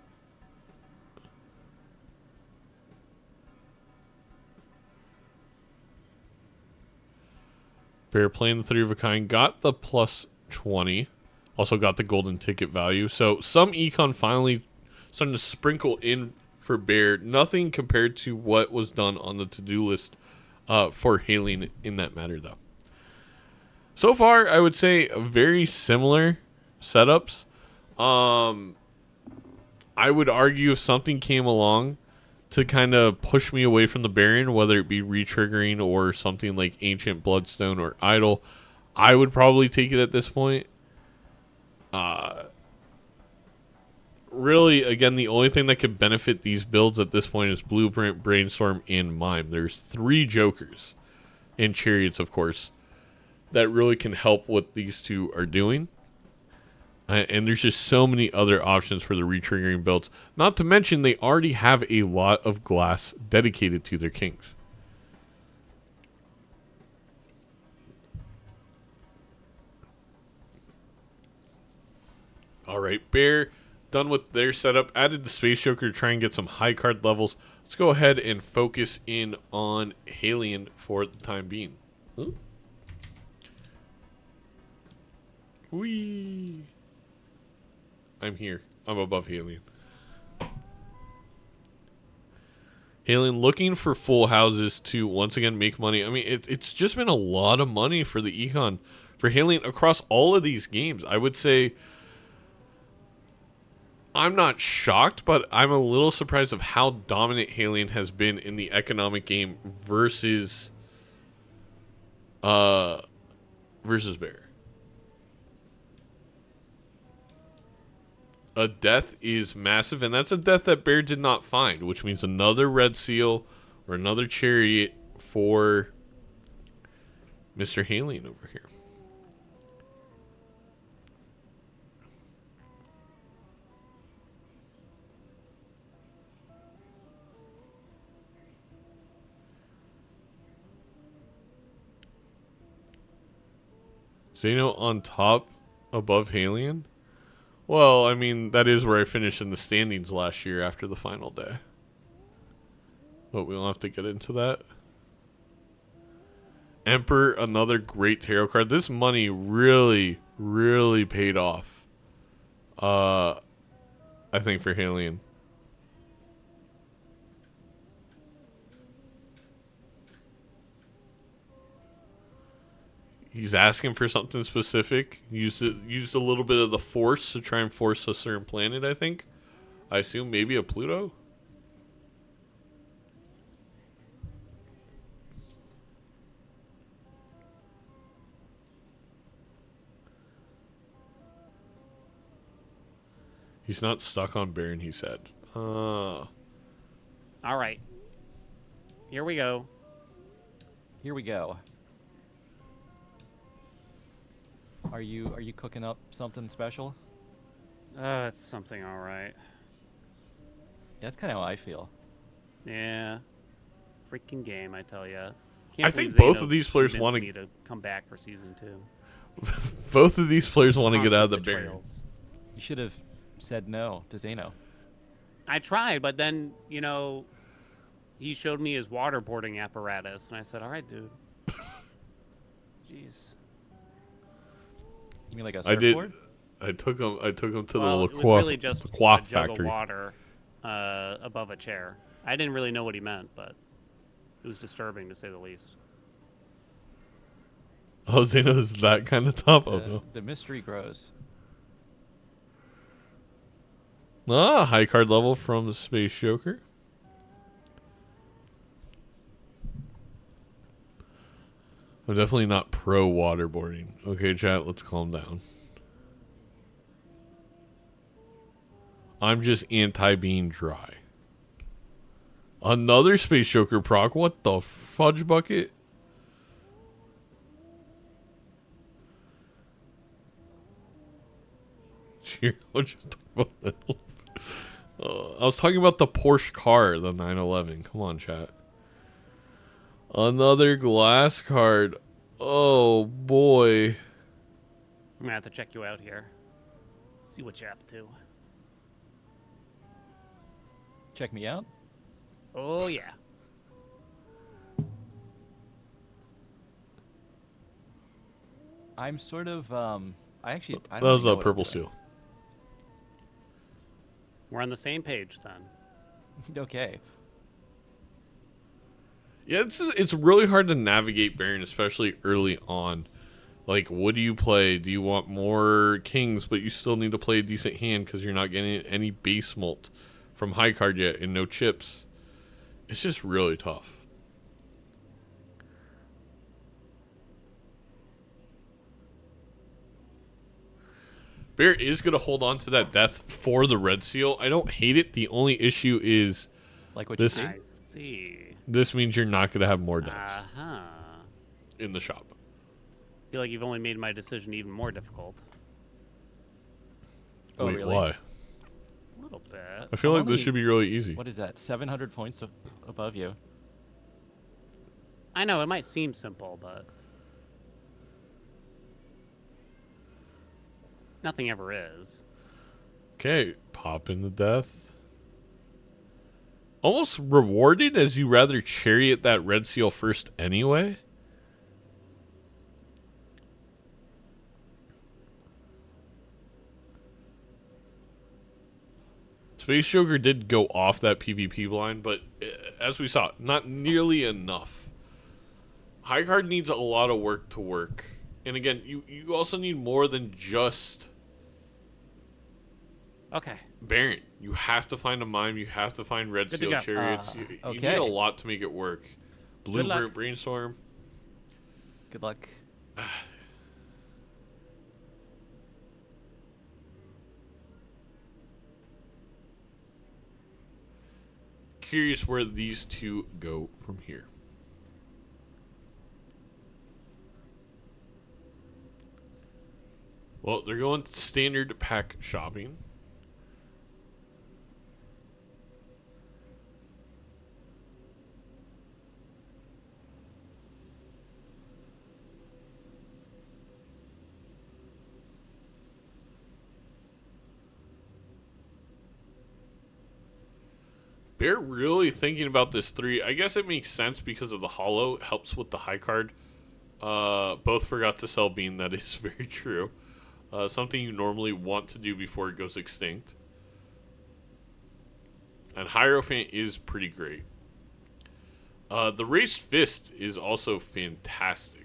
Bear playing the 3 of a kind, got the plus 20. Also got the golden ticket value. So some econ finally starting to sprinkle in for Bear. Nothing compared to what was done on the to-do list for Haelian in that matter, though. So far, I would say very similar setups. I would argue if something came along to kind of push me away from the Baron, whether it be retriggering or something like Ancient Bloodstone or Idol, I would probably take it at this point. Really, again, the only thing that could benefit these builds at this point is Blueprint, Brainstorm, and Mime. There's 3 Jokers, and Chariots, of course, that really can help what these two are doing. And there's just so many other options for the retriggering builds. Not to mention, they already have a lot of glass dedicated to their kings. All right, Bear done with their setup. Added the Space Joker to try and get some high card levels. Let's go ahead and focus in on Haelian for the time being. Huh? Whee! I'm here. I'm above Haelian. Haelian looking for full houses to once again make money. I mean, it's just been a lot of money for the econ for Haelian across all of these games. I would say I'm not shocked, but I'm a little surprised of how dominant Haelian has been in the economic game versus Bear. A death is massive, and that's a death that Bear did not find, which means another red seal or another chariot for Mr. Haelian over here. Zeno on top above Haelian? Well, I mean, that is where I finished in the standings last year after the final day. But we don't have to get into that. Emperor, another great tarot card. This money really, really paid off. I think for Haelian. He's asking for something specific. Used a little bit of the force to try and force a certain planet, I think. I assume maybe a Pluto? He's not stuck on Baron, he said. All right. Here we go. Here we go. Are you cooking up something special? It's something all right. Yeah, that's kind of how I feel. Yeah. Freaking game, I tell ya. I think both of these players want me to come back for season 2. Both of these players want to get out of the Baron. Betrayals. You should have said no to Zeno. I tried, but then, he showed me his waterboarding apparatus, and I said, all right, dude. Jeez. You mean like a surfboard? I took him to Well, the it was really just Lacroix a jug factory. of water above a chair. I didn't really know what he meant, but it was disturbing to say the least. Oh, Zeno's that kind of top? Oh, no. The mystery grows. Ah, high card level from the Space Joker. I'm definitely not pro waterboarding. Okay, chat, let's calm down. I'm just anti being dry. Another Space Joker proc? What the fudge bucket? What you talking about that? I was talking about the Porsche car, the 911. Come on, chat. Another glass card. Oh, boy. I'm going to have to check you out here. See what you're up to. Check me out. Oh, yeah. I'm sort of, I don't That was really know a what I'm purple doing. seal. We're on the same page then. Okay. Yeah, it's really hard to navigate Baron, especially early on. Like, what do you play? Do you want more kings, but you still need to play a decent hand because you're not getting any base mult from high card yet and no chips? It's just really tough. Bear is going to hold on to that death for the red seal. I don't hate it. The only issue is Like what this. you see? I see. This means you're not going to have more deaths Uh-huh. in the shop. I feel like you've only made my decision even more difficult. Oh, Wait, really? why? A little bit. I feel I'm like this only- should be really easy. What is that? 700 points above you. I know, it might seem simple, but... nothing ever is. Okay, pop in the death. Almost rewarded as you rather chariot that red seal first anyway. Space Joker did go off that PvP blind, but as we saw, not nearly enough. High card needs a lot of work to work. And again, you also need more than just Okay. Baron. You have to find a mime. You have to find red Good to seal go. chariots. You okay. need a lot to make it work. Good luck. Blueprint brainstorm. Good luck. curious where these two go from here. Well, they're going standard pack shopping. Bear really thinking about this 3. I guess it makes sense because of the holo. It helps with the high card. Both forgot to sell bean. That is very true. Something you normally want to do before it goes extinct. And Hierophant is pretty great. The Raised Fist is also fantastic.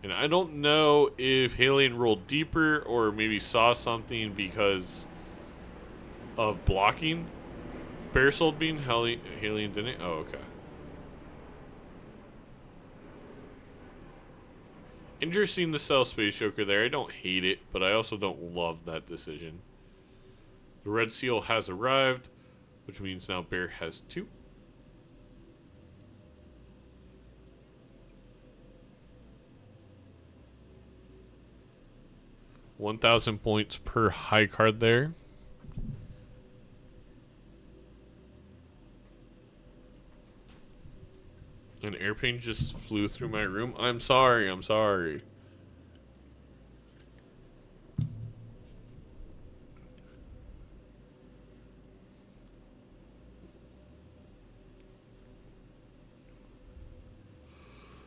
And I don't know if Haelian rolled deeper or maybe saw something because of blocking. Bear sold bean, Haelian didn't? Oh, okay. Interesting to sell Space Joker there. I don't hate it, but I also don't love that decision. The Red Seal has arrived, which means now Bear has 2. $1,000 points per high card there. An airplane just flew through my room. I'm sorry, I'm sorry.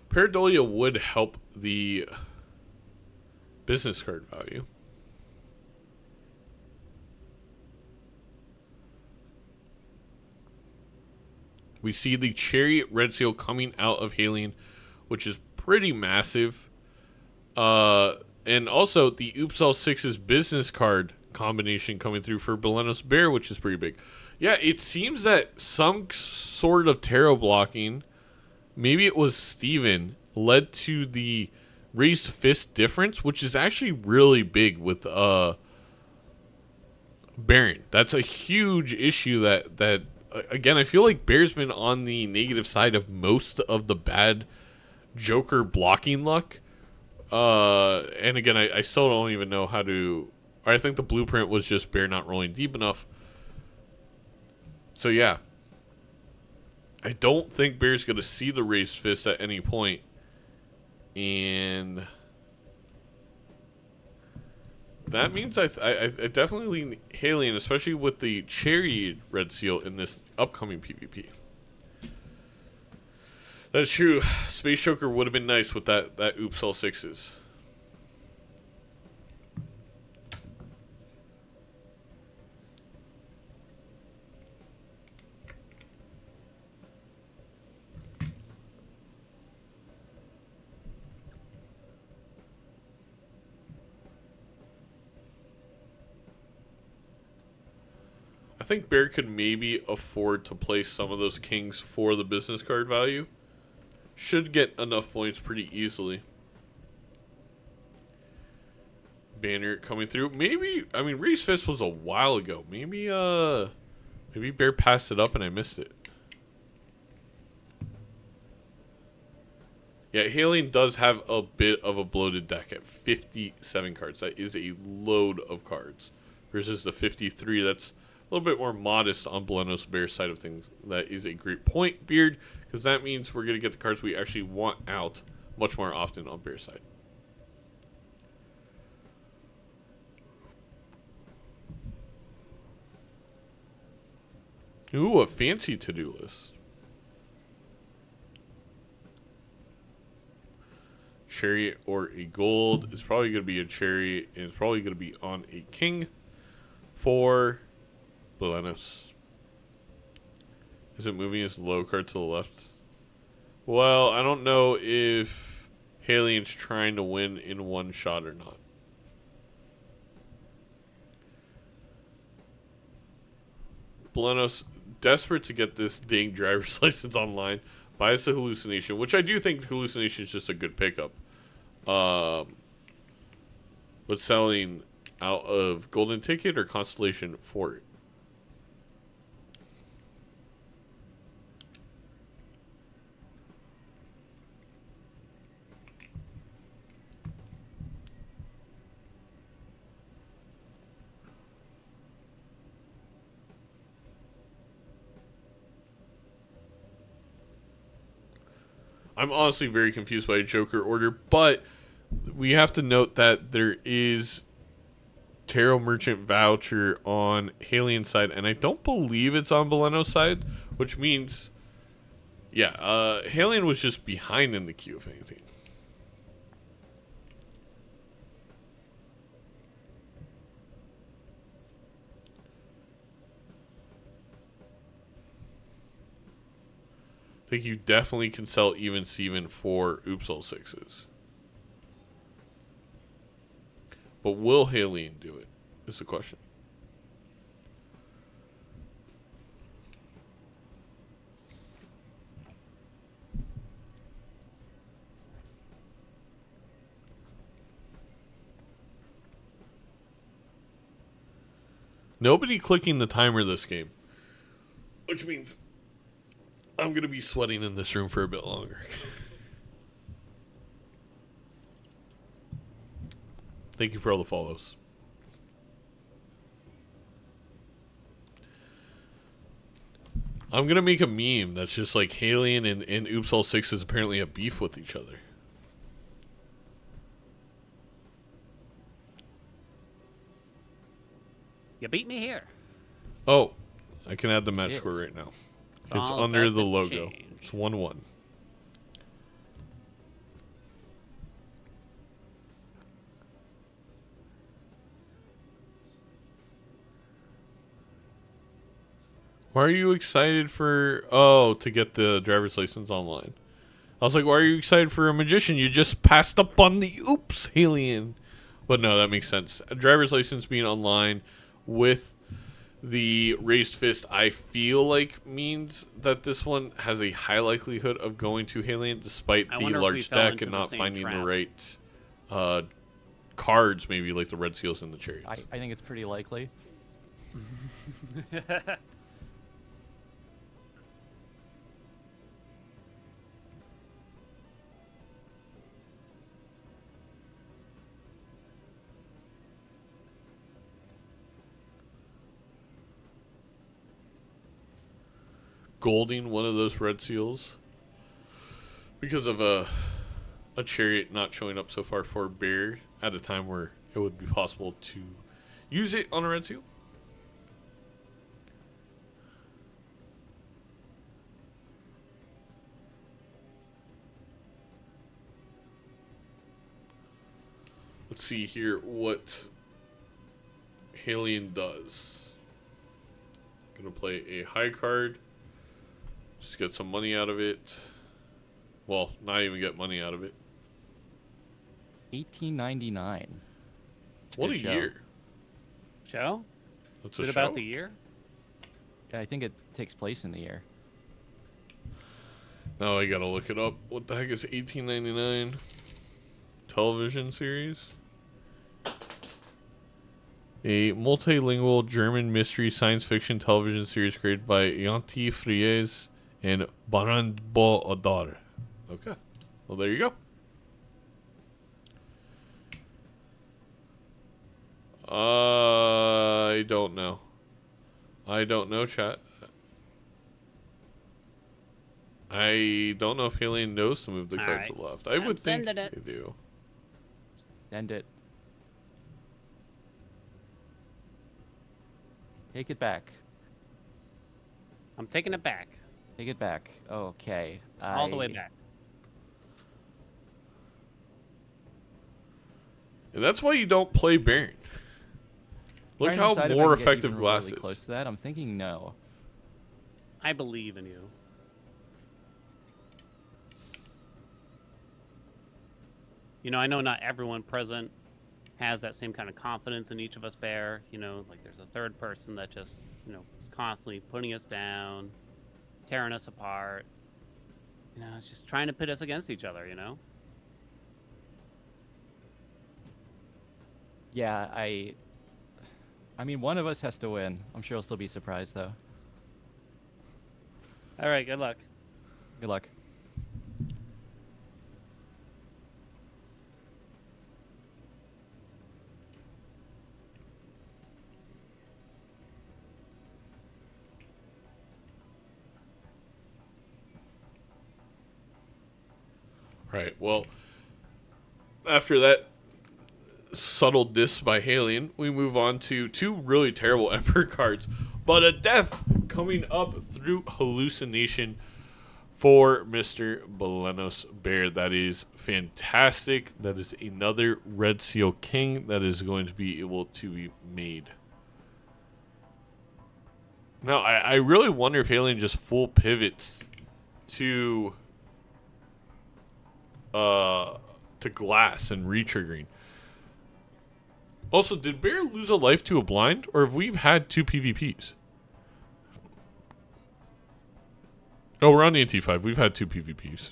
Pareidolia would help the business card value. We see the Chariot Red Seal coming out of Haelian, which is pretty massive. And also the Oops All Sixes business card combination coming through for BelenosBear, which is pretty big. Yeah, it seems that some sort of tarot blocking, maybe it was Steven, led to the Raised Fist difference, which is actually really big with Baron. That's a huge issue that again, I feel like Bear's been on the negative side of most of the bad Joker blocking luck. And again, I still don't even know how to... I think the blueprint was just Bear not rolling deep enough. So yeah. I don't think Bear's going to see the Raised Fist at any point. And that means I definitely lean Haelian, especially with the Chariot Red Seal in this upcoming PvP. That's true. Space Joker would have been nice with that Oops All Sixes. I think Bear could maybe afford to place some of those kings for the business card value. Should get enough points pretty easily. Banner coming through. Maybe, I mean, Raised Fist was a while ago. Maybe Bear passed it up and I missed it. Yeah, Haelian does have a bit of a bloated deck at 57 cards. That is a load of cards. Versus the 53, that's a little bit more modest on BelenosBear's side of things. That is a great point, Beard, because that means we're going to get the cards we actually want out much more often on Bear's side. Ooh, a fancy to-do list. Chariot or a gold. It's probably going to be a chariot, and it's probably going to be on a king for Belenos. Is it moving his low card to the left? Well, I don't know if Haelian's trying to win in one shot or not. Belenos, desperate to get this dang driver's license online, buys the Hallucination, which I do think Hallucination is just a good pickup. But selling out of Golden Ticket or Constellation for it. I'm honestly very confused by Joker order, but we have to note that there is Tarot Merchant voucher on Haelian side, and I don't believe it's on Beleno's side, which means, yeah, Haelian was just behind in the queue, if anything. I think you definitely can sell Even Steven for Oops All Sixes. But will Haelian do it? Is the question. Nobody clicking the timer this game. Which means I'm going to be sweating in this room for a bit longer. Thank you for all the follows. I'm going to make a meme that's just like Haelian and Oops All Sixes apparently have beef with each other. You beat me here. Oh, I can add the match score right now. It's All under about the to logo. change. It's 1-1. Why are you excited for... Oh, to get the driver's license online. I was like, why are you excited for a magician? You just passed up on the oops, Haelian. But no, that makes sense. A driver's license being online with the raised fist, I feel like means that this one has a high likelihood of going to Haelian despite I the wonder if we large fell deck into and the not same finding trap. the right cards, maybe like the red seals and the chariots. I think it's pretty likely. Golding one of those red seals because of a chariot not showing up so far for bear at a time where it would be possible to use it on a red seal. Let's see here what Haelian does. Gonna play a high card. Just get some money out of it. Well, not even get money out of it. 1899. What a good show. year. Show? That's Is a it show? about the year? Yeah, I think it takes place in the year. Now I gotta look it up. What the heck is 1899? Television series? A multilingual German mystery science fiction television series created by Yanti Fries and Barandbo Odar. Okay. Well, there you go. I don't know. I don't know, chat. I don't know if Haelian knows to move the All card right. to the left. I I'm would think sending it. they do. Send it. Take it back. I'm taking it back. Take it back. Okay. All the way back. And that's why you don't play Baron. Look Trying to how decide if I more can get effective even glass really is. close to that. I'm thinking no. I believe in you. You know, I know not everyone present has that same kind of confidence in each of us, Bear. You know, like there's a third person that just, you know, is constantly putting us down, tearing us apart. You know, it's just trying to pit us against each other, you know? Yeah, I I mean, one of us has to win. I'm sure he'll still be surprised, though. All right, good luck. Good luck. Right. Well, after that subtle diss by Haelian, we move on to two really terrible Emperor cards, but a death coming up through hallucination for Mr. BelenosBear. That is fantastic. That is another Red Seal King that is going to be able to be made. Now, I really wonder if Haelian just full pivots to glass and retriggering. Also, did Bear lose a life to a blind, or have we had two PvPs? Oh, we're on the NT5. We've had two PvPs.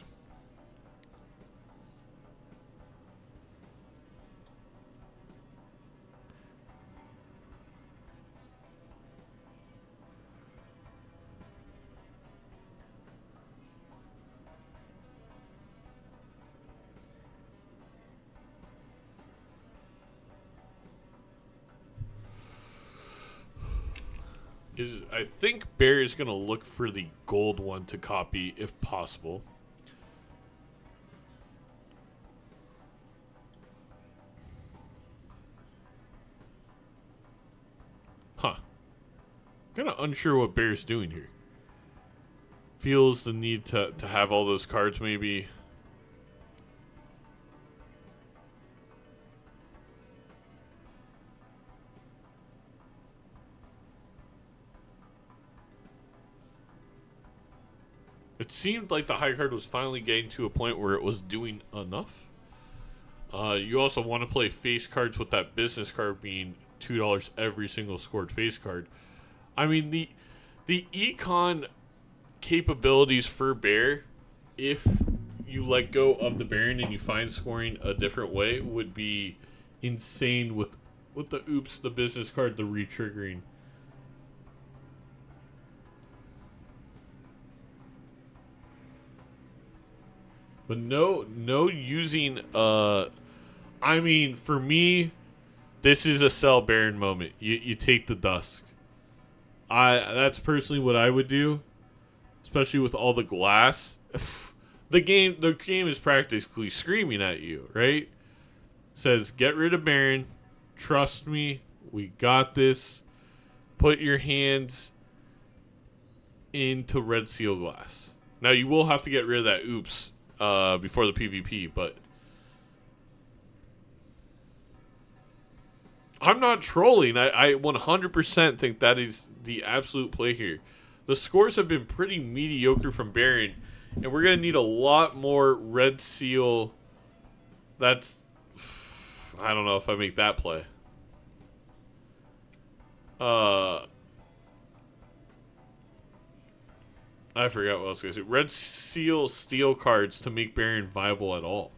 I think Bear is going to look for the gold one to copy if possible. Huh. Kind of unsure what Bear's doing here. Feels the need to have all those cards maybe. It seemed like the high card was finally getting to a point where it was doing enough. You also want to play face cards with that business card being $2 every single scored face card. I mean, the econ capabilities for Bear, if you let go of the Baron and you find scoring a different way, would be insane with the oops, the business card, the retriggering. But no using, I mean, for me, this is a sell Baron moment. You take the Dusk. That's personally what I would do, especially with all the glass. The game is practically screaming at you, right? Says, get rid of Baron. Trust me, we got this. Put your hands into Red Seal glass. Now, you will have to get rid of that oops before the PvP, but I'm not trolling. I 100% think that is the absolute play here. The scores have been pretty mediocre from Baron, and we're going to need a lot more Red Seal. That's... I don't know if I make that play. I forgot what I was going to say. Red Seal steel cards to make Baron viable at all.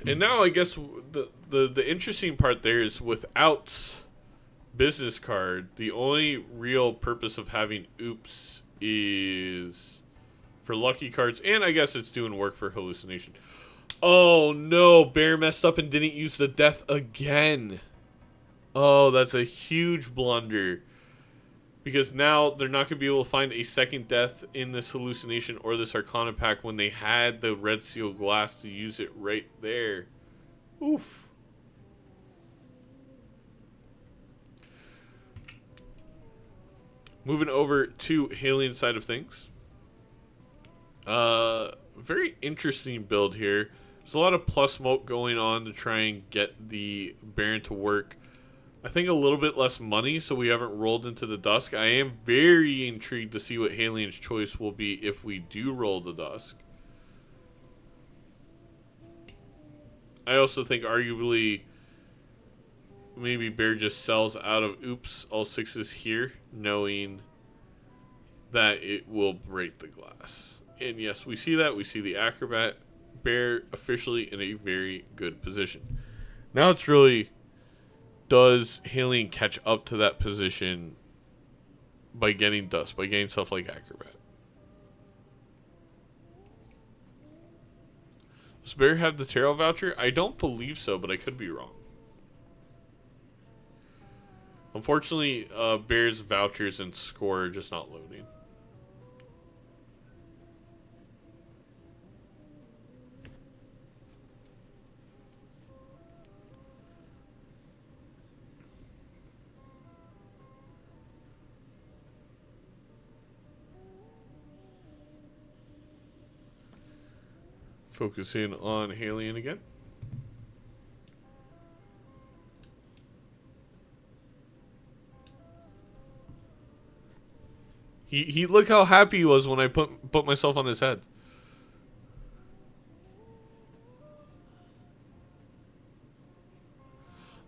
And now I guess the interesting part there is without business card, the only real purpose of having oops is for lucky cards, and I guess it's doing work for hallucination. Oh no, Bear messed up and didn't use the death again. Oh, that's a huge blunder. Because now they're not going to be able to find a second death in this hallucination or this Arcana pack when they had the Red Seal glass to use it right there. Oof. Moving over to Haelian side of things. Very interesting build here. There's a lot of plus smoke going on to try and get the Baron to work. I think a little bit less money, so we haven't rolled into the Dusk. I am very intrigued to see what Haelian's choice will be if we do roll the Dusk. I also think arguably maybe Bear just sells out of oops, all 6s here, knowing that it will break the glass. And yes, we see that. We see the Acrobat. Bear officially in a very good position. Now it's really, does Haelian catch up to that position by getting dust, by getting stuff like Acrobat? Does Bear have the Tarot voucher? I don't believe so, but I could be wrong. Unfortunately, Bear's vouchers and score are just not loading. Focusing on Haelian again. He look how happy he was when I put myself on his head.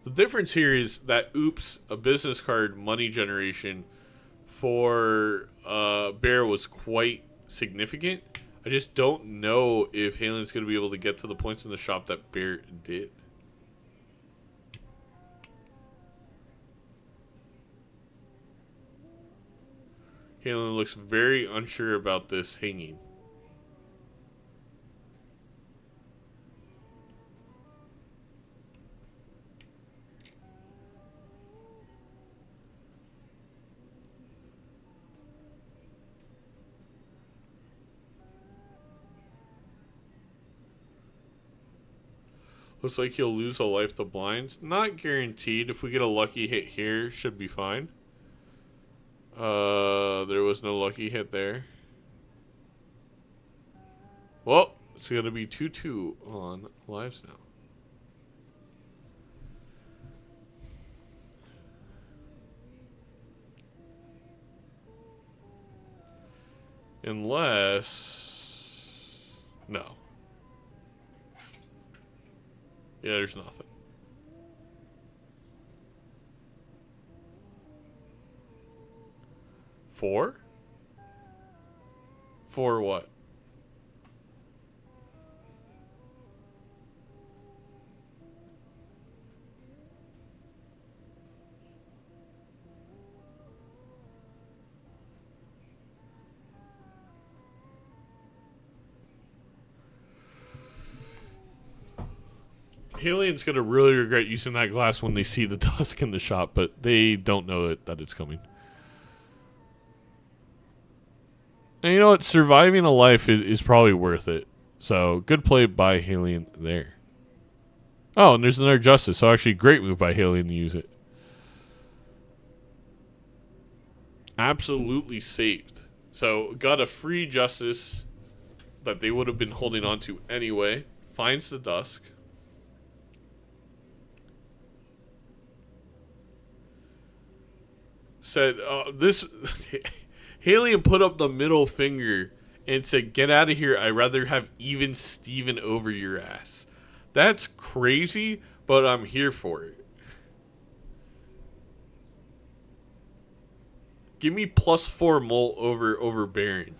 The difference here is that oops, a business card money generation for Bear was quite significant. I just don't know if Haelian's going to be able to get to the points in the shop that Bear did. Haelian looks very unsure about this hanging. Looks like he'll lose a life to blinds. Not guaranteed. If we get a lucky hit here, should be fine. There was no lucky hit there. Well, it's going to be 2-2 on lives now. Unless... No. Yeah, there's nothing. Four? For what? Haelian's gonna really regret using that glass when they see the dusk in the shop, but they don't know that it's coming. And you know what? Surviving a life is probably worth it. So, good play by Haelian there. Oh, and there's another Justice. So, actually, great move by Haelian to use it. Absolutely saved. So, got a free Justice that they would have been holding on to anyway. Finds the dusk. Said, this... Haelian put up the middle finger and said, get out of here. I'd rather have even Steven over your ass. That's crazy, but I'm here for it. Give me +4 mult over Baron.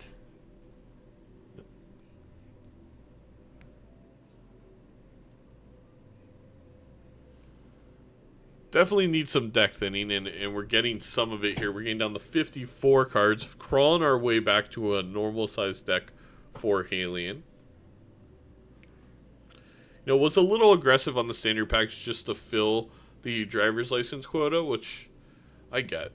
Definitely need some deck thinning, and we're getting some of it here. We're getting down to 54 cards, crawling our way back to a normal-sized deck for Haelian. You know, was a little aggressive on the standard packs just to fill the driver's license quota, which I get.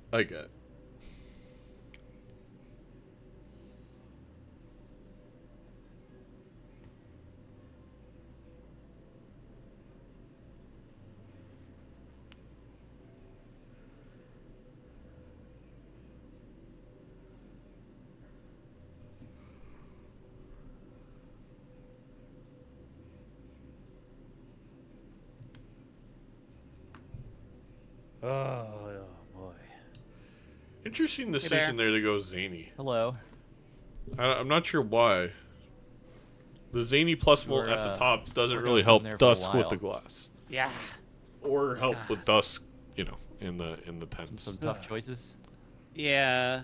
Oh boy. Interesting decision there to go Zany. Hello. I'm not sure why. The Zany plus mult at the top doesn't we're really gonna sit help in there for a dusk with while. the glass. Yeah. or help God. with Dusk, in the tents. Some tough choices. Yeah.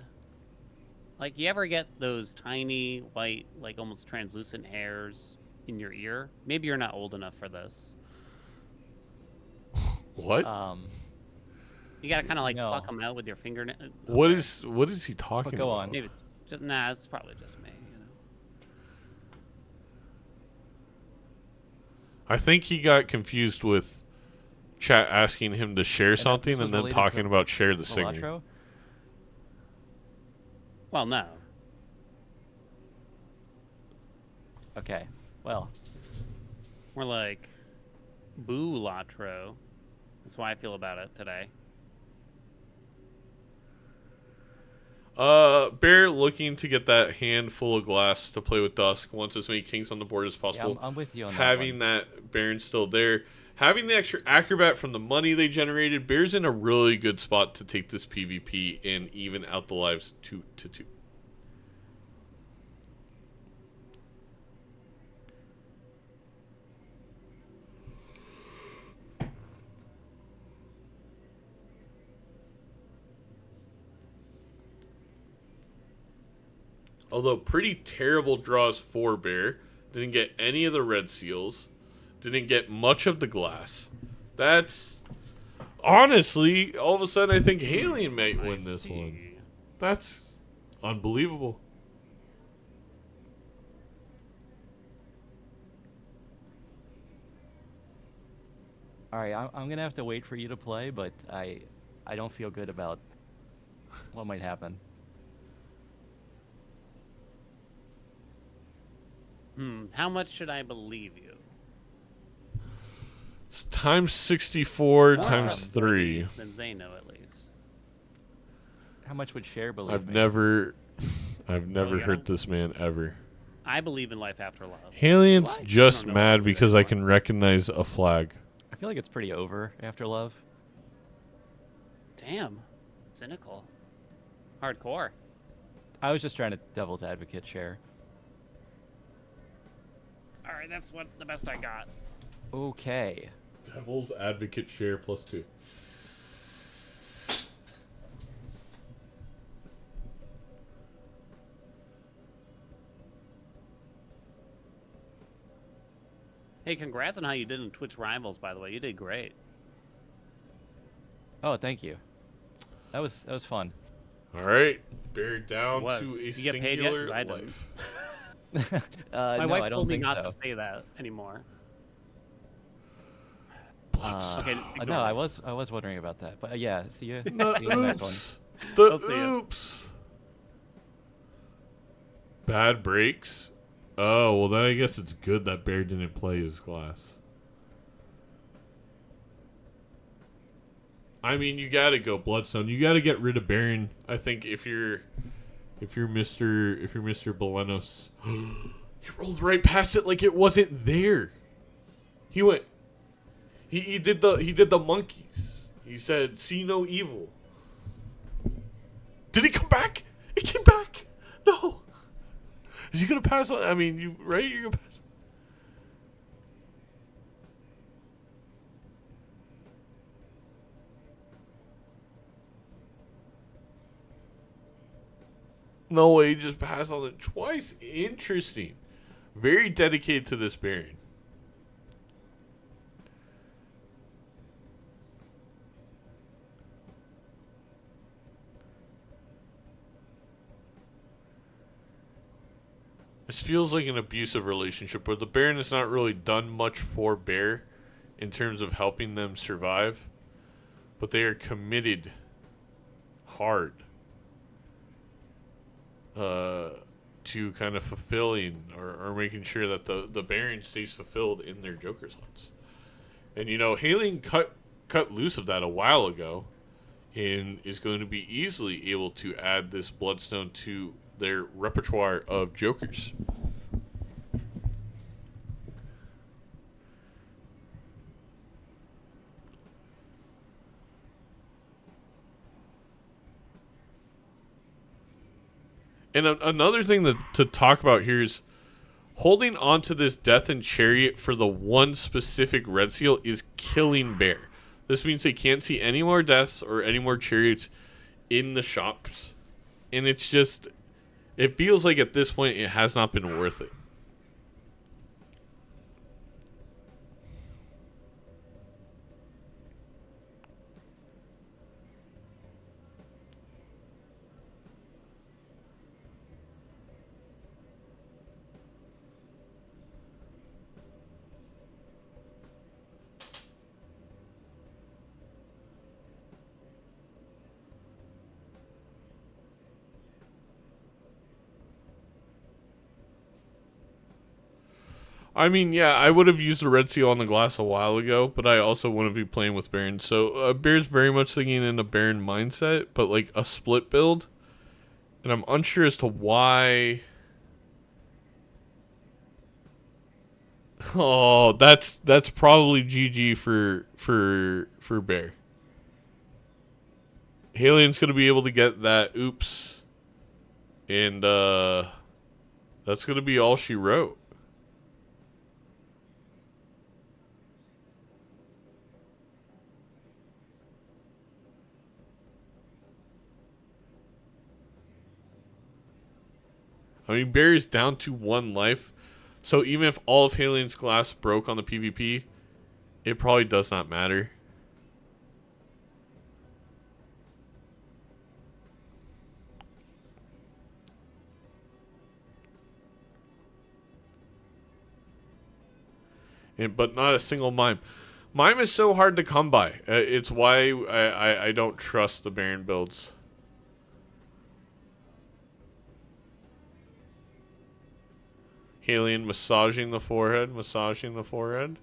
Like, you ever get those tiny, white, like, almost translucent hairs in your ear? Maybe you're not old enough for this. What? You gotta kind of, like, No. pluck them out with your fingernail. What is he talking go about? on. Maybe it's just... Nah, it's probably just me, I think he got confused with chat asking him to share this something was and then related talking to about share the signal. Balatro? Well, no. Okay. Well, More like Balatro. That's why I feel about it today. Bear looking to get that handful of glass to play with Dusk once as many kings on the board as yeah, possible. I'm with you on Having that that Baron still there. Having the extra acrobat from the money they generated, Bear's in a really good spot to take this PvP and even out the lives 2-2. Although pretty terrible draws for Bear. Didn't get any of the red seals. Didn't get much of the glass. That's... Honestly, all of a sudden I think Haelian might win this one. That's unbelievable. All right, I'm gonna have to wait for you to play, but I don't feel good about what might happen. How much should I believe you? It's times 64 More times trustworthy 3. Than Zeno, at least. How much would Cher believe I've me? never yeah. hurt this man ever. I believe in life after love. Haelian's What? just I don't know mad about because that I one. can recognize a flag. I feel like it's pretty over after love. Damn. Cynical. Hardcore. I was just trying to devil's advocate Cher. Alright, that's what the best I got. Okay. Devil's Advocate share +2. Hey, congrats on how you did in Twitch Rivals, by the way. You did great. Oh, thank you. That was fun. All right, bear down Was. to a You get paid yet? singular 'Cause I didn't. life. My no, wife I don't told me think not so. to say that anymore. Bloodstone. Okay, no, ignore I it. was wondering about that, but yeah, see you. No, See you in the next one. oops. The I'll see ya. oops. Bad breaks. Oh, well then I guess it's good that Bear didn't play his glass. I mean, you gotta go Bloodstone. You gotta get rid of Baron. I think if you're Mr. Belenos, he rolled right past it like it wasn't there. He went. He did the monkeys. He said, "See no evil." Did he come back? He came back. No. Is he gonna pass on? I mean, you right? You're gonna pass. No way, he just passed on it twice. Interesting. Very dedicated to this Baron. This feels like an abusive relationship where the Baron has not really done much for Bear in terms of helping them survive, but they are committed hard to kind of fulfilling or making sure that the Baron stays fulfilled in their Joker's hunts. And you know, Haelian cut loose of that a while ago and is going to be easily able to add this Bloodstone to their repertoire of Jokers. And another thing to talk about here is holding on to this Death and Chariot for the one specific Red Seal is killing Bear. This means they can't see any more deaths or any more chariots in the shops. And it's just, it feels like at this point it has not been worth it. I mean, yeah, I would have used the red seal on the glass a while ago, but I also wouldn't be playing with Baron. So Bear's very much thinking in a Baron mindset, but like a split build. And I'm unsure as to why. Oh, that's probably GG for Bear. Haelian's gonna be able to get that oops. And that's gonna be all she wrote. I mean, Barry's down to 1 life. So even if all of Haelian's glass broke on the PvP, it probably does not matter. But not a single mime. Mime is so hard to come by. It's why I don't trust the Baron builds. Haelian massaging the forehead, massaging the forehead.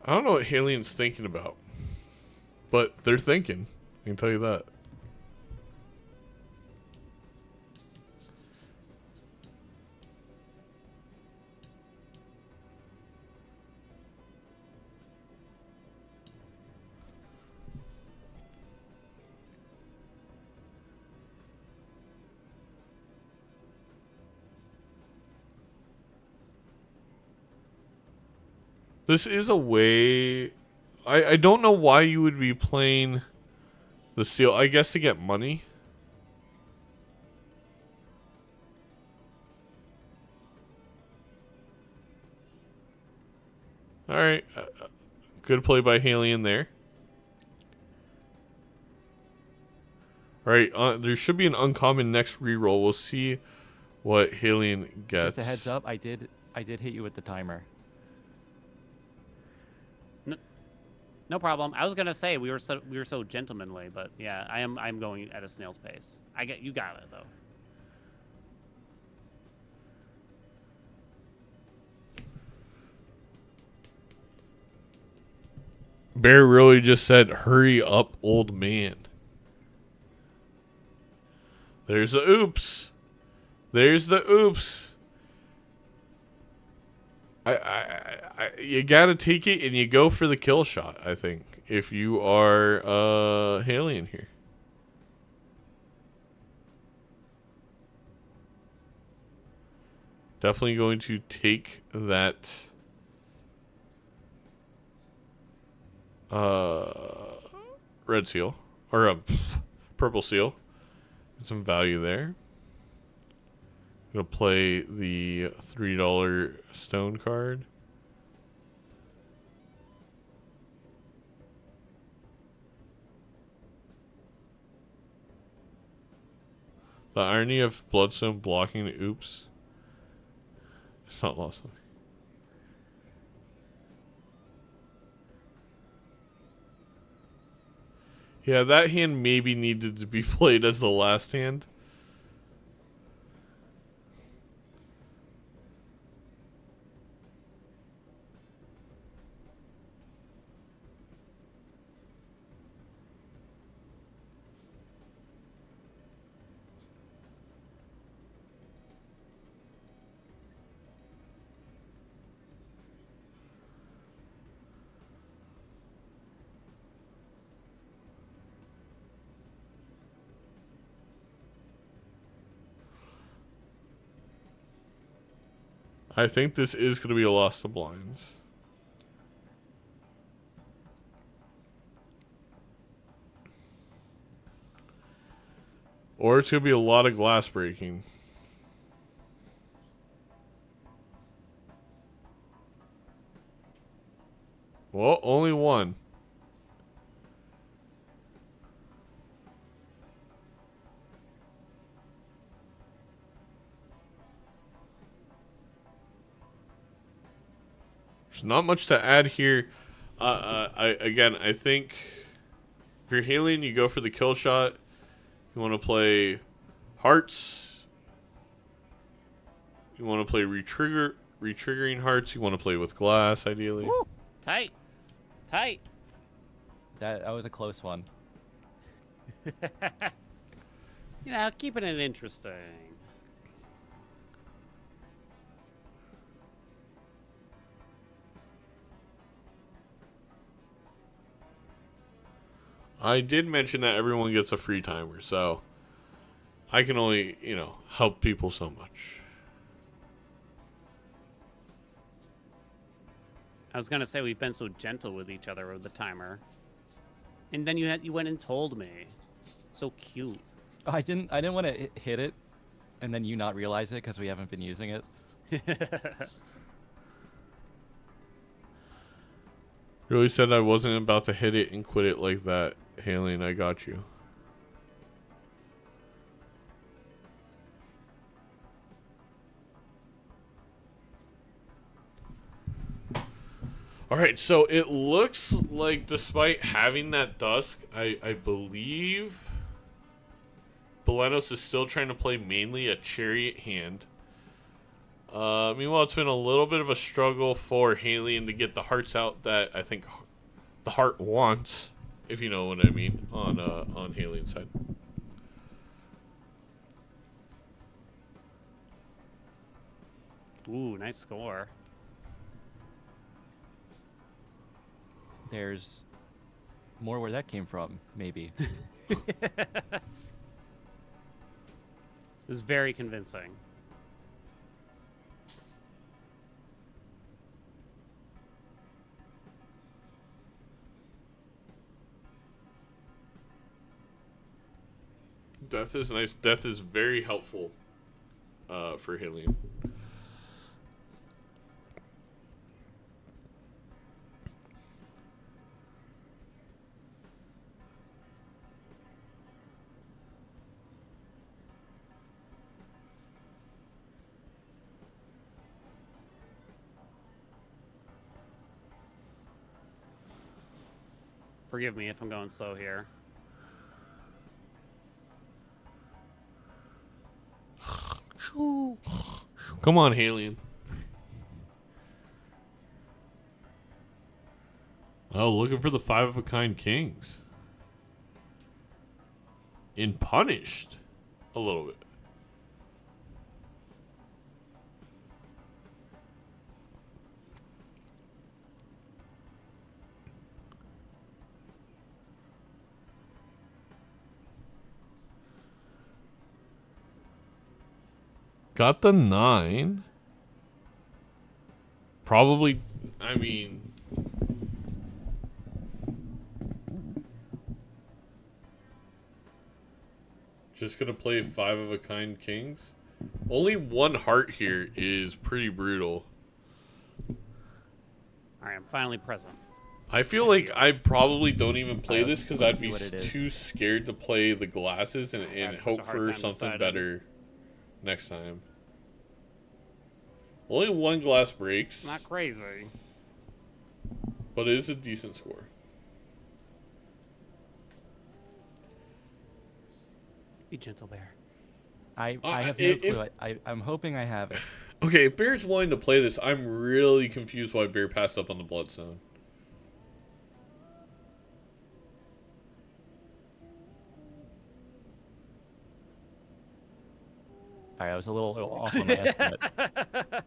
I don't know what Haelian's thinking about, but they're thinking. I can tell you that. This is a way. I don't know why you would be playing the seal. I guess to get money. Alright. Good play by Haelian there. Alright, there should be an uncommon next reroll. We'll see what Haelian gets. Just a heads up, I did hit you with the timer. No problem. I was gonna say we were so gentlemanly, but yeah, I'm going at a snail's pace. You got it though. Bear really just said, "Hurry up, old man." There's the oops. There's the oops. You gotta take it and you go for the kill shot, I think, if you are Haelian here. Definitely going to take that red seal or purple seal. Get some value there. Gonna play the $3 stone card. The irony of Bloodstone blocking the oops. It's not lost. Yeah, that hand maybe needed to be played as the last hand. I think this is going to be a loss to blinds. Or it's going to be a lot of glass breaking. Well, only one. There's not much to add here. I think if you're Haelian, you go for the kill shot. You want to play hearts. You want to play retriggering hearts. You want to play with glass, ideally. Woo! Tight. Tight. That was a close one. You know, keeping it interesting. I did mention that everyone gets a free timer, so I can only, help people so much. I was gonna say we've been so gentle with each other with the timer, and then you went and told me. So cute. I didn't want to hit it, and then you not realize it because we haven't been using it. Really said I wasn't about to hit it and quit it like that, Haelian. I got you. All right, so it looks like despite having that dusk, I believe Belenos is still trying to play mainly a chariot hand. Meanwhile, it's been a little bit of a struggle for Haelian to get the hearts out that I think the heart wants, if you know what I mean, on Haelian's side. Ooh, nice score. There's more where that came from, maybe. It was very convincing. Death is nice. Death is very helpful for Haelian. Forgive me if I'm going slow here. Come on, Haelian. Oh, looking for the 5-of-a-kind kings. In punished a little bit. Got the 9. Probably, I mean... Just gonna play 5-of-a-kind kings? Only one heart here is pretty brutal. Alright, I'm finally present. I feel like I probably don't even play this because let's I'd be see what it is. too scared to play the glasses and had such hope a hard for time something deciding. better next time. Only one glass breaks, Not crazy. but it is a decent score. Be gentle, Bear. I have no clue. I'm hoping I have it. Okay, if Bear's wanting to play this, I'm really confused why Bear passed up on the Bloodstone. I was a little off on my estimate.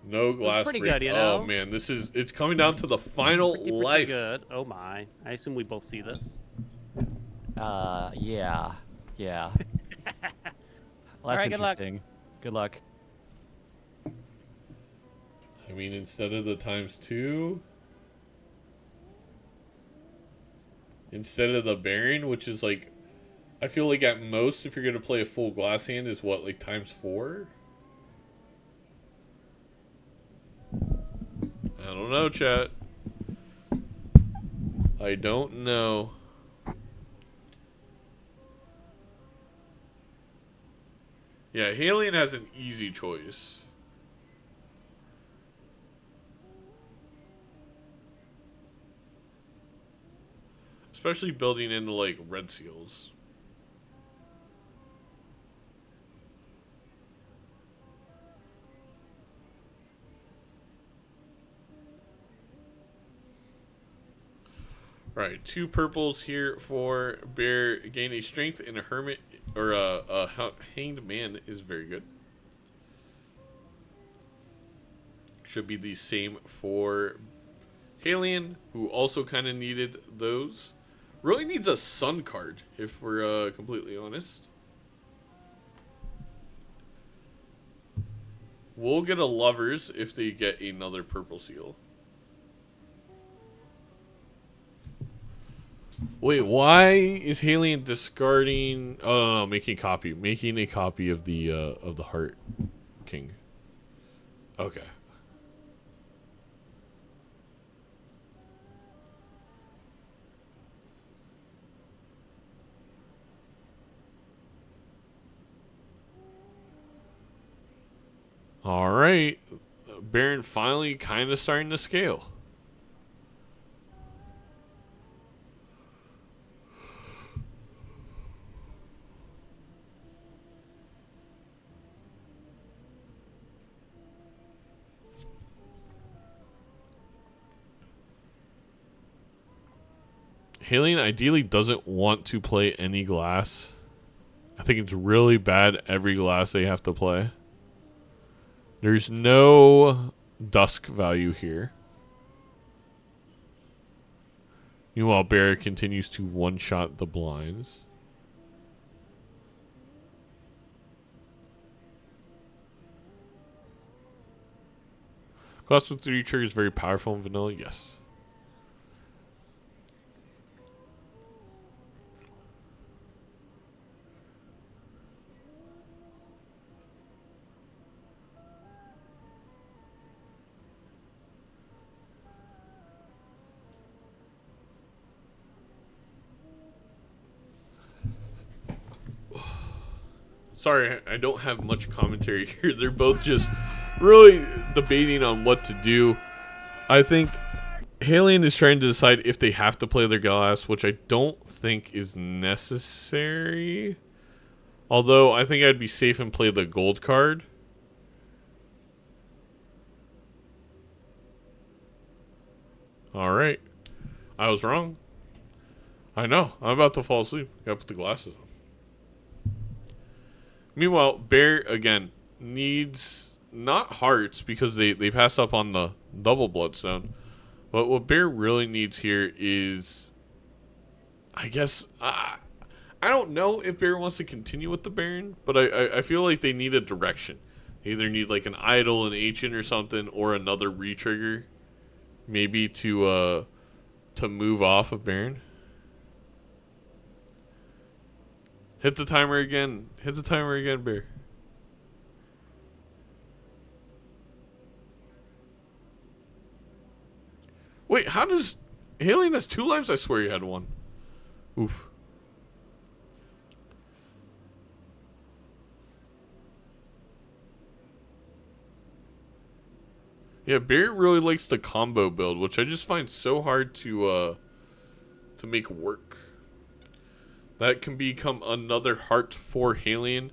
No glass pretty break. good, you know? Oh man, it's coming down to the final Pretty life. good. Oh my. I assume we both see this. Yeah. Well, that's Alright, good luck. interesting. Good luck. I mean, instead of the ×2, instead of the Baron, which is like, I feel like at most, if you're going to play a full glass hand, is what, like ×4? I don't know, chat. I don't know. Yeah, Haelian has an easy choice. Especially building into, like, red seals. Alright, 2 purples here for Bear. Gain a strength and a hermit, or a hanged man is very good. Should be the same for Haelian, who also kind of needed those. Really needs a sun card, if we're completely honest. We'll get a lovers if they get another purple seal. Wait, why is Haelian discarding? Oh, no, making a copy of the Heart King. Okay. All right, Baron finally kind of starting to scale. Haelian ideally doesn't want to play any glass. I think it's really bad every glass they have to play. There's no dusk value here. Meanwhile, Bear continues to one-shot the blinds. Glass with 3 trigger is very powerful in vanilla, yes. Sorry, I don't have much commentary here. They're both just really debating on what to do. I think Haelian is trying to decide if they have to play their glass, which I don't think is necessary. Although, I think I'd be safe and play the gold card. Alright. I was wrong. I know. I'm about to fall asleep. Gotta put the glasses on. Meanwhile, Bear, again, needs not hearts because they passed up on the double bloodstone. But what Bear really needs here is, I guess, I don't know if Bear wants to continue with the Baron, but I feel like they need a direction. They either need like an idol, an ancient or something, or another retrigger, maybe to move off of Baron. Hit the timer again. Hit the timer again, Bear. Wait, how does Haelian has 2 lives? I swear he had 1. Oof. Yeah, Bear really likes the combo build, which I just find so hard to make work. That can become another heart for Haelian.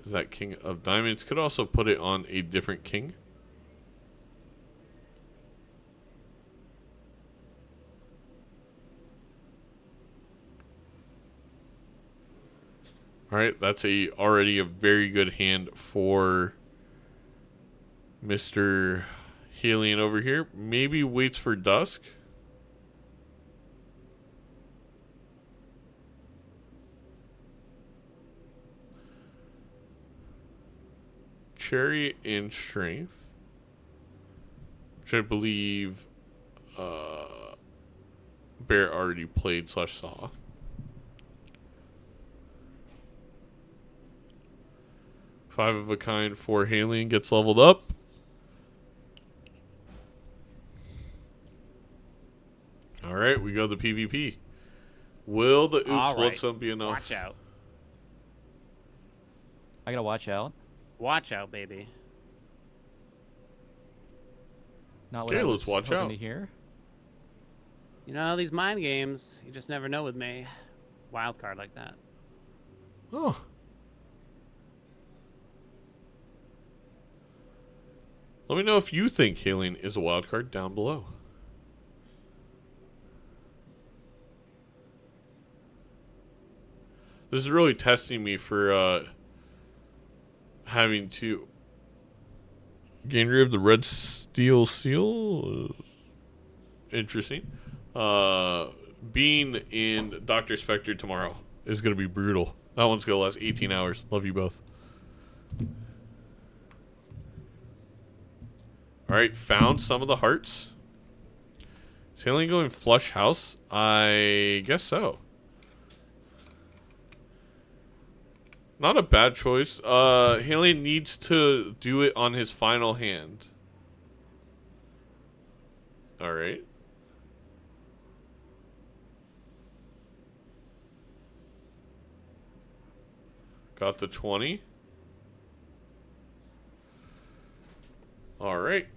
Is that King of Diamonds? Could also put it on a different king. Alright, that's already a very good hand for Mr. Haelian over here. Maybe waits for dusk. Cherry and strength. which I believe Bear already played / saw. Five of a kind for Haelian gets leveled up. All right, we go to PvP. Will the oops what's up be enough? Watch out. I gotta watch out. Watch out, baby. Not what Okay, I let's was watch hoping out. to hear. You know, these mind games, you just never know with me. Wild card like that. Oh. Let me know if you think Haelian is a wild card down below. This is really testing me for having to gain rid of the red steel seal. Interesting. Being in Dr. Spectre tomorrow is going to be brutal. That one's going to last 18 hours. Love you both. Alright, found some of the hearts. Is Haelian going flush house? I guess so. Not a bad choice. Haelian needs to do it on his final hand. Alright. Got the 20. Alright.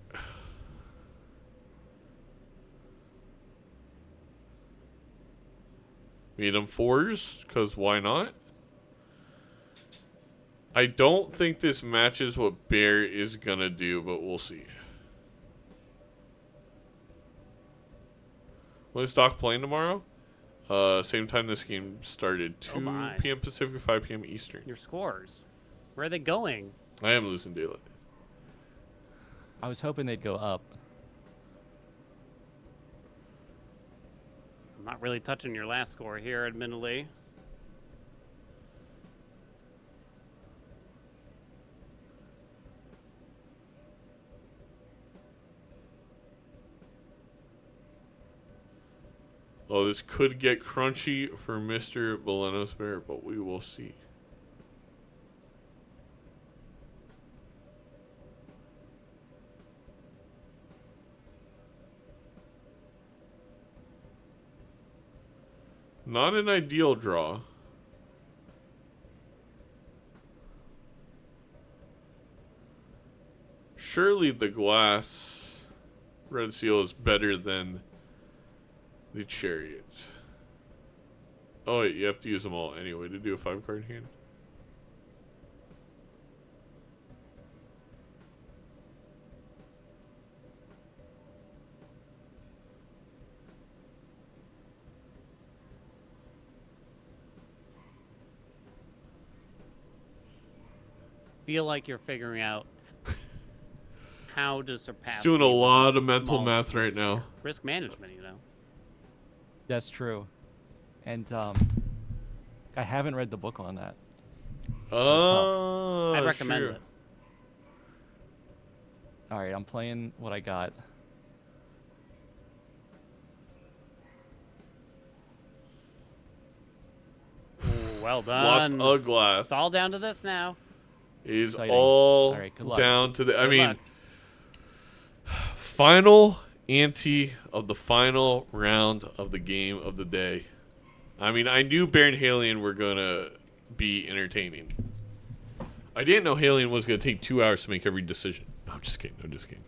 Meet him 4s, because why not? I don't think this matches what Bear is gonna do, but we'll see. When is Doc playing tomorrow? Same time this game started. 2 p.m. Pacific, 5 p.m. Eastern. Your scores. Where are they going? I am losing daylight. I was hoping they'd go up. I'm not really touching your last score here, admittedly. Oh, this could get crunchy for Mr. BelenosBear, but we will see. Not an ideal draw. Surely the glass red seal is better than the chariot. Oh wait, you have to use them all anyway to do a 5-card hand. Feel like you're figuring out how to surpass. He's doing a me with lot of mental small math right risk now. here. Risk management, you know. That's true. And I haven't read the book on that. Oh, I'd recommend sure. it. All right, I'm playing what I got. Ooh, well Lost done. a glass. It's all down to this now. Is Exciting. all All right, good luck. down to the. I Good mean, luck. final ante of the final round of the game of the day. I mean, I knew Bear and Haelian were gonna be entertaining. I didn't know Haelian was gonna take 2 hours to make every decision. No, I'm just kidding. I'm just kidding.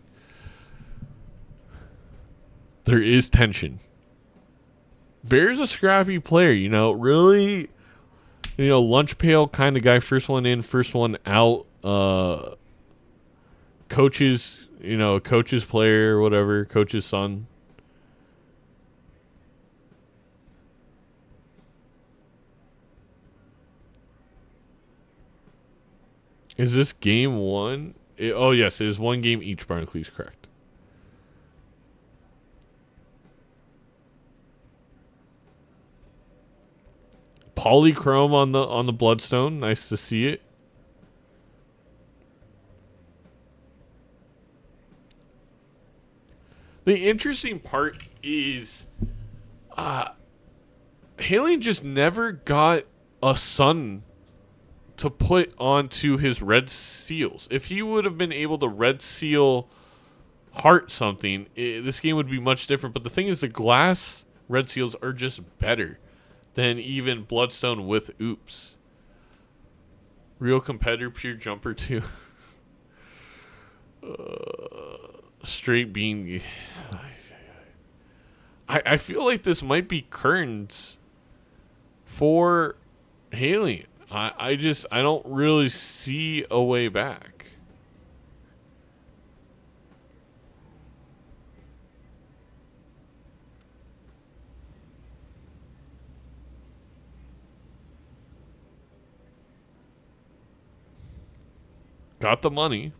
There is tension. Bear's a scrappy player, you know. Really, you know, lunch pail kind of guy. First one in, first one out. Coaches, you know, coach's player, whatever. Coach's son. Is this game one? Oh, yes, it is one game each, Barnacle is correct. Polychrome on the bloodstone. Nice to see it. The interesting part is, Haelian just never got a sun to put onto his red seals. If he would have been able to red seal heart something, this game would be much different. But the thing is, the glass red seals are just better than even Bloodstone with oops. Real competitor, pure jumper too. Straight bean. I feel like this might be Kern's for Haelian. I don't really see a way back. Got the money.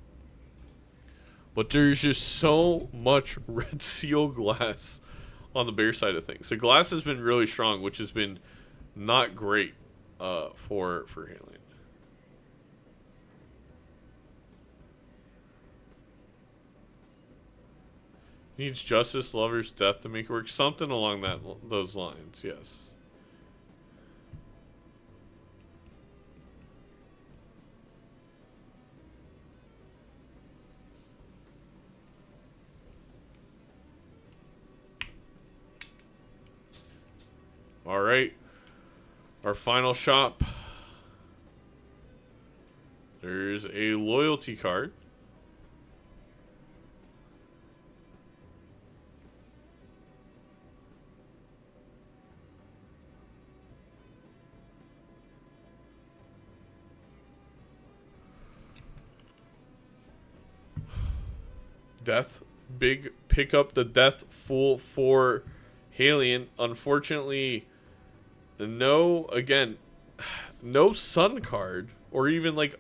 But there's just so much red seal glass on the bear side of things. The glass has been really strong, which has been not great for Haelian. Needs justice, lover's death to make it work. Something along those lines, yes. All right. Our final shop. There's a loyalty card. Death. Big pick up the death full for Haelian. Unfortunately, no sun card or even like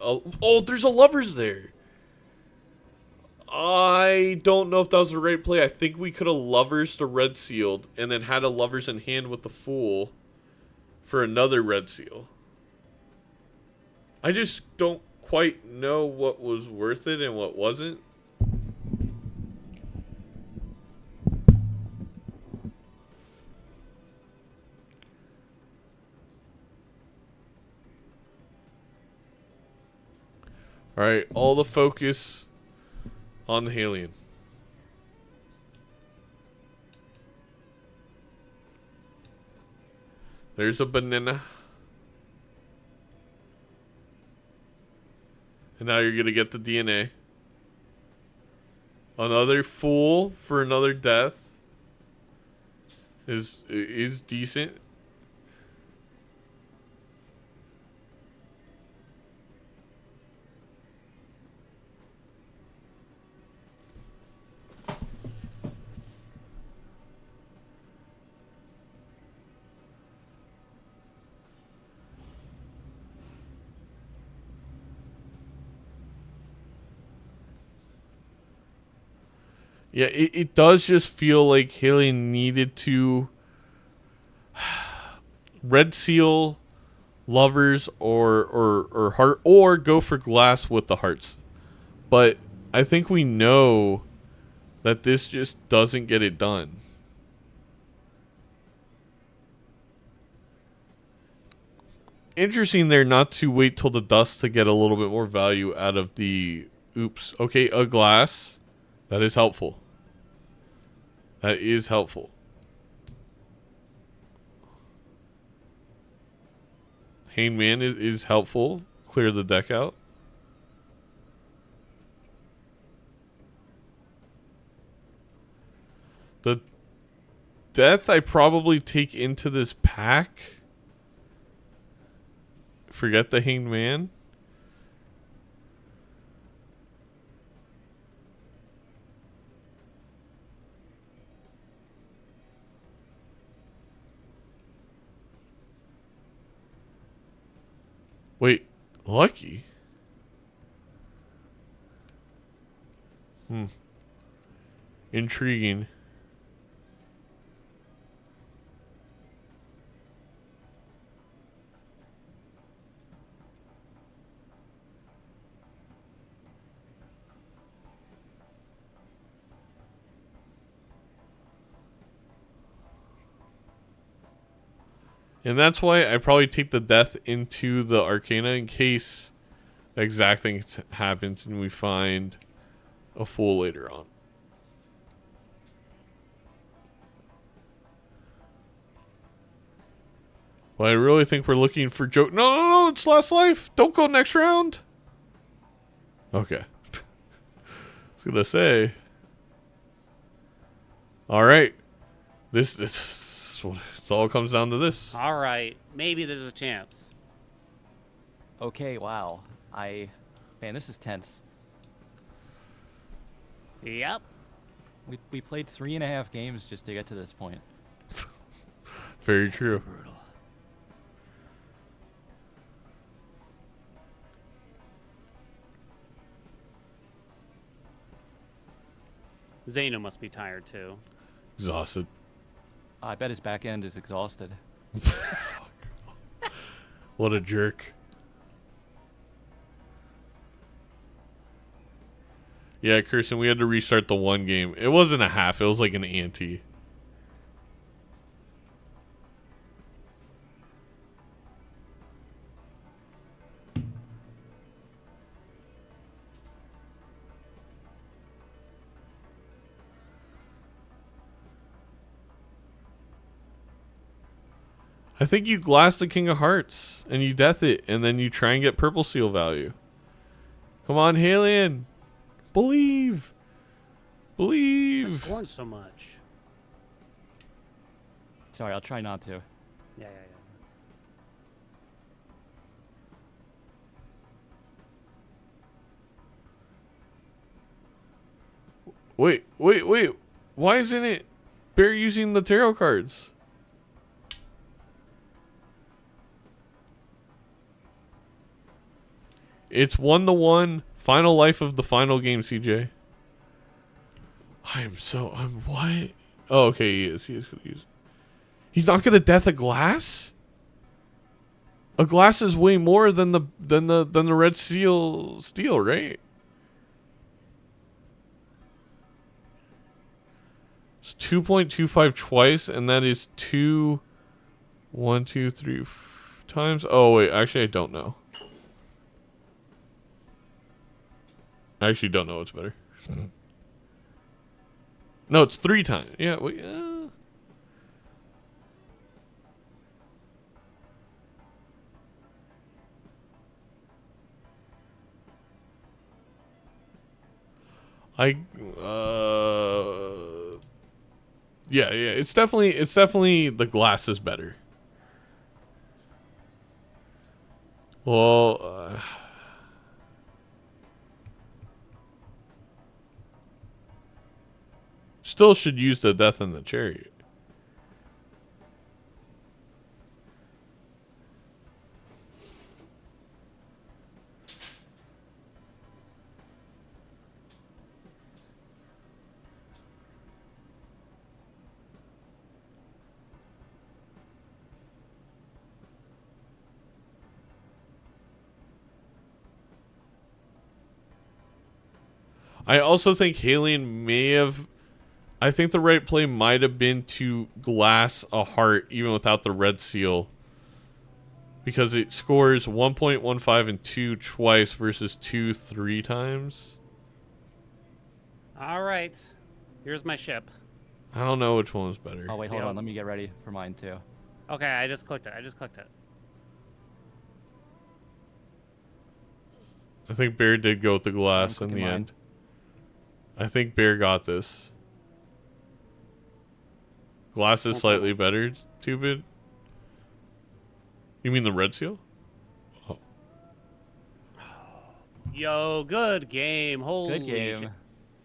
there's a lovers there. I don't know if that was the right play. I think we could have lovers the red sealed and then had a lovers in hand with the fool for another red seal. I just don't quite know what was worth it and what wasn't. All right, all the focus on the Haelian. There's a banana. And now you're going to get the DNA. Another fool for another death is decent. Yeah, it does just feel like Haelian needed to red seal lovers or heart or go for glass with the hearts. But I think we know that this just doesn't get it done. Interesting there not to wait till the dust to get a little bit more value out of the oops. Okay, a glass. That is helpful. That is helpful. Hangman is helpful. Clear the deck out. The death I probably take into this pack. Forget the Hanged Man. Wait, lucky? Intriguing. And that's why I probably take the death into the Arcana in case the exact thing happens and we find a fool later on. But I really think we're looking for joke. No, no, no, it's last life. Don't go next round. Okay. I was gonna say. All right. This all comes down to this. All right, maybe there's a chance. Okay, wow. Man, this is tense. Yep. We played 3.5 games just to get to this point. Very true. Brutal. Zeno must be tired too. Exhausted. I bet his back end is exhausted. What a jerk. Yeah, Kirsten, we had to restart the one game. It wasn't a half, it was like an ante. I think you glass the King of Hearts and you death it and then you try and get purple seal value. Come on, Haelian. Believe. You're Believe. scoring so much. Sorry, I'll try not to. Yeah. Wait. Why isn't it Bear using the tarot cards? It's 1-1. Final life of the final game, CJ. I'm what? Oh, okay, he is gonna use. He's not gonna death a glass? A glass is way more than the red seal steel, right? It's 2.25 twice, and that is 1, 2, 3 times. Oh wait, actually I don't know. I actually don't know what's better. No, it's 3 times. Yeah, wait. Yeah, it's definitely the glass is better. Well, still should use the death in the chariot. I also think Haelian may have. I think the right play might have been to glass a heart even without the red seal. Because it scores 1.15 and 2 twice versus 2 3 times. All right. Here's my ship. I don't know which one was better. Oh, wait, hold on. Let me get ready for mine, too. Okay, I just clicked it. I think Bear did go with the glass in the mine. end. I think Bear got this. Glass is slightly better, Tubid. You mean the red seal? Oh. Yo, good game. Holy Good game. shit.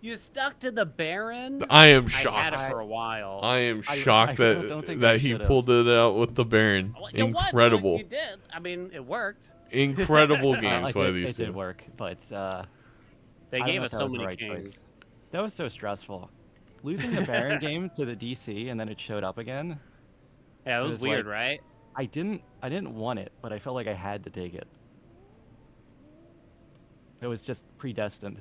You stuck to the Baron? I am I shocked. had it for a while. I am shocked don't think I that he should've. pulled it out with the Baron. Well, you won, so Incredible. you did. I mean, it worked. Incredible games by these It two. did work, but They I don't gave know us if that so was the many right kings. choice. That was so stressful. Losing the Baron game to the DC and then it showed up again. Yeah, it It was was weird, like- right? I didn't want it, but I felt like I had to take it. It was just predestined.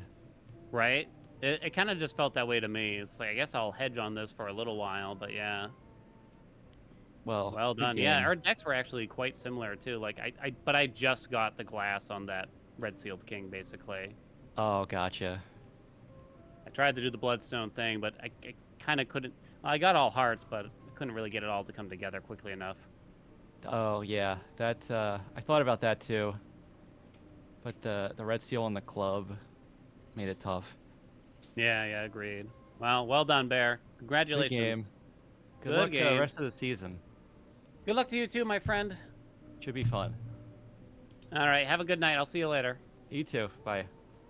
Right? It kind of just felt that way to me. It's like, I guess I'll hedge on this for a little while, but yeah. Well, Well good done. Yeah, game. our decks were actually quite similar too. Like but I just got the glass on that red sealed king basically. Oh, gotcha. I tried to do the bloodstone thing, but I kind of couldn't. Well, I got all hearts, but I couldn't really get it all to come together quickly enough. Oh, yeah. That, I thought about that too. But the red seal on the club made it tough. Yeah, agreed. Well done, Bear. Good Congratulations. game. Good Good luck the game. rest of the season. Good luck to you too, my friend. Should be fun. All right, have a good night. I'll see you later. You too. Bye.